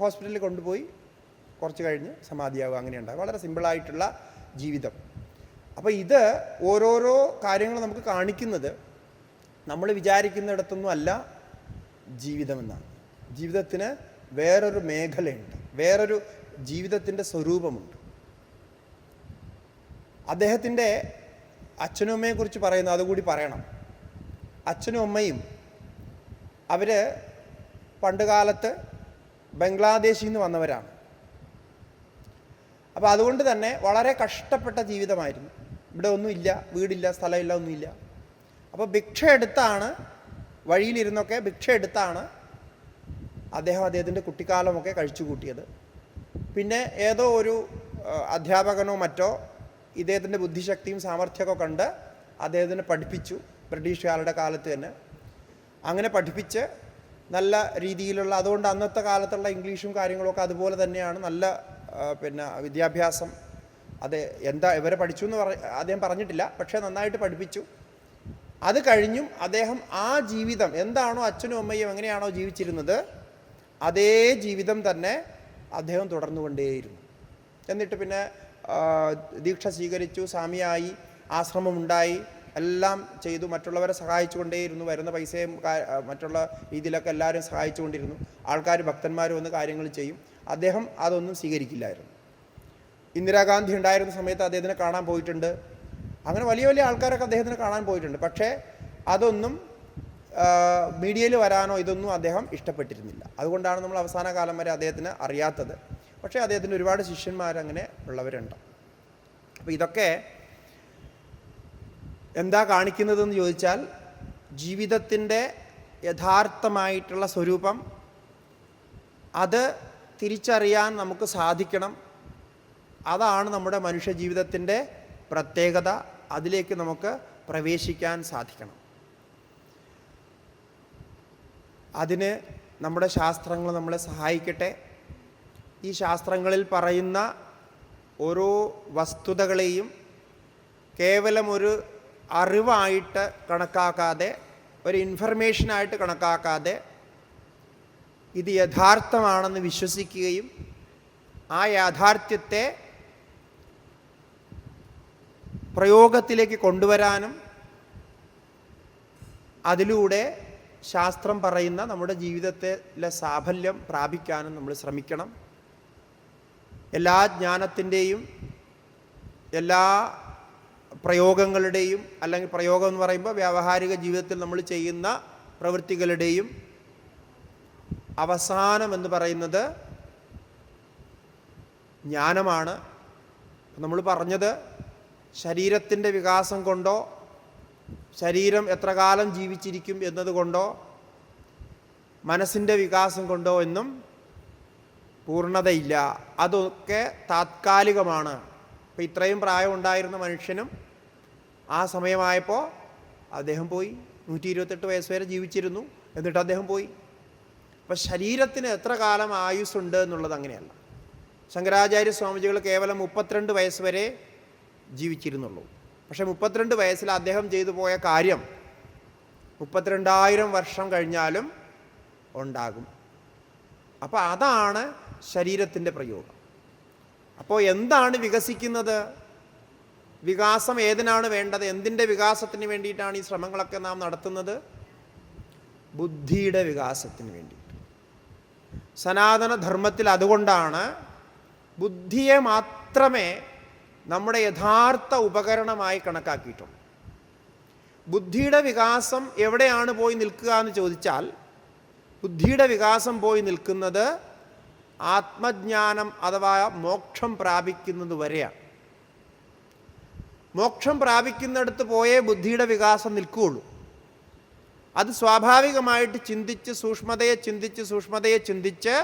ഹോസ്പിറ്റലിൽ കൊണ്ടുപോയി കുറച്ച് കഴിഞ്ഞ് സമാധിയാവുക, അങ്ങനെ ഉണ്ടാകും. വളരെ സിമ്പിളായിട്ടുള്ള ജീവിതം. അപ്പോൾ ഇത് ഓരോരോ കാര്യങ്ങൾ നമുക്ക് കാണിക്കുന്നത് നമ്മൾ വിചാരിക്കുന്നിടത്തൊന്നും അല്ല ജീവിതമെന്നാണ്. ജീവിതത്തിന് വേറൊരു മേഖലയുണ്ട്, വേറൊരു ജീവിതത്തിൻ്റെ സ്വരൂപമുണ്ട്. അദ്ദേഹത്തിൻ്റെ അച്ഛനും അമ്മയെക്കുറിച്ച് പറയുന്നു, അതുകൂടി പറയണം. അച്ഛനും അമ്മയും അവർ പണ്ട് കാലത്ത് ബംഗ്ലാദേശിൽ നിന്ന് വന്നവരാണ്. അപ്പോൾ അതുകൊണ്ട് തന്നെ വളരെ കഷ്ടപ്പെട്ട ജീവിതമായിരുന്നു. ഇവിടെ ഒന്നുമില്ല, വീടില്ല, സ്ഥലമില്ല, ഒന്നുമില്ല. അപ്പോൾ ഭിക്ഷ എടുത്താണ്, വഴിയിലിരുന്നൊക്കെ ഭിക്ഷ എടുത്താണ് അദ്ദേഹത്തിൻ്റെ കുട്ടിക്കാലമൊക്കെ കഴിച്ചു കൂട്ടിയത്. പിന്നെ ഏതോ ഒരു അധ്യാപകനോ മറ്റോ ഇദ്ദേഹത്തിൻ്റെ ബുദ്ധിശക്തിയും സാമർഥ്യമൊക്കെ കണ്ട് അദ്ദേഹത്തിനെ പഠിപ്പിച്ചു, ബ്രിട്ടീഷുകാരുടെ കാലത്ത് തന്നെ. അങ്ങനെ പഠിപ്പിച്ച് നല്ല രീതിയിലുള്ള, അതുകൊണ്ട് അന്നത്തെ കാലത്തുള്ള ഇംഗ്ലീഷും കാര്യങ്ങളൊക്കെ അതുപോലെ തന്നെയാണ്, നല്ല വിദ്യാഭ്യാസം. അത് എന്താ ഇവരെ പഠിച്ചു എന്ന് അദ്ദേഹം പറഞ്ഞിട്ടില്ല, പക്ഷേ നന്നായിട്ട് പഠിപ്പിച്ചു. അത് കഴിഞ്ഞും അദ്ദേഹം ആ ജീവിതം എന്താണോ അച്ഛനും അമ്മയും എങ്ങനെയാണോ ജീവിച്ചിരുന്നത് അതേ ജീവിതം തന്നെ അദ്ദേഹം തുടർന്നുകൊണ്ടേയിരുന്നു. എന്നിട്ട് പിന്നെ ദീക്ഷ സ്വീകരിച്ചു, സ്വാമിയായി, ആശ്രമമുണ്ടായി, എല്ലാം ചെയ്തു. മറ്റുള്ളവരെ സഹായിച്ചുകൊണ്ടേയിരുന്നു. വരുന്ന പൈസയും മറ്റുള്ള രീതിയിലൊക്കെ എല്ലാവരും സഹായിച്ചുകൊണ്ടിരുന്നു. ആൾക്കാർ, ഭക്തന്മാർ വന്ന് കാര്യങ്ങൾ ചെയ്യും. അദ്ദേഹം അതൊന്നും സ്വീകരിക്കില്ലായിരുന്നു. ഇന്ദിരാഗാന്ധി ഉണ്ടായിരുന്ന സമയത്ത് അദ്ദേഹത്തിനെ കാണാൻ പോയിട്ടുണ്ട്. അങ്ങനെ വലിയ വലിയ ആൾക്കാരൊക്കെ അദ്ദേഹത്തിനെ കാണാൻ പോയിട്ടുണ്ട്. പക്ഷേ അതൊന്നും മീഡിയയിൽ വരാനോ ഇതൊന്നും അദ്ദേഹം ഇഷ്ടപ്പെട്ടിരുന്നില്ല. അതുകൊണ്ടാണ് നമ്മൾ അവസാന കാലം വരെ അദ്ദേഹത്തിന് അറിയാത്തത്. പക്ഷേ അദ്ദേഹത്തിന് ഒരുപാട് ശിഷ്യന്മാരങ്ങനെ ഉള്ളവരുണ്ട്. അപ്പോൾ ഇതൊക്കെ എന്താ കാണിക്കുന്നതെന്ന് ചോദിച്ചാൽ, ജീവിതത്തിൻ്റെ യഥാർത്ഥമായിട്ടുള്ള സ്വരൂപം അത് തിരിച്ചറിയാൻ നമുക്ക് സാധിക്കണം. അതാണ് നമ്മുടെ മനുഷ്യ ജീവിതത്തിൻ്റെ പ്രത്യേകത. അതിലേക്ക് നമുക്ക് പ്രവേശിക്കാൻ സാധിക്കണം. അതിന് നമ്മുടെ ശാസ്ത്രങ്ങൾ നമ്മളെ സഹായിക്കട്ടെ. ഈ ശാസ്ത്രങ്ങളിൽ പറയുന്ന ഓരോ വസ്തുതകളെയും കേവലം ഒരു അറിവായിട്ട് കണക്കാക്കാതെ, ഒരു ഇൻഫർമേഷനായിട്ട് കണക്കാക്കാതെ, ഇത് യഥാർത്ഥമാണെന്ന് വിശ്വസിക്കുകയും ആ യാഥാർത്ഥ്യത്തെ പ്രയോഗത്തിലേക്ക് കൊണ്ടുവരാനും അതിലൂടെ ശാസ്ത്രം പറയുന്ന നമ്മുടെ ജീവിതത്തിലെ സാഫല്യം പ്രാപിക്കാനും നമ്മൾ ശ്രമിക്കണം. എല്ലാ ജ്ഞാനത്തിൻ്റെയും എല്ലാ പ്രയോഗങ്ങളുടെയും, അല്ലെങ്കിൽ പ്രയോഗം എന്ന് പറയുമ്പോൾ വ്യാവഹാരിക ജീവിതത്തിൽ നമ്മൾ ചെയ്യുന്ന പ്രവൃത്തികളുടെയും അവസാനം എന്ന് പറയുന്നത് ജ്ഞാനമാണ്. നമ്മൾ പറഞ്ഞത് ശരീരത്തിൻ്റെ വികാസം കൊണ്ടോ ശരീരം എത്ര കാലം ജീവിച്ചിരിക്കും എന്നതുകൊണ്ടോ മനസ്സിൻ്റെ വികാസം കൊണ്ടോ എന്നും പൂർണ്ണതയില്ല. അതൊക്കെ താത്കാലികമാണ്. ഇപ്പോൾ ഇത്രയും പ്രായം ഉണ്ടായിരുന്ന മനുഷ്യനും ആ സമയമായപ്പോൾ അദ്ദേഹം പോയി. 128 വയസ്സ് വരെ ജീവിച്ചിരുന്നു, എന്നിട്ട് അദ്ദേഹം പോയി. അപ്പം ശരീരത്തിന് എത്ര കാലം ആയുസ്സുണ്ട് എന്നുള്ളത് അങ്ങനെയല്ല. ശങ്കരാചാര്യ സ്വാമിജികൾ കേവലം 32 വയസ്സ് വരെ ജീവിച്ചിരുന്നുള്ളൂ. പക്ഷേ 32 വയസ്സിൽ അദ്ദേഹം ചെയ്തു പോയ കാര്യം 32,000 വർഷം കഴിഞ്ഞാലും ഉണ്ടാകും. അപ്പോൾ അതാണ് ശരീരത്തിൻ്റെ പ്രയോഗം. അപ്പോൾ എന്താണ് വികസിക്കുന്നത്? വികാസം ഏതിനാണ് വേണ്ടത്? എന്തിൻ്റെ വികാസത്തിന് വേണ്ടിയിട്ടാണ് ഈ ശ്രമങ്ങളൊക്കെ നാം നടത്തുന്നത്? ബുദ്ധിയുടെ വികാസത്തിന് വേണ്ടിയിട്ട്. സനാതനധർമ്മത്തിൽ അതുകൊണ്ടാണ് ബുദ്ധിയെ മാത്രമേ നമ്മുടെ യഥാർത്ഥ ഉപകരണമായി കണക്കാക്കിയിട്ടുള്ളൂ. ബുദ്ധിയുടെ വികാസം എവിടെയാണ് പോയി നിൽക്കുക എന്ന് ചോദിച്ചാൽ, ബുദ്ധിയുടെ വികാസം പോയി നിൽക്കുന്നത് ആത്മജ്ഞാനം അഥവാ മോക്ഷം പ്രാപിക്കുന്നത് വരെയാണ്. മോക്ഷം പ്രാപിക്കുന്നിടത്ത് പോയേ ബുദ്ധിയുടെ വികാസം നിൽക്കുകയുള്ളൂ. അത് സ്വാഭാവികമായിട്ട് ചിന്തിച്ച് സൂക്ഷ്മതയെ ചിന്തിച്ച്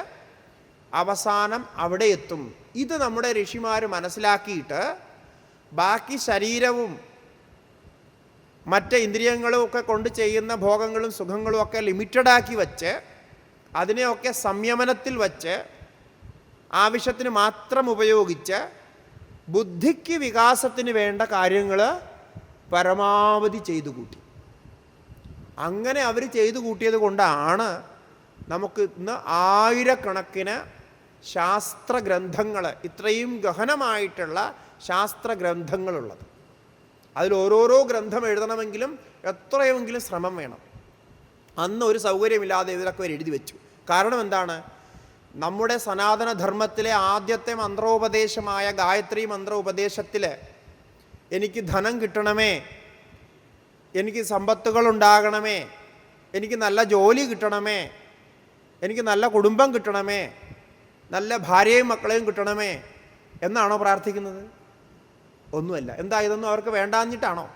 അവസാനം അവിടെ എത്തും. ഇത് നമ്മുടെ ഋഷിമാർ മനസ്സിലാക്കിയിട്ട് ബാക്കി ശരീരവും മറ്റ് ഇന്ദ്രിയങ്ങളും ഒക്കെ കൊണ്ട് ചെയ്യുന്ന ഭോഗങ്ങളും സുഖങ്ങളും ഒക്കെ ലിമിറ്റഡാക്കി വച്ച്, അതിനെയൊക്കെ സംയമനത്തിൽ വച്ച് ആവശ്യത്തിന് മാത്രം ഉപയോഗിച്ച് ബുദ്ധിക്ക് വികാസത്തിന് വേണ്ട കാര്യങ്ങൾ പരമാവധി ചെയ്തു കൂട്ടി. അങ്ങനെ അവർ ചെയ്തു കൂട്ടിയത് കൊണ്ടാണ് നമുക്ക് ഇന്ന് ആയിരക്കണക്കിന് ശാസ്ത്രഗ്രന്ഥങ്ങൾ, ഇത്രയും ഗഹനമായിട്ടുള്ള ശാസ്ത്രഗ്രന്ഥങ്ങളുള്ളത്. അതിൽ ഓരോരോ ഗ്രന്ഥം എഴുതണമെങ്കിലും എത്രയെങ്കിലും ശ്രമം വേണം. അന്ന് ഒരു സൗകര്യമില്ലാതെ ഇതിലൊക്കെ അവർ എഴുതി വെച്ചു. കാരണം എന്താണ്? നമ്മുടെ സനാതനധർമ്മത്തിലെ ആദ്യത്തെ മന്ത്രോപദേശമായ ഗായത്രി മന്ത്രോപദേശത്തിൽ എനിക്ക് ധനം കിട്ടണമേ, എനിക്ക് സമ്പത്തുകൾ ഉണ്ടാകണമേ, എനിക്ക് നല്ല ജോലി കിട്ടണമേ, എനിക്ക് നല്ല കുടുംബം കിട്ടണമേ, നല്ല ഭാര്യയും മക്കളെയും കിട്ടണമേ എന്നാണോ പ്രാർത്ഥിക്കുന്നത്? ഒന്നുമല്ല. എന്താ, ഇതൊന്നും അവർക്ക് വേണ്ടാഞ്ഞിട്ടാണോ?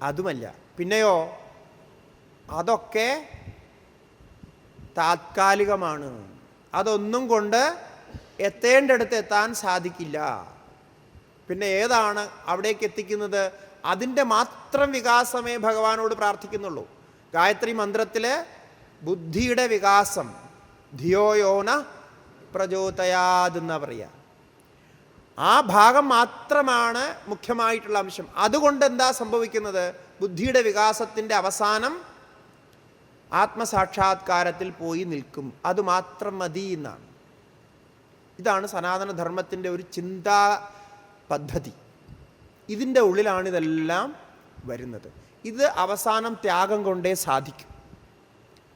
അതുമല്ല. പിന്നെയോ, അതൊക്കെ താത്കാലികമാണ്. അതൊന്നും കൊണ്ട് എത്തേണ്ടടുത്ത് എത്താൻ സാധിക്കില്ല. പിന്നെ ഏതാണ് അവിടേക്ക് എത്തിക്കുന്നത്? അതിൻ്റെ മാത്രം വികാസമേ ഭഗവാനോട് പ്രാർത്ഥിക്കുന്നുള്ളൂ. ഗായത്രി മന്ത്രത്തിൽ ബുദ്ധിയുടെ വികാസം, ധിയോയോന പ്രചോദയാതെന്നാ പറയുക. ആ ഭാഗം മാത്രമാണ് മുഖ്യമായിട്ടുള്ള അംശം. അതുകൊണ്ട് എന്താ സംഭവിക്കുന്നത്? ബുദ്ധിയുടെ വികാസത്തിൻ്റെ അവസാനം ആത്മസാക്ഷാത്കാരത്തിൽ പോയി നിൽക്കും. അതുമാത്രം മതി എന്നാണ്. ഇതാണ് സനാതനധർമ്മത്തിൻ്റെ ഒരു ചിന്താ പദ്ധതി. ഇതിൻ്റെ ഉള്ളിലാണ് ഇതെല്ലാം വരുന്നത്. ഇത് അവസാനം ത്യാഗം കൊണ്ടേ സാധിക്കും.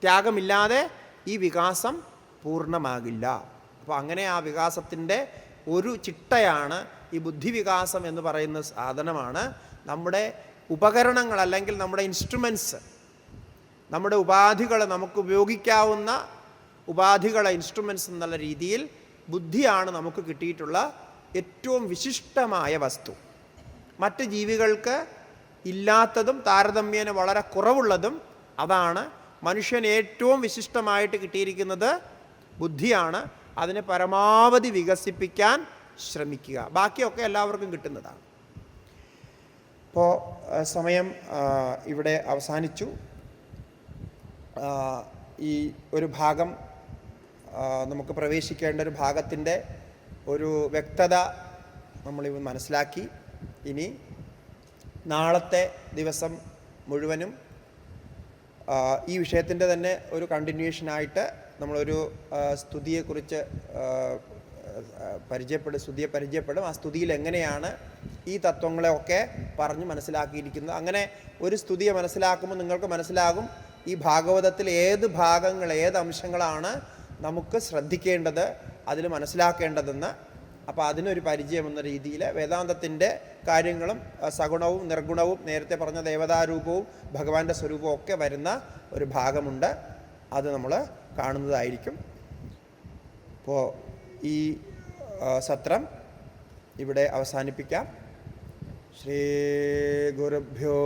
ത്യാഗമില്ലാതെ ഈ വികാസം പൂർണ്ണമാകില്ല. അപ്പോൾ അങ്ങനെ ആ വികാസത്തിൻ്റെ ഒരു ചിട്ടയാണ് ഈ ബുദ്ധിവികാസം എന്ന് പറയുന്ന സാധനമാണ്. നമ്മുടെ ഉപകരണങ്ങൾ അല്ലെങ്കിൽ നമ്മുടെ ഇൻസ്ട്രുമെൻറ്റ്സ്, നമ്മുടെ ഉപാധികൾ, നമുക്ക് ഉപയോഗിക്കാവുന്ന ഉപാധികൾ, ഇൻസ്ട്രുമെൻറ്റ്സ് എന്നുള്ള രീതിയിൽ ബുദ്ധിയാണ് നമുക്ക് കിട്ടിയിട്ടുള്ള ഏറ്റവും വിശിഷ്ടമായ വസ്തു. മറ്റ് ജീവികൾക്ക് ഇല്ലാത്തതും താരതമ്യേന വളരെ കുറവുള്ളതും അതാണ്. മനുഷ്യന് ഏറ്റവും വിശിഷ്ടമായിട്ട് കിട്ടിയിരിക്കുന്നത് ബുദ്ധിയാണ്. അതിനെ പരമാവധി വികസിപ്പിക്കാൻ ശ്രമിക്കുക. ബാക്കിയൊക്കെ എല്ലാവർക്കും കിട്ടുന്നതാണ്. അപ്പോൾ സമയം ഇവിടെ അവസാനിച്ചു. ഈ ഒരു ഭാഗം നമുക്ക് പ്രവേശിക്കേണ്ട ഒരു ഭാഗത്തിൻ്റെ ഒരു വ്യക്തത നമ്മളിവ് മനസ്സിലാക്കി. ഇനി നാളത്തെ ദിവസം മുഴുവനും ഈ വിഷയത്തിൻ്റെ തന്നെ ഒരു കണ്ടിന്യൂഷനായിട്ട് നമ്മളൊരു സ്തുതിയെക്കുറിച്ച് സ്തുതിയെ പരിചയപ്പെടും. ആ സ്തുതിയിൽ എങ്ങനെയാണ് ഈ തത്വങ്ങളെയൊക്കെ പറഞ്ഞ് മനസ്സിലാക്കിയിരിക്കുന്നത്. അങ്ങനെ ഒരു സ്തുതിയെ മനസ്സിലാക്കുമ്പോൾ നിങ്ങൾക്ക് മനസ്സിലാകും ഈ ഭാഗവതത്തിൽ ഏത് ഭാഗങ്ങൾ, ഏത് അംശങ്ങളാണ് നമുക്ക് ശ്രദ്ധിക്കേണ്ടത്, അതിൽ മനസ്സിലാക്കേണ്ടതെന്ന്. അപ്പോൾ അതിനൊരു പരിചയം എന്ന രീതിയിൽ വേദാന്തത്തിൻ്റെ കാര്യങ്ങളും സഗുണവും നിർഗുണവും നേരത്തെ പറഞ്ഞ ദേവതാരൂപവും ഭഗവാന്റെ സ്വരൂപവും ഒക്കെ വരുന്ന ഒരു ഭാഗമുണ്ട്. അത് നമ്മൾ കാണുന്നതായിരിക്കും. അപ്പോൾ ഈ സത്രം ഇവിടെ അവസാനിപ്പിക്കാം. ശ്രീ ഗുരുഭ്യോ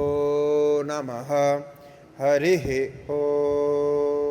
നമഃ. ഹരി ഓം.